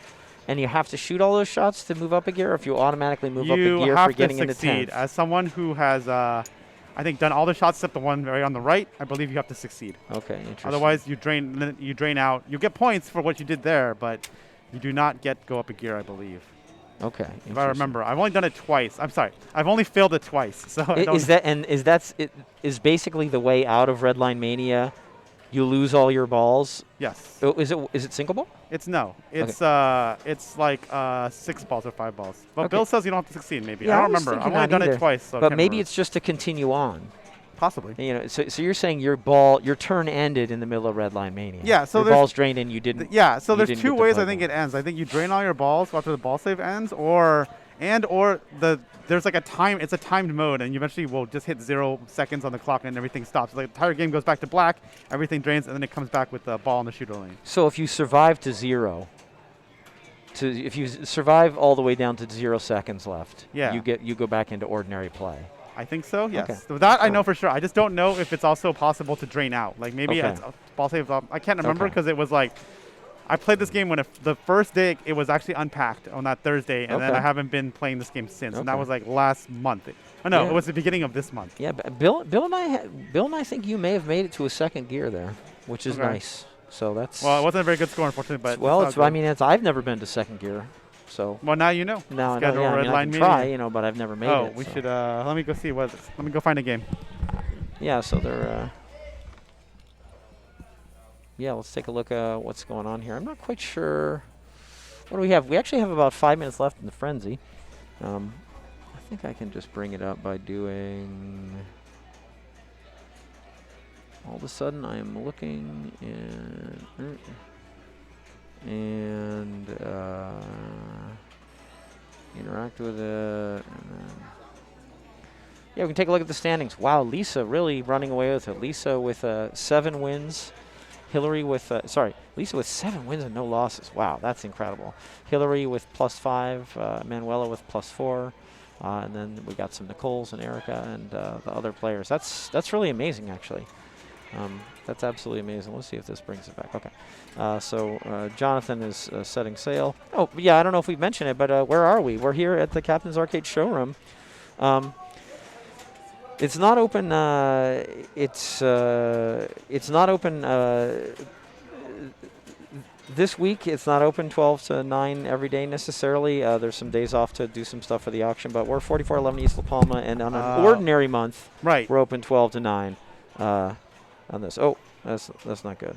[SPEAKER 5] and you have to shoot all those shots to move up a gear, or if you automatically move up a
[SPEAKER 1] You
[SPEAKER 5] gear
[SPEAKER 1] have
[SPEAKER 5] for getting
[SPEAKER 1] to
[SPEAKER 5] into
[SPEAKER 1] succeed.
[SPEAKER 5] 10th.
[SPEAKER 1] As someone who has, I think, done all the shots except the one right on the right, I believe you have to succeed.
[SPEAKER 5] Okay, interesting.
[SPEAKER 1] Otherwise, you drain out. You get points for what you did there, but you do not go up a gear, I believe.
[SPEAKER 5] Okay.
[SPEAKER 1] If I remember, I've only done it twice. I'm sorry, I've only failed it twice. So I don't
[SPEAKER 5] is basically the way out of Redline Mania? You lose all your balls.
[SPEAKER 1] Yes.
[SPEAKER 5] Oh, is it single ball?
[SPEAKER 1] It's no. It's like 6 balls or 5 balls. But
[SPEAKER 5] Okay.
[SPEAKER 1] Bill says you don't have to succeed. Maybe
[SPEAKER 5] Yeah,
[SPEAKER 1] I
[SPEAKER 5] I
[SPEAKER 1] don't
[SPEAKER 5] was
[SPEAKER 1] remember. I've
[SPEAKER 5] thinking
[SPEAKER 1] only
[SPEAKER 5] not
[SPEAKER 1] done
[SPEAKER 5] either.
[SPEAKER 1] it twice. So I
[SPEAKER 5] But
[SPEAKER 1] can't
[SPEAKER 5] maybe
[SPEAKER 1] remember.
[SPEAKER 5] it's just to continue on.
[SPEAKER 1] possibly.
[SPEAKER 5] You know, so you're saying your turn ended in the middle of Redline Mania.
[SPEAKER 1] Yeah, so
[SPEAKER 5] your
[SPEAKER 1] there's-
[SPEAKER 5] balls drained and you didn't.
[SPEAKER 1] Yeah. So
[SPEAKER 5] you
[SPEAKER 1] there's
[SPEAKER 5] didn't
[SPEAKER 1] 2
[SPEAKER 5] get to
[SPEAKER 1] ways
[SPEAKER 5] play
[SPEAKER 1] I think
[SPEAKER 5] ball.
[SPEAKER 1] it ends. I think you drain all your balls after the ball save ends, there's like a time. It's a timed mode, and you eventually will just hit 0 seconds on the clock, and everything stops. Like the entire game goes back to black. Everything drains, and then it comes back with the ball in the shooter lane.
[SPEAKER 5] So if you survive to 0, if you survive all the way down to 0 seconds left,
[SPEAKER 1] Yeah.
[SPEAKER 5] you go back into ordinary play.
[SPEAKER 1] I think so. Yes.
[SPEAKER 5] Okay.
[SPEAKER 1] So that I know
[SPEAKER 5] Cool.
[SPEAKER 1] for sure. I just don't know if it's also possible to drain out. Like maybe
[SPEAKER 5] Okay.
[SPEAKER 1] it's ball saves. I can't remember
[SPEAKER 5] Okay.
[SPEAKER 1] because it was like I played this game when the first day it was actually unpacked on that Thursday, and then
[SPEAKER 5] Okay.
[SPEAKER 1] I haven't been playing this game since. And that
[SPEAKER 5] Okay.
[SPEAKER 1] was like last month. Oh no,
[SPEAKER 5] Yeah.
[SPEAKER 1] it was the beginning of this month.
[SPEAKER 5] Yeah, but Bill and I think you may have made it to a second gear there, which is
[SPEAKER 1] Okay.
[SPEAKER 5] nice. So that's
[SPEAKER 1] Well, it wasn't a very good score, unfortunately, but
[SPEAKER 5] well.
[SPEAKER 1] it's all
[SPEAKER 5] I
[SPEAKER 1] good.
[SPEAKER 5] mean, I've never been to second gear, so
[SPEAKER 1] Well, now you know.
[SPEAKER 5] now I know.
[SPEAKER 1] Schedule
[SPEAKER 5] Yeah, I
[SPEAKER 1] Red
[SPEAKER 5] mean, I
[SPEAKER 1] Line
[SPEAKER 5] can
[SPEAKER 1] Media.
[SPEAKER 5] try, but I've never made
[SPEAKER 1] Oh,
[SPEAKER 5] it.
[SPEAKER 1] we
[SPEAKER 5] so.
[SPEAKER 1] should. Let me go see what. Let me go find a game.
[SPEAKER 5] Yeah, so they're. Yeah, let's take a look at what's going on here. I'm not quite sure. What do we have? We actually have about 5 minutes left in the frenzy. I think I can just bring it up by doing. All of a sudden, I am looking and interact with it. And then yeah, we can take a look at the standings. Wow, Lisa really running away with it. Lisa with 7 wins. Hillary with, Lisa with 7 wins and no losses. Wow, that's incredible. Hillary with +5, Manuela with +4, and then we got some Nicoles and Erica and the other players. That's really amazing, actually. That's absolutely amazing. Let's see if this brings it back. Okay. So Jonathan is setting sail. Oh, yeah, I don't know if we've mentioned it, but where are we? We're here at the Captain's Arcade Showroom. It's not open. It's not open this week. It's not open 12 to 9 every day necessarily. There's some days off to do some stuff for the auction, but we're 4411 East La Palma, and on an ordinary month,
[SPEAKER 1] Right.
[SPEAKER 5] we're open 12 to 9 on this. Oh, that's not good.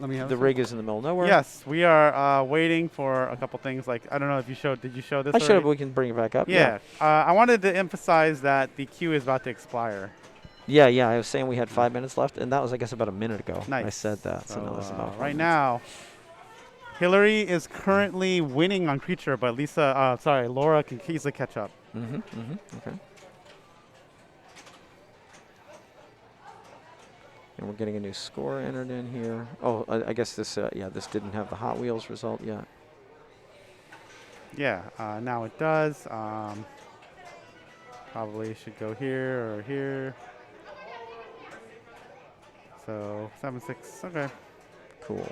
[SPEAKER 1] Let me have
[SPEAKER 5] The rig is in the middle of nowhere.
[SPEAKER 1] Yes, we are waiting for a couple things. Like I don't know if you showed. Did you show this?
[SPEAKER 5] I should have.
[SPEAKER 1] already?
[SPEAKER 5] We can bring it back up.
[SPEAKER 1] Yeah. I wanted to emphasize that the queue is about to expire.
[SPEAKER 5] Yeah. I was saying we had 5 minutes left, and that was, I guess, about a minute ago.
[SPEAKER 1] Nice.
[SPEAKER 5] I said that. So now it's about 5
[SPEAKER 1] right
[SPEAKER 5] minutes.
[SPEAKER 1] now, Hillary is currently winning on creature, but Laura can easily catch up.
[SPEAKER 5] Okay. And we're getting a new score entered in here. Oh, I guess this, this didn't have the Hot Wheels result yet.
[SPEAKER 1] Yeah, now it does. Probably should go here or here. So 7-6. Okay.
[SPEAKER 5] Cool.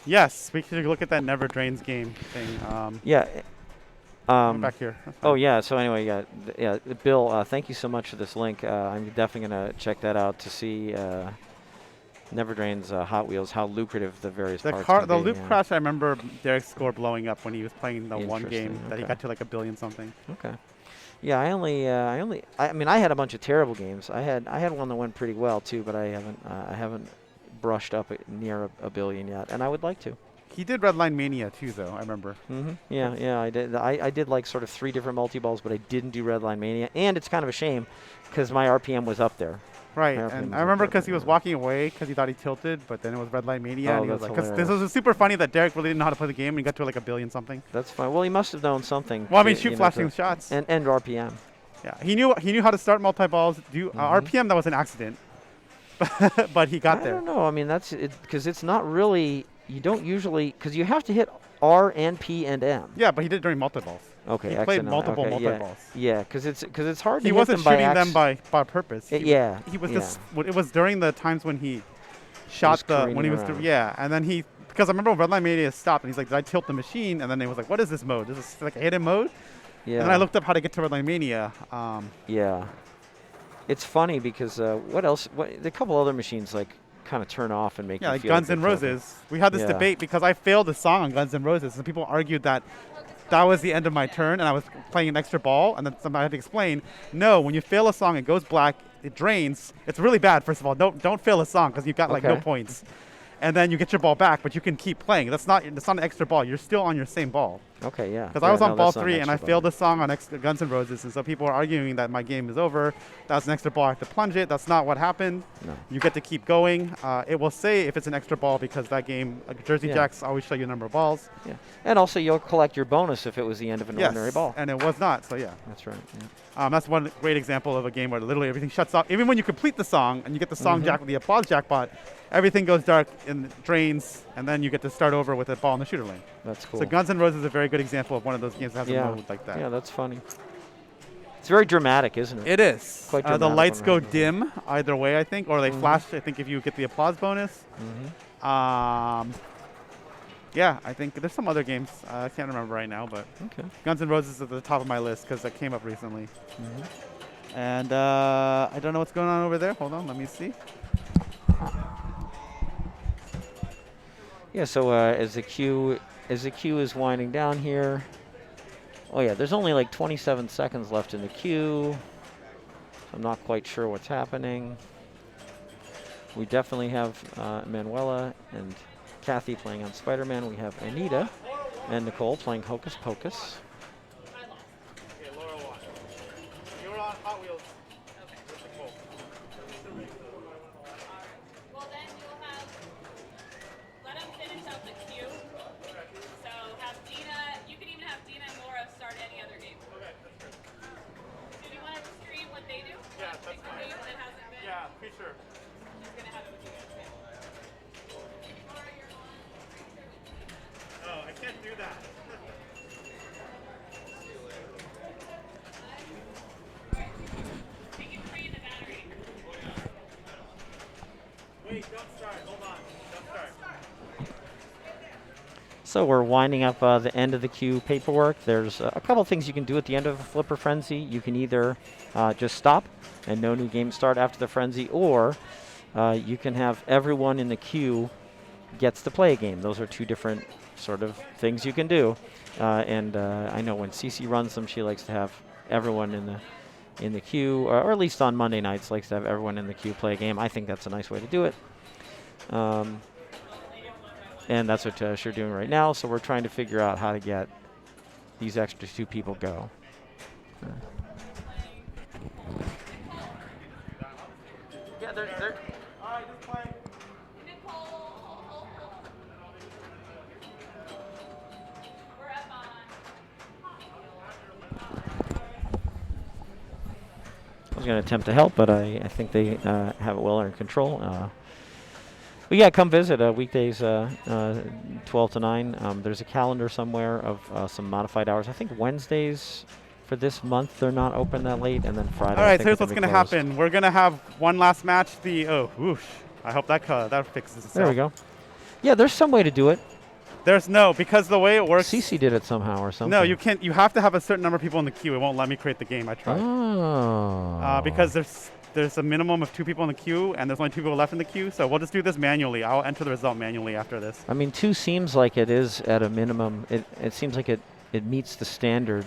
[SPEAKER 1] Yes, we should look at that Never Drains game thing.
[SPEAKER 5] Yeah.
[SPEAKER 1] Back here. That's
[SPEAKER 5] Oh
[SPEAKER 1] fine.
[SPEAKER 5] yeah. So anyway, Bill, thank you so much for this link. I'm definitely gonna check that out to see Never Drains Hot Wheels, how lucrative the various parts can
[SPEAKER 1] The
[SPEAKER 5] be,
[SPEAKER 1] loop
[SPEAKER 5] yeah.
[SPEAKER 1] crash. I remember Derek's score blowing up when he was playing the one game
[SPEAKER 5] Interesting,
[SPEAKER 1] that he
[SPEAKER 5] okay.
[SPEAKER 1] got to like 1 billion something.
[SPEAKER 5] Okay. Yeah, I mean, I had a bunch of terrible games. I had one that went pretty well too, but I haven't brushed up near a billion yet, and I would like to.
[SPEAKER 1] He did Redline Mania too, though. I remember.
[SPEAKER 5] Yeah, I did. I did like sort of 3 different multi-balls, but I didn't do Redline Mania, and it's kind of a shame because my RPM was up there.
[SPEAKER 1] Right,
[SPEAKER 5] My RPM
[SPEAKER 1] and
[SPEAKER 5] was
[SPEAKER 1] I
[SPEAKER 5] up
[SPEAKER 1] remember
[SPEAKER 5] there,
[SPEAKER 1] because he was
[SPEAKER 5] yeah.
[SPEAKER 1] walking away because he thought he tilted, but then it was Redline Mania,
[SPEAKER 5] Oh,
[SPEAKER 1] and he was
[SPEAKER 5] that's
[SPEAKER 1] like, because this
[SPEAKER 5] hilarious.
[SPEAKER 1] was super funny that Derek really didn't know how to play the game, and he got to like 1 billion something.
[SPEAKER 5] That's fine. Well, he must have known something.
[SPEAKER 1] Well, I mean,
[SPEAKER 5] to,
[SPEAKER 1] shoot
[SPEAKER 5] you know,
[SPEAKER 1] flashing
[SPEAKER 5] to-
[SPEAKER 1] shots.
[SPEAKER 5] and RPM.
[SPEAKER 1] Yeah, he knew how to start multi-balls. Do RPM, that was an accident, but he got
[SPEAKER 5] I
[SPEAKER 1] there.
[SPEAKER 5] don't know. I mean, that's it because it's not really. You don't usually because you have to hit R and P and M.
[SPEAKER 1] Yeah, but he did it during multi-balls.
[SPEAKER 5] Okay,
[SPEAKER 1] He
[SPEAKER 5] X
[SPEAKER 1] played
[SPEAKER 5] and O.
[SPEAKER 1] multiple
[SPEAKER 5] Okay,
[SPEAKER 1] multi-balls.
[SPEAKER 5] Yeah, because it's hard to
[SPEAKER 1] He
[SPEAKER 5] hit
[SPEAKER 1] wasn't
[SPEAKER 5] them by
[SPEAKER 1] shooting them
[SPEAKER 5] accident.
[SPEAKER 1] by purpose.
[SPEAKER 5] Yeah,
[SPEAKER 1] He was
[SPEAKER 5] yeah.
[SPEAKER 1] just. It was during the times when he shot
[SPEAKER 5] careening
[SPEAKER 1] when he was
[SPEAKER 5] around.
[SPEAKER 1] and then he because I remember when Redline Mania stopped and he's like, did I tilt the machine? And then it was like, what is this mode? This is like a hidden mode.
[SPEAKER 5] Yeah.
[SPEAKER 1] And then I looked up how to get to Redline Mania.
[SPEAKER 5] Yeah. It's funny because what else? A couple other machines like kind of turn off and make
[SPEAKER 1] Yeah,
[SPEAKER 5] you
[SPEAKER 1] like
[SPEAKER 5] feel
[SPEAKER 1] Guns
[SPEAKER 5] like
[SPEAKER 1] N'
[SPEAKER 5] they're tilting.
[SPEAKER 1] Roses. We had this
[SPEAKER 5] Yeah.
[SPEAKER 1] debate because I failed a song on Guns N' Roses, and people argued that that was the end of my turn, and I was playing an extra ball, and then somebody had to explain, no, when you fail a song, it goes black, it drains. It's really bad. First of all, don't fail a song because you've got like no
[SPEAKER 5] Okay.
[SPEAKER 1] points, and then you get your ball back, but you can keep playing. That's not an extra ball. You're still on your same ball.
[SPEAKER 5] Okay, yeah.
[SPEAKER 1] Because
[SPEAKER 5] Yeah,
[SPEAKER 1] I was on
[SPEAKER 5] no,
[SPEAKER 1] ball
[SPEAKER 5] that's not an
[SPEAKER 1] 3 and I
[SPEAKER 5] extra
[SPEAKER 1] failed
[SPEAKER 5] bonus.
[SPEAKER 1] the song on Guns N' Roses, and so people were arguing that my game is over. That's an extra ball. I have to plunge it. That's not what happened.
[SPEAKER 5] No.
[SPEAKER 1] You get to keep going. It will say if it's an extra ball because that game, Jersey
[SPEAKER 5] Yeah.
[SPEAKER 1] Jacks always show you a number of balls.
[SPEAKER 5] Yeah. And also you'll collect your bonus if it was the end of an
[SPEAKER 1] Yes,
[SPEAKER 5] ordinary ball.
[SPEAKER 1] and it was not. So yeah,
[SPEAKER 5] That's right. Yeah.
[SPEAKER 1] that's one great example of a game where literally everything shuts off. Even when you complete the song and you get the song
[SPEAKER 5] Mm-hmm.
[SPEAKER 1] the applause jackpot, everything goes dark and drains, and then you get to start over with a ball in the shooter lane.
[SPEAKER 5] That's cool.
[SPEAKER 1] So Guns N' Roses is a very good example of one of those games that has a mode like that.
[SPEAKER 5] Yeah, that's funny. It's very dramatic, isn't it?
[SPEAKER 1] It is.
[SPEAKER 5] Quite
[SPEAKER 1] The
[SPEAKER 5] dramatic
[SPEAKER 1] lights
[SPEAKER 5] when
[SPEAKER 1] go
[SPEAKER 5] it happens.
[SPEAKER 1] dim either way, I think, or they flash, I think, if you get the applause bonus. Yeah, I think there's some other games. I can't remember right now, but
[SPEAKER 5] Okay.
[SPEAKER 1] Guns N' Roses is at the top of my list because that came up recently. And I don't know what's going on over there. Hold on, let me see.
[SPEAKER 5] Yeah. So as the queue is winding down here. Oh yeah, there's only like 27 seconds left in the queue. I'm not quite sure what's happening. We definitely have Manuela and Kathy playing on Spider-Man. We have Anita and Nicole playing Hocus Pocus.
[SPEAKER 1] Okay, Laura won. You were on Hot Wheels.
[SPEAKER 3] Well, then you'll have, let them finish up the queue. So have Dina, you can even have Dina and Laura start any other game.
[SPEAKER 1] Okay, that's good.
[SPEAKER 3] Do you want to stream what they do?
[SPEAKER 1] Yeah, that's
[SPEAKER 3] Like the
[SPEAKER 1] fine.
[SPEAKER 3] game that hasn't been?
[SPEAKER 1] Yeah, Creature.
[SPEAKER 3] He's going to have it with you guys. Okay.
[SPEAKER 1] Oh, I can't do that.
[SPEAKER 3] We can free the battery.
[SPEAKER 1] Wait, don't start. Hold on. Don't start.
[SPEAKER 5] So we're winding up the end of the queue paperwork. There's a couple things you can do at the end of a Flipper Frenzy. You can either just stop and no new games start after the Frenzy, or you can have everyone in the queue gets to play a game. Those are two different sort of things you can do. And I know when Cece runs them, she likes to have everyone in the queue, or at least on Monday nights, likes to have everyone in the queue play a game. I think that's a nice way to do it. And that's what you're doing right now. So we're trying to figure out how to get these extra two people go. Yeah, they're
[SPEAKER 1] All right, just play.
[SPEAKER 3] We're up on.
[SPEAKER 5] I was going to attempt to help, but I think they have it well under control. But yeah, come visit weekdays 12 to 9. There's a calendar somewhere of some modified hours. I think Wednesdays for this month they're not open that late, and then Friday.
[SPEAKER 1] All
[SPEAKER 5] I
[SPEAKER 1] right,
[SPEAKER 5] think
[SPEAKER 1] so here's
[SPEAKER 5] they'll
[SPEAKER 1] what's
[SPEAKER 5] be
[SPEAKER 1] going to
[SPEAKER 5] closed.
[SPEAKER 1] happen. We're going to have one last match. Whoosh. I hope that fixes itself.
[SPEAKER 5] There we go. Yeah, there's some way to do it.
[SPEAKER 1] Because the way it works.
[SPEAKER 5] Cece did it somehow or something.
[SPEAKER 1] No, you can't. You have to have a certain number of people in the queue. It won't let me create the game. I tried.
[SPEAKER 5] Oh.
[SPEAKER 1] Because there's a minimum of 2 people in the queue, and there's only 2 people left in the queue. So we'll just do this manually. I'll enter the result manually after this.
[SPEAKER 5] I mean, 2 seems like it is at a minimum. It seems like it meets the standard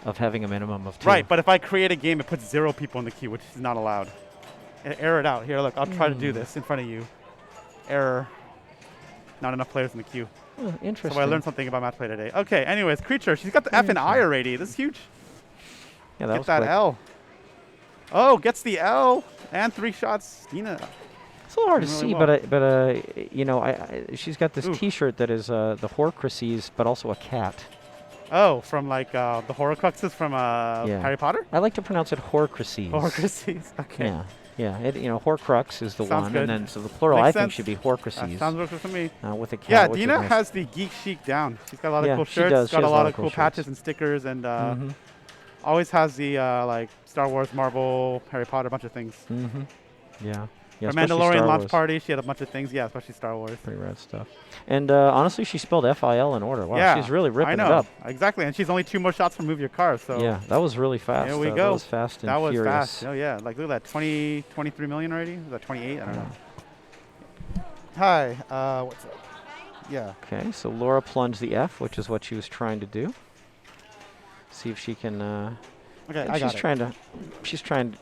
[SPEAKER 5] of having a minimum of 2.
[SPEAKER 1] Right, but if I create a game, it puts 0 people in the queue, which is not allowed. Error it out. Here, look. I'll try to do this in front of you. Error. Not enough players in the queue.
[SPEAKER 5] Oh, interesting.
[SPEAKER 1] So I learned something about match play today. Okay, anyways, Creature. She's got the F and I already. This is huge.
[SPEAKER 5] Yeah, that
[SPEAKER 1] Get
[SPEAKER 5] was
[SPEAKER 1] that
[SPEAKER 5] quick.
[SPEAKER 1] L. Oh, gets the L and 3 shots. Dina.
[SPEAKER 5] It's a little hard to
[SPEAKER 1] Doing
[SPEAKER 5] see,
[SPEAKER 1] really
[SPEAKER 5] but you know, she's got this
[SPEAKER 1] Ooh.
[SPEAKER 5] T-shirt that is the Horcruxes, but also a cat.
[SPEAKER 1] Oh, from like the Horcruxes from Harry Potter?
[SPEAKER 5] I like to pronounce it Horcruxes.
[SPEAKER 1] Horcruxes. Okay.
[SPEAKER 5] Yeah, yeah. You know, Horcrux is the
[SPEAKER 1] Sounds
[SPEAKER 5] one,
[SPEAKER 1] good.
[SPEAKER 5] and then so the plural
[SPEAKER 1] Makes
[SPEAKER 5] I think
[SPEAKER 1] sense.
[SPEAKER 5] should be
[SPEAKER 1] That
[SPEAKER 5] Horcruxes
[SPEAKER 1] sounds good for me.
[SPEAKER 5] with a cat.
[SPEAKER 1] Yeah,
[SPEAKER 5] which is
[SPEAKER 1] Dina
[SPEAKER 5] nice.
[SPEAKER 1] has the geek chic down. She's got a lot
[SPEAKER 5] Yeah,
[SPEAKER 1] of cool
[SPEAKER 5] she
[SPEAKER 1] shirts.
[SPEAKER 5] does. She
[SPEAKER 1] Got a
[SPEAKER 5] has
[SPEAKER 1] lot of
[SPEAKER 5] cool
[SPEAKER 1] cool
[SPEAKER 5] shirts.
[SPEAKER 1] patches and stickers, and
[SPEAKER 5] Mhm.
[SPEAKER 1] always has the like Star Wars, Marvel, Harry Potter, a bunch of things.
[SPEAKER 5] Mhm. Yeah. Yeah.
[SPEAKER 1] For
[SPEAKER 5] especially
[SPEAKER 1] Mandalorian
[SPEAKER 5] Star
[SPEAKER 1] launch
[SPEAKER 5] Wars.
[SPEAKER 1] party, she had a bunch of things. Yeah, especially Star Wars.
[SPEAKER 5] Pretty rad stuff. And honestly, she spelled FIL in order. Wow,
[SPEAKER 1] yeah,
[SPEAKER 5] she's really ripping
[SPEAKER 1] I know.
[SPEAKER 5] it up.
[SPEAKER 1] Exactly, and she's only 2 more shots from Move Your Car. So
[SPEAKER 5] Yeah, that was really fast.
[SPEAKER 1] Here we
[SPEAKER 5] That
[SPEAKER 1] go.
[SPEAKER 5] was fast and
[SPEAKER 1] that was
[SPEAKER 5] furious.
[SPEAKER 1] fast. Oh yeah, like look at that, 23 million already. Is that 28? I don't know. Hi, what's up? Yeah.
[SPEAKER 5] Okay, so Laura plunged the F, which is what she was trying to do. See if she can.
[SPEAKER 1] Okay,
[SPEAKER 5] and
[SPEAKER 1] I got
[SPEAKER 5] she's
[SPEAKER 1] it.
[SPEAKER 5] trying to. She's trying.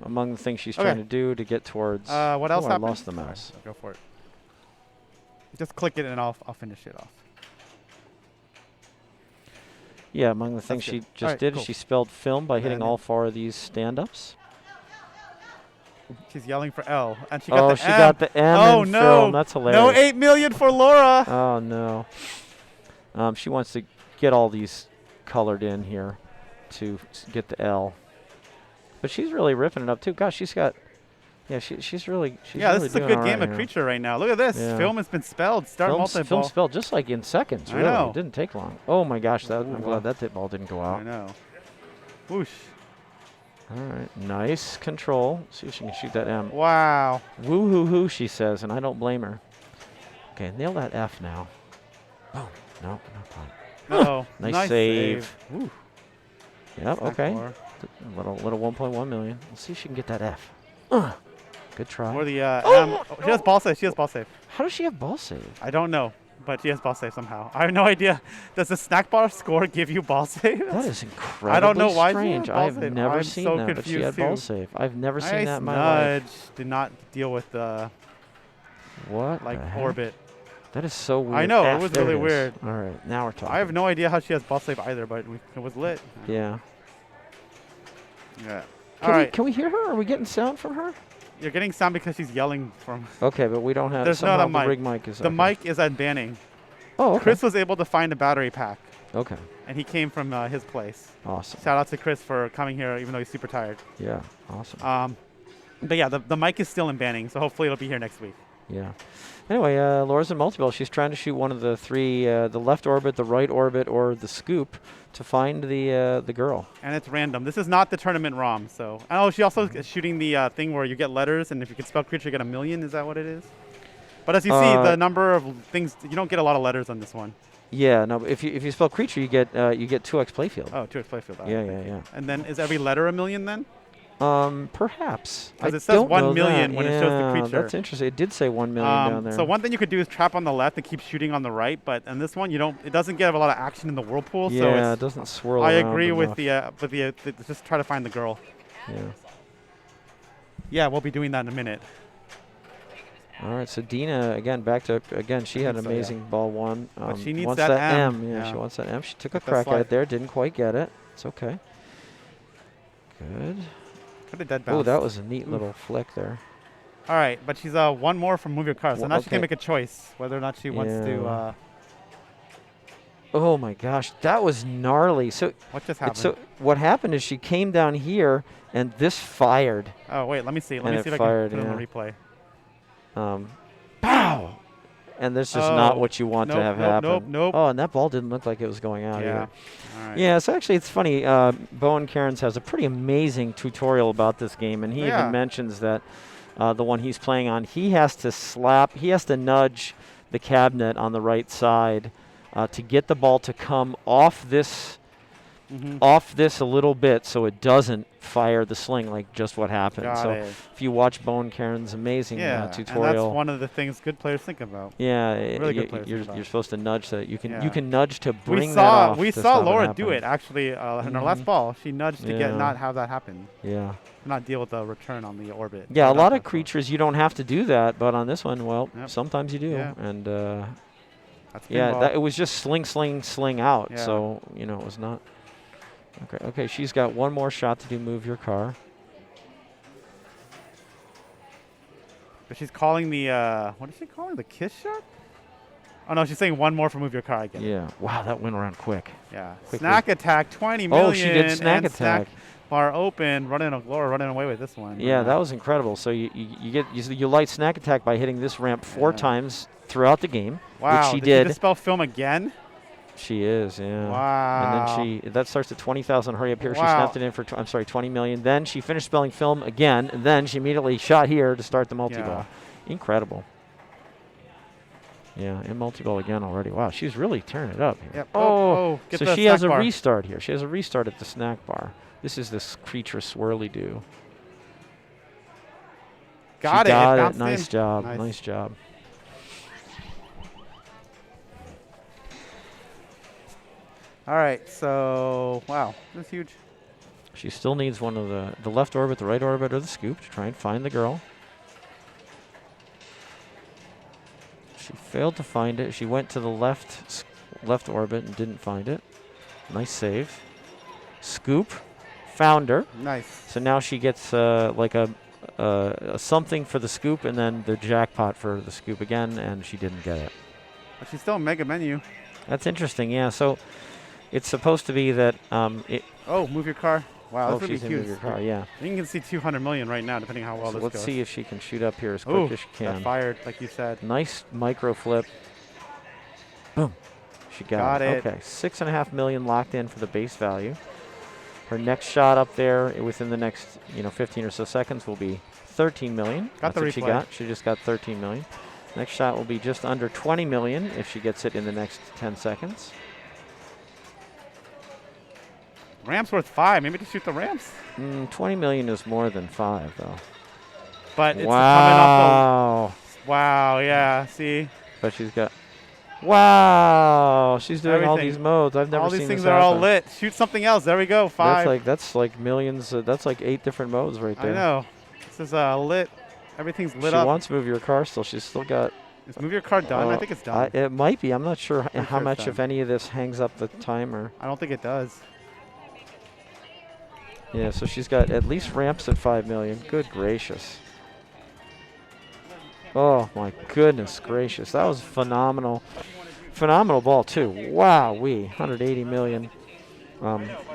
[SPEAKER 5] Among the things she's
[SPEAKER 1] Okay.
[SPEAKER 5] trying to do to get towards.
[SPEAKER 1] What else
[SPEAKER 5] oh,
[SPEAKER 1] happened?
[SPEAKER 5] I lost the mouse.
[SPEAKER 1] Go for it. Just click it and I'll finish it off.
[SPEAKER 5] Yeah, among the things
[SPEAKER 1] That's
[SPEAKER 5] she
[SPEAKER 1] good.
[SPEAKER 5] just
[SPEAKER 1] Alright,
[SPEAKER 5] did,
[SPEAKER 1] cool.
[SPEAKER 5] she spelled film by hitting
[SPEAKER 1] Then-
[SPEAKER 5] all 4 of these stand-ups.
[SPEAKER 1] She's yelling for L, and she got
[SPEAKER 5] Oh,
[SPEAKER 1] the
[SPEAKER 5] she
[SPEAKER 1] M.
[SPEAKER 5] got the M
[SPEAKER 1] Oh
[SPEAKER 5] in
[SPEAKER 1] no!
[SPEAKER 5] film. That's hilarious.
[SPEAKER 1] No 8 million for Laura.
[SPEAKER 5] Oh no. She wants to get all these colored in here to get the L. But she's really ripping it up too. Gosh, she's got. Yeah, she's really. She's
[SPEAKER 1] Yeah,
[SPEAKER 5] really
[SPEAKER 1] this is a
[SPEAKER 5] doing
[SPEAKER 1] good
[SPEAKER 5] all
[SPEAKER 1] game
[SPEAKER 5] right
[SPEAKER 1] of
[SPEAKER 5] here.
[SPEAKER 1] Creature right now. Look at this.
[SPEAKER 5] Yeah.
[SPEAKER 1] Film has been spelled. Start multi-ball.
[SPEAKER 5] Film spelled just like in seconds.
[SPEAKER 1] I
[SPEAKER 5] Really,
[SPEAKER 1] know.
[SPEAKER 5] it didn't take long. Oh my gosh, I'm
[SPEAKER 1] Ooh.
[SPEAKER 5] glad that tip ball didn't go
[SPEAKER 1] I
[SPEAKER 5] out.
[SPEAKER 1] know. Whoosh.
[SPEAKER 5] All right, nice control. See if she can shoot that M.
[SPEAKER 1] Wow.
[SPEAKER 5] Woo hoo hoo, she says, and I don't blame her. Okay, nail that F now. Boom. No, not quite.
[SPEAKER 1] Uh-oh.
[SPEAKER 5] Nice save.
[SPEAKER 1] Ooh.
[SPEAKER 5] Yep,
[SPEAKER 1] Snack
[SPEAKER 5] okay.
[SPEAKER 1] bar.
[SPEAKER 5] Little 1.1 million. Let's see if she can get that F. Good try.
[SPEAKER 1] Or the M. Oh, she has ball save. She has ball save.
[SPEAKER 5] How does she have ball save?
[SPEAKER 1] I don't know, but she has ball save somehow. I have no idea. Does the snack bar score give you ball save?
[SPEAKER 5] That is incredibly
[SPEAKER 1] I don't know why she
[SPEAKER 5] strange.
[SPEAKER 1] had ball
[SPEAKER 5] I've
[SPEAKER 1] save.
[SPEAKER 5] never
[SPEAKER 1] I'm
[SPEAKER 5] seen
[SPEAKER 1] so
[SPEAKER 5] that, but she had
[SPEAKER 1] confused
[SPEAKER 5] ball
[SPEAKER 1] too.
[SPEAKER 5] save. I've never seen
[SPEAKER 1] Nice
[SPEAKER 5] that in my
[SPEAKER 1] nudge.
[SPEAKER 5] life.
[SPEAKER 1] Did not deal with the
[SPEAKER 5] What?
[SPEAKER 1] like
[SPEAKER 5] the heck?
[SPEAKER 1] orbit.
[SPEAKER 5] That is so weird.
[SPEAKER 1] I know, it
[SPEAKER 5] F,
[SPEAKER 1] was
[SPEAKER 5] there
[SPEAKER 1] really
[SPEAKER 5] is.
[SPEAKER 1] weird.
[SPEAKER 5] All right, now we're talking.
[SPEAKER 1] I have no idea how she has ball save either, but it was lit.
[SPEAKER 5] Yeah.
[SPEAKER 1] Yeah.
[SPEAKER 5] Can
[SPEAKER 1] All right.
[SPEAKER 5] Can we hear her? Are we getting sound from her?
[SPEAKER 1] You're getting sound because she's yelling from.
[SPEAKER 5] Okay, but we don't have.
[SPEAKER 1] There's
[SPEAKER 5] somehow
[SPEAKER 1] not a
[SPEAKER 5] the
[SPEAKER 1] mic.
[SPEAKER 5] rig mic is.
[SPEAKER 1] The
[SPEAKER 5] okay.
[SPEAKER 1] mic is at banning.
[SPEAKER 5] Oh, okay.
[SPEAKER 1] Chris was able to find a battery pack,
[SPEAKER 5] Okay.
[SPEAKER 1] and he came from his place.
[SPEAKER 5] Awesome.
[SPEAKER 1] Shout out to Chris for coming here, even though he's super tired.
[SPEAKER 5] Yeah. Awesome.
[SPEAKER 1] But yeah, the mic is still in banning, so hopefully it'll be here next week.
[SPEAKER 5] Yeah. Anyway, Laura's in multi-ball. She's trying to shoot one of the three, the left orbit, the right orbit, or the scoop to find the girl.
[SPEAKER 1] And it's random. This is not the tournament ROM, so. Oh, she also is shooting the thing where you get letters, and if you can spell creature, you get 1,000,000. Is that what it is? But as you see, the number of things, you don't get a lot of letters on this one.
[SPEAKER 5] Yeah, no. But if you spell creature, you get 2x playfield.
[SPEAKER 1] Oh, 2x playfield.
[SPEAKER 5] Yeah.
[SPEAKER 1] And then is every letter 1,000,000 then?
[SPEAKER 5] Perhaps.
[SPEAKER 1] Because
[SPEAKER 5] I
[SPEAKER 1] it says
[SPEAKER 5] don't
[SPEAKER 1] 1
[SPEAKER 5] know
[SPEAKER 1] million
[SPEAKER 5] that.
[SPEAKER 1] when it
[SPEAKER 5] Yeah,
[SPEAKER 1] shows the creature.
[SPEAKER 5] That's interesting. It did say 1 million down there.
[SPEAKER 1] So one thing you could do is trap on the left and keep shooting on the right, but in this one you don't. It doesn't get a lot of action in the whirlpool.
[SPEAKER 5] Yeah,
[SPEAKER 1] so
[SPEAKER 5] it doesn't swirl.
[SPEAKER 1] I
[SPEAKER 5] around
[SPEAKER 1] agree with
[SPEAKER 5] enough.
[SPEAKER 1] the just try to find the girl.
[SPEAKER 5] Yeah.
[SPEAKER 1] Yeah, we'll be doing that in a minute.
[SPEAKER 5] All right, so Dina again back to she had an
[SPEAKER 1] So, yeah.
[SPEAKER 5] amazing ball one.
[SPEAKER 1] But she needs
[SPEAKER 5] wants
[SPEAKER 1] that
[SPEAKER 5] M.
[SPEAKER 1] M.
[SPEAKER 5] Yeah,
[SPEAKER 1] Yeah.
[SPEAKER 5] she wants that M. She took a
[SPEAKER 1] Get that
[SPEAKER 5] crack at
[SPEAKER 1] slide.
[SPEAKER 5] it there, didn't quite get it. It's okay. Good.
[SPEAKER 1] Could have dead bounce.
[SPEAKER 5] Oh, that was a neat little flick there.
[SPEAKER 1] All right, but she's one more from move your car, so
[SPEAKER 5] Well,
[SPEAKER 1] now she can
[SPEAKER 5] okay.
[SPEAKER 1] make a choice whether or not she wants to.
[SPEAKER 5] Yeah. Oh my gosh, that was gnarly. So
[SPEAKER 1] What just happened?
[SPEAKER 5] so what happened is she came down here and this fired.
[SPEAKER 1] Oh wait, let me see. Let
[SPEAKER 5] And
[SPEAKER 1] me
[SPEAKER 5] it
[SPEAKER 1] see if
[SPEAKER 5] fired,
[SPEAKER 1] I can put it
[SPEAKER 5] yeah.
[SPEAKER 1] on the replay.
[SPEAKER 5] Pow! And that's just not what you want to
[SPEAKER 1] Nope,
[SPEAKER 5] have
[SPEAKER 1] nope,
[SPEAKER 5] happen.
[SPEAKER 1] nope.
[SPEAKER 5] Oh, and that ball didn't look like it was going out
[SPEAKER 1] Yeah.
[SPEAKER 5] either.
[SPEAKER 1] All right.
[SPEAKER 5] Yeah, so actually it's funny. Bowen Cairns has a pretty amazing tutorial about this game, and he
[SPEAKER 1] Yeah.
[SPEAKER 5] even mentions that the one he's playing on, he has to nudge the cabinet on the right side to get the ball to come off this a little bit so it doesn't fire the sling like just what happened.
[SPEAKER 1] Got
[SPEAKER 5] so
[SPEAKER 1] it.
[SPEAKER 5] if you watch Bowen Cairns' amazing tutorial.
[SPEAKER 1] And that's one of the things good players think about.
[SPEAKER 5] Yeah,
[SPEAKER 1] Really good players
[SPEAKER 5] you're
[SPEAKER 1] think about.
[SPEAKER 5] supposed to nudge that. You can
[SPEAKER 1] Yeah.
[SPEAKER 5] you can nudge to bring
[SPEAKER 1] We
[SPEAKER 5] that
[SPEAKER 1] saw
[SPEAKER 5] off.
[SPEAKER 1] we
[SPEAKER 5] to
[SPEAKER 1] saw
[SPEAKER 5] stop
[SPEAKER 1] Laura
[SPEAKER 5] happen.
[SPEAKER 1] do it actually in her last ball. She nudged to
[SPEAKER 5] Yeah.
[SPEAKER 1] not have that happen,
[SPEAKER 5] Yeah.
[SPEAKER 1] not deal with the return on the orbit.
[SPEAKER 5] Yeah, a
[SPEAKER 1] Not
[SPEAKER 5] lot
[SPEAKER 1] that
[SPEAKER 5] of
[SPEAKER 1] far.
[SPEAKER 5] creatures you don't have to do that, but on this one, well,
[SPEAKER 1] Yep.
[SPEAKER 5] sometimes you do.
[SPEAKER 1] Yeah.
[SPEAKER 5] And
[SPEAKER 1] That's
[SPEAKER 5] yeah,
[SPEAKER 1] pinball.
[SPEAKER 5] it was just sling out.
[SPEAKER 1] Yeah.
[SPEAKER 5] So it was not. Okay, she's got one more shot to do. Move your car.
[SPEAKER 1] But she's calling the what is she calling, the kiss shot? Oh no, she's saying one more for move your car again.
[SPEAKER 5] Yeah. Wow, that went around quick.
[SPEAKER 1] Yeah.
[SPEAKER 5] Quickly.
[SPEAKER 1] Snack attack, 20 million.
[SPEAKER 5] Oh, she did snack
[SPEAKER 1] and
[SPEAKER 5] attack.
[SPEAKER 1] Bar open, Laura running away with this one.
[SPEAKER 5] Yeah, that was incredible. So you light snack attack by hitting this ramp 4 times throughout the game,
[SPEAKER 1] Wow.
[SPEAKER 5] which she
[SPEAKER 1] did.
[SPEAKER 5] did.
[SPEAKER 1] She dispel film again?
[SPEAKER 5] She is, yeah.
[SPEAKER 1] Wow.
[SPEAKER 5] And then that starts at 20,000. Hurry up here. She
[SPEAKER 1] Wow.
[SPEAKER 5] snapped it in for 20 million. Then she finished spelling film again, and then she immediately shot here to start the multi-ball. Incredible. Yeah, in multi-ball again already. Wow, she's really tearing it up here.
[SPEAKER 1] Yep.
[SPEAKER 5] Oh,
[SPEAKER 1] get
[SPEAKER 5] so
[SPEAKER 1] the
[SPEAKER 5] she has a
[SPEAKER 1] snack bar.
[SPEAKER 5] restart here. She has a restart at the snack bar. This is this creature swirly-do.
[SPEAKER 1] Got
[SPEAKER 5] She
[SPEAKER 1] it.
[SPEAKER 5] got it.
[SPEAKER 1] bounced
[SPEAKER 5] Nice
[SPEAKER 1] in.
[SPEAKER 5] job.
[SPEAKER 1] Nice.
[SPEAKER 5] Nice job.
[SPEAKER 1] All right, so wow, that's huge.
[SPEAKER 5] She still needs one of the left orbit, the right orbit, or the scoop to try and find the girl. She failed to find it. She went to the left orbit and didn't find it. Nice save. Scoop. Found her.
[SPEAKER 1] Nice.
[SPEAKER 5] So now she gets like a something for the scoop and then the jackpot for the scoop again, and she didn't get it.
[SPEAKER 1] But she's still a mega menu.
[SPEAKER 5] That's interesting, yeah. So it's supposed to be that
[SPEAKER 1] Oh, move your car. Wow,
[SPEAKER 5] oh,
[SPEAKER 1] this would
[SPEAKER 5] she's
[SPEAKER 1] be
[SPEAKER 5] in
[SPEAKER 1] huge.
[SPEAKER 5] your car, yeah.
[SPEAKER 1] You can see 200 million right now, depending how well
[SPEAKER 5] So
[SPEAKER 1] this
[SPEAKER 5] let's
[SPEAKER 1] goes.
[SPEAKER 5] see if she can shoot up here as quick
[SPEAKER 1] Ooh,
[SPEAKER 5] as she
[SPEAKER 1] that
[SPEAKER 5] can.
[SPEAKER 1] fired, like you said.
[SPEAKER 5] Nice micro flip. Boom. She got
[SPEAKER 1] Got it.
[SPEAKER 5] Okay, 6.5 million locked in for the base value. Her next shot up there within the next 15 or so seconds will be 13 million.
[SPEAKER 1] Got
[SPEAKER 5] That's
[SPEAKER 1] the
[SPEAKER 5] what she
[SPEAKER 1] replay.
[SPEAKER 5] got. She just got 13 million. Next shot will be just under 20 million if she gets it in the next 10 seconds.
[SPEAKER 1] Ram's worth 5. Maybe to shoot the ramps.
[SPEAKER 5] 20 million is more than 5, though.
[SPEAKER 1] But it's coming
[SPEAKER 5] Wow.
[SPEAKER 1] off the. Wow, yeah, see?
[SPEAKER 5] But she's got. Wow. She's doing all
[SPEAKER 1] Everything.
[SPEAKER 5] these modes. I've never
[SPEAKER 1] All
[SPEAKER 5] seen
[SPEAKER 1] these
[SPEAKER 5] this
[SPEAKER 1] things are all
[SPEAKER 5] happen.
[SPEAKER 1] lit. Shoot something else. There we go. 5.
[SPEAKER 5] That's like millions. That's like 8 different modes right there.
[SPEAKER 1] I know. This is lit. Everything's lit
[SPEAKER 5] She
[SPEAKER 1] up.
[SPEAKER 5] wants to move your car still. She's still got.
[SPEAKER 1] Is move your car done? I think it's done.
[SPEAKER 5] It might be. I'm not sure
[SPEAKER 1] Pretty
[SPEAKER 5] how
[SPEAKER 1] sure
[SPEAKER 5] much,
[SPEAKER 1] it's
[SPEAKER 5] if
[SPEAKER 1] done.
[SPEAKER 5] any of this hangs up the timer.
[SPEAKER 1] I don't think it does.
[SPEAKER 5] Yeah, so she's got at least ramps at 5 million. Good gracious. Oh my goodness gracious. That was phenomenal. Phenomenal ball too. Wow-wee. 180 million.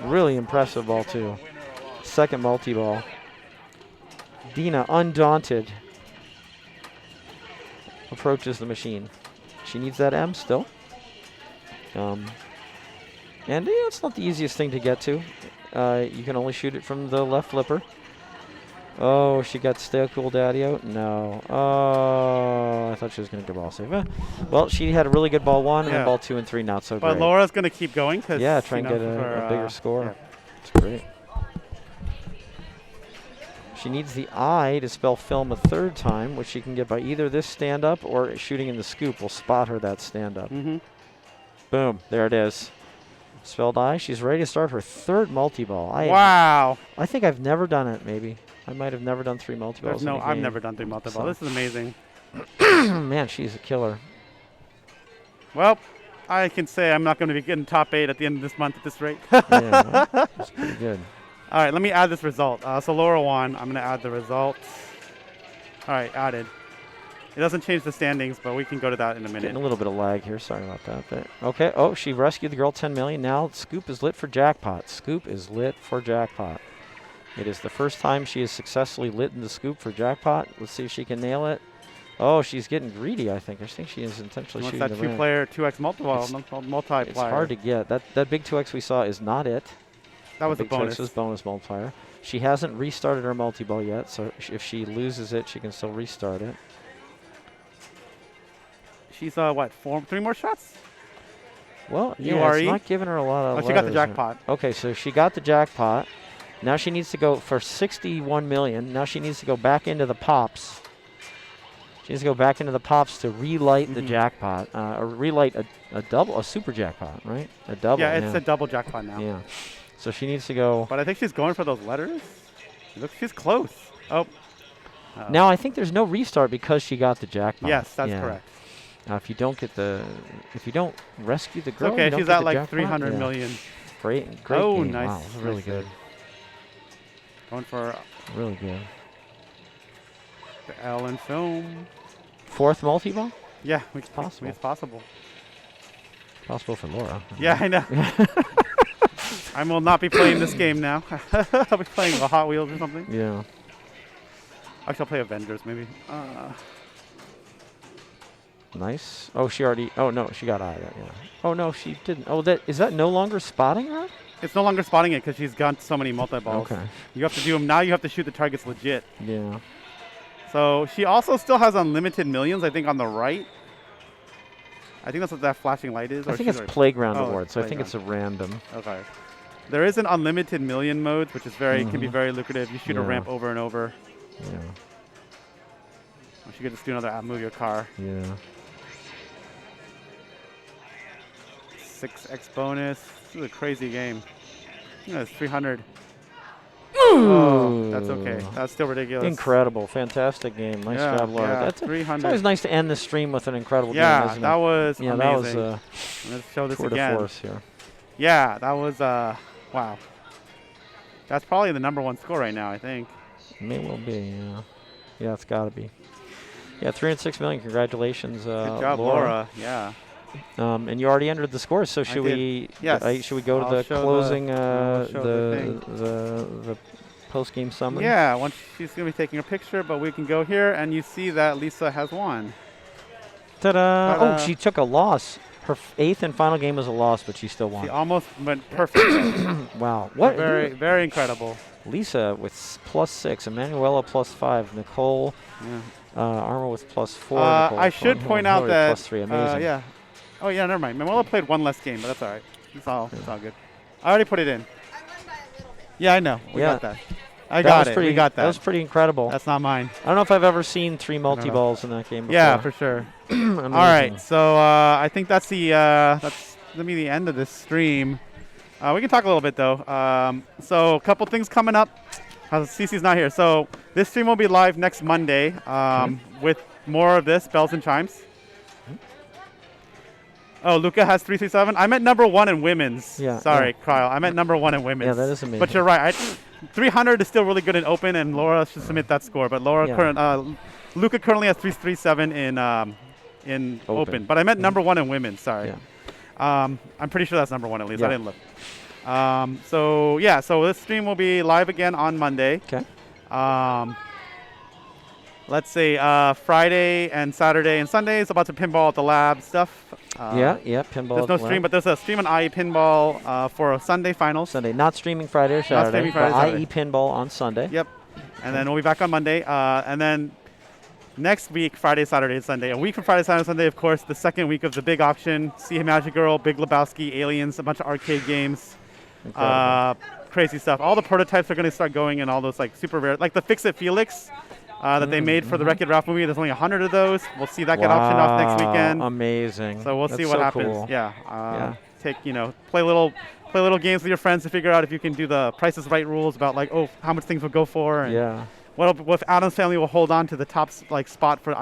[SPEAKER 5] Really impressive ball too. Second multi-ball. Dina, undaunted, approaches the machine. She needs that M still. And it's not the easiest thing to get to. You can only shoot it from the left flipper. Oh, she got Stay Cool Daddy out? No. Oh, I thought she was going to go ball save. Well, she had a really good ball 1 and
[SPEAKER 1] Yeah.
[SPEAKER 5] then ball 2 and 3 not so
[SPEAKER 1] But
[SPEAKER 5] great.
[SPEAKER 1] Laura's going to keep going. Cause,
[SPEAKER 5] Yeah, try and get a bigger score. It's great. She needs the I to spell film a 3rd time, which she can get by either this stand-up or shooting in the scoop will spot her that stand-up.
[SPEAKER 1] Mm-hmm.
[SPEAKER 5] Boom, there it is. Spelled I. She's ready to start her 3rd multi-ball.
[SPEAKER 1] Wow.
[SPEAKER 5] I think I've never done it, maybe. I might have never done 3 multi-balls.
[SPEAKER 1] No,
[SPEAKER 5] in a
[SPEAKER 1] I've
[SPEAKER 5] game.
[SPEAKER 1] never done 3 multi-ball.
[SPEAKER 5] So-
[SPEAKER 1] This is amazing.
[SPEAKER 5] Man, she's a killer.
[SPEAKER 1] Well, I can say I'm not going to be getting top 8 at the end of this month at this rate.
[SPEAKER 5] Yeah, that's pretty good.
[SPEAKER 1] All right, let me add this result. So Laura won. I'm going to add the results. All right, added. It doesn't change the standings, but we can go to that in a minute.
[SPEAKER 5] Getting a little bit of lag here. Sorry about that. There. Okay. Oh, she rescued the girl 10 million. Now Scoop is lit for jackpot. Scoop is lit for jackpot. It is the first time she has successfully lit in the scoop for jackpot. Let's see if she can nail it. Oh, she's getting greedy, I think. I think she is intentionally
[SPEAKER 1] What's
[SPEAKER 5] shooting
[SPEAKER 1] that
[SPEAKER 5] the rim.
[SPEAKER 1] 2-player, 2x multiplier?
[SPEAKER 5] It's
[SPEAKER 1] multiplier.
[SPEAKER 5] It's hard to get. That big 2x we saw is not it.
[SPEAKER 1] That was a
[SPEAKER 5] Big 2x
[SPEAKER 1] bonus.
[SPEAKER 5] was bonus multiplier. She hasn't restarted her multi-ball yet, so if she loses it, she can still restart it.
[SPEAKER 1] She's, what, 3 more shots?
[SPEAKER 5] Well, yeah,
[SPEAKER 1] URE?
[SPEAKER 5] it's not giving her a lot of
[SPEAKER 1] Oh, she got the
[SPEAKER 5] letters.
[SPEAKER 1] jackpot.
[SPEAKER 5] Okay, so she got the jackpot. Now she needs to go for 61 million. Now she needs to go back into the pops. She needs to go back into the pops to relight the jackpot, or relight a super jackpot, right? A double.
[SPEAKER 1] Yeah, it's a double jackpot now.
[SPEAKER 5] Yeah. So she needs to go.
[SPEAKER 1] But I think she's going for those letters. Look, she's close. Oh.
[SPEAKER 5] Now I think there's no restart because she got the jackpot.
[SPEAKER 1] Yes, that's
[SPEAKER 5] Yeah.
[SPEAKER 1] correct.
[SPEAKER 5] Now if you don't rescue the girl,
[SPEAKER 1] Okay,
[SPEAKER 5] you don't
[SPEAKER 1] she's
[SPEAKER 5] get
[SPEAKER 1] at
[SPEAKER 5] the
[SPEAKER 1] like
[SPEAKER 5] jackpot.
[SPEAKER 1] 300
[SPEAKER 5] Yeah.
[SPEAKER 1] million.
[SPEAKER 5] Great
[SPEAKER 1] Oh,
[SPEAKER 5] game.
[SPEAKER 1] nice.
[SPEAKER 5] Wow, this is really
[SPEAKER 1] Nice
[SPEAKER 5] good.
[SPEAKER 1] save. Going for
[SPEAKER 5] Really good.
[SPEAKER 1] the L and film.
[SPEAKER 5] 4th multi-ball?
[SPEAKER 1] Yeah,
[SPEAKER 5] It's possible.
[SPEAKER 1] It's possible.
[SPEAKER 5] Possible for Laura.
[SPEAKER 1] Yeah, I know. I will not be playing this game now. I'll be playing the Hot Wheels or something.
[SPEAKER 5] Yeah.
[SPEAKER 1] Actually, I'll play Avengers maybe.
[SPEAKER 5] Nice. Oh, she already. Oh no, she got out of that. Yeah. Oh no, she didn't. Oh, is that no longer spotting her?
[SPEAKER 1] It's no longer spotting it because she's got so many multi-balls.
[SPEAKER 5] Okay.
[SPEAKER 1] You have to do them now. You have to shoot the targets legit.
[SPEAKER 5] Yeah.
[SPEAKER 1] So she also still has unlimited millions, I think, on the right. I think that's what that flashing light is.
[SPEAKER 5] I
[SPEAKER 1] or
[SPEAKER 5] think
[SPEAKER 1] she's
[SPEAKER 5] it's
[SPEAKER 1] already-
[SPEAKER 5] playground
[SPEAKER 1] Oh,
[SPEAKER 5] award,
[SPEAKER 1] it's
[SPEAKER 5] so I think it's a random.
[SPEAKER 1] Okay. There is an unlimited million mode, which is can be very lucrative. You shoot a
[SPEAKER 5] Yeah.
[SPEAKER 1] ramp over and over.
[SPEAKER 5] Yeah.
[SPEAKER 1] Or you could just do another move your car.
[SPEAKER 5] Yeah.
[SPEAKER 1] 6x bonus. This is a crazy game. Yeah, it's 300. Oh, that's okay. That's still ridiculous.
[SPEAKER 5] Incredible, fantastic game. Nice
[SPEAKER 1] Yeah,
[SPEAKER 5] job, Laura.
[SPEAKER 1] yeah,
[SPEAKER 5] It's
[SPEAKER 1] 300.
[SPEAKER 5] always nice to end the stream with an incredible game,
[SPEAKER 1] Yeah,
[SPEAKER 5] isn't
[SPEAKER 1] that
[SPEAKER 5] it?
[SPEAKER 1] was
[SPEAKER 5] Yeah,
[SPEAKER 1] amazing.
[SPEAKER 5] that was
[SPEAKER 1] Let's show this
[SPEAKER 5] tour de
[SPEAKER 1] again.
[SPEAKER 5] force here.
[SPEAKER 1] Yeah, that was wow. That's probably the #1 score right now, I think.
[SPEAKER 5] May well be. Yeah. Yeah, it's got to be. Yeah, 306 million. Congratulations,
[SPEAKER 1] Good job, Laura. Yeah.
[SPEAKER 5] And you already entered the scores, so should
[SPEAKER 1] did.
[SPEAKER 5] we?
[SPEAKER 1] Yes.
[SPEAKER 5] Should we go to
[SPEAKER 1] I'll
[SPEAKER 5] the
[SPEAKER 1] show
[SPEAKER 5] closing?
[SPEAKER 1] I'll show
[SPEAKER 5] The post-game summary.
[SPEAKER 1] Yeah, she's going to be taking a picture, but we can go here, and you see that Lisa has won.
[SPEAKER 5] Ta-da!
[SPEAKER 1] Ta-da.
[SPEAKER 5] Oh, she took a loss. Her 8th and final game was a loss, but she still won.
[SPEAKER 1] She almost went perfect.
[SPEAKER 5] Wow. What?
[SPEAKER 1] Very, very incredible.
[SPEAKER 5] Lisa with +6, Emanuela +5, Nicole
[SPEAKER 1] Yeah.
[SPEAKER 5] Armour with +4.
[SPEAKER 1] I should point out that
[SPEAKER 5] +3. Amazing.
[SPEAKER 1] yeah. Oh yeah, never mind. Manuela played one less game, but that's all right. It's all good. I already put it in. Yeah, I know. We got that. I got it. We got that.
[SPEAKER 5] That was pretty incredible.
[SPEAKER 1] That's not mine.
[SPEAKER 5] I don't know if I've ever seen 3 multi-balls in that game before.
[SPEAKER 1] Yeah, for sure. All right, so I think that's that's gonna be the end of this stream. We can talk a little bit though. So a couple things coming up. Cece's not here, so this stream will be live next Monday with more of this bells and chimes. Oh, Luca has 337. I meant number 1 in women's.
[SPEAKER 5] Yeah.
[SPEAKER 1] Sorry, Kyle. I meant number 1 in women's.
[SPEAKER 5] Yeah, that is amazing.
[SPEAKER 1] But you're right. 300 is still really good in open, and Laura should submit that score. But Luca currently has 337 in open. But I meant number 1 in women's. Sorry.
[SPEAKER 5] Yeah.
[SPEAKER 1] I'm pretty sure that's number 1 at least.
[SPEAKER 5] Yeah.
[SPEAKER 1] I didn't look. So this stream will be live again on Monday.
[SPEAKER 5] Okay.
[SPEAKER 1] Let's say Friday and Saturday and Sunday is about to pinball at the lab stuff.
[SPEAKER 5] Pinball.
[SPEAKER 1] There's no stream, but there's a stream on IE Pinball for a Sunday finals.
[SPEAKER 5] Sunday, not streaming Friday or Saturday.
[SPEAKER 1] Not streaming Friday,
[SPEAKER 5] but
[SPEAKER 1] Saturday.
[SPEAKER 5] IE Pinball on Sunday.
[SPEAKER 1] Yep. And then we'll be back on Monday. And then next week, Friday, Saturday, and Sunday. A week from Friday, Saturday, Sunday, of course, the second week of the big auction. See Magic Girl, Big Lebowski, Aliens, a bunch of arcade games. Crazy stuff. All the prototypes are going to start going in all those like super rare, like the Fix-It Felix that they made for the Wreck-It Ralph movie. There's only 100 of those. We'll see that get auctioned off next weekend.
[SPEAKER 5] Amazing.
[SPEAKER 1] So we'll see what happens.
[SPEAKER 5] Cool.
[SPEAKER 1] Yeah. Play little games with your friends to figure out if you can do the Price is Right rules about like how much things will go for. And what if Adam's Family will hold on to the top spot for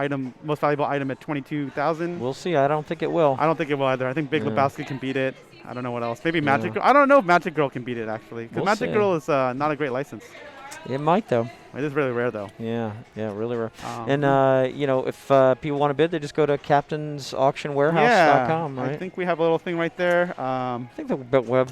[SPEAKER 1] most valuable item at 22,000?
[SPEAKER 5] We'll see. I don't think it will.
[SPEAKER 1] I don't think it will either. I think Big Lebowski can beat it. I don't know what else. Maybe Magic Girl. I don't know if Magic Girl can beat it actually, because Magic Girl is not a great license.
[SPEAKER 5] It might though.
[SPEAKER 1] It is really rare though.
[SPEAKER 5] Yeah, really rare. And if people want to bid, they just go to captainsauctionwarehouse.com, right?
[SPEAKER 1] I think we have a little thing right there.
[SPEAKER 5] I think the web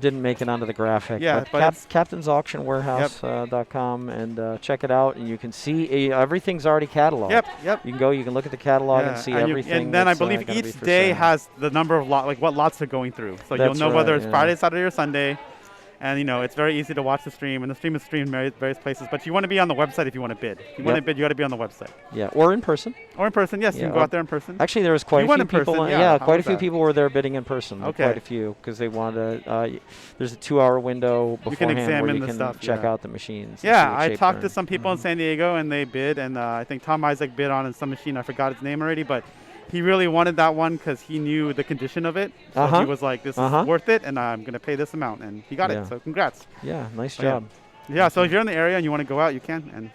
[SPEAKER 5] didn't make it onto the graphic.
[SPEAKER 1] Yeah,
[SPEAKER 5] but captainsauctionwarehouse.com and check it out, and you can see everything's already cataloged.
[SPEAKER 1] Yep.
[SPEAKER 5] You can go, you can look at the catalog and see everything.
[SPEAKER 1] And then I believe each day has the number of what lots are going through, so you'll know whether it's Friday, Saturday, or Sunday. And it's very easy to watch the stream, and the stream is streamed in various places. But you want to be on the website if you want to bid. If you want to bid, you got to be on the website.
[SPEAKER 5] Yeah, or in person.
[SPEAKER 1] Or in person, yes. You can go out there in person.
[SPEAKER 5] Actually, there was quite a few people. Quite a few people were there bidding in person.
[SPEAKER 1] Okay.
[SPEAKER 5] Quite a few, because they wanted to. There's a 2-hour window beforehand where you can check out the machines.
[SPEAKER 1] Yeah, I talked to some people in San Diego, and they bid, and I think Tom Isaac bid on some machine. I forgot its name already, but he really wanted that one because he knew the condition of it. So he was like, this is worth it, and I'm going to pay this amount. And he got it, so congrats.
[SPEAKER 5] Yeah, nice job.
[SPEAKER 1] Yeah, so if you're in the area and you want to go out, you can. And,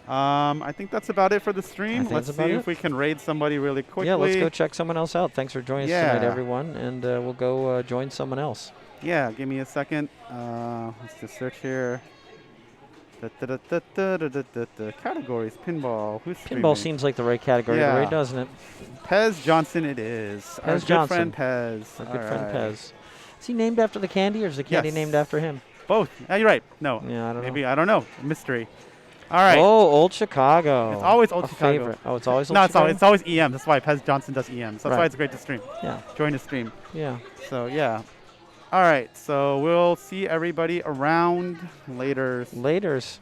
[SPEAKER 1] I think that's about it for the stream. Let's see if we can raid somebody really quickly.
[SPEAKER 5] Yeah, let's go check someone else out. Thanks for joining us tonight, everyone. And we'll go join someone else.
[SPEAKER 1] Yeah, give me a second. Let's just search here. Categories, pinball. Who's streaming?
[SPEAKER 5] Pinball seems like the right category, doesn't it?
[SPEAKER 1] Pez Johnson it is.
[SPEAKER 5] Pez
[SPEAKER 1] Our good friend Pez.
[SPEAKER 5] Our good friend Pez. Is he named after the candy, or is the candy named after him?
[SPEAKER 1] Both. Yeah, you're right. No.
[SPEAKER 5] Yeah, I don't know.
[SPEAKER 1] Maybe, I don't know. Mystery. All right.
[SPEAKER 5] Oh, Old Chicago.
[SPEAKER 1] It's always Old Chicago.
[SPEAKER 5] Favorite. Oh, it's always Old Chicago?
[SPEAKER 1] No, it's always EM. That's why Pez Johnson does EM. So that's why it's great to stream.
[SPEAKER 5] Yeah.
[SPEAKER 1] Join the stream.
[SPEAKER 5] Yeah.
[SPEAKER 1] So, yeah. All right. So we'll see everybody around. Laters.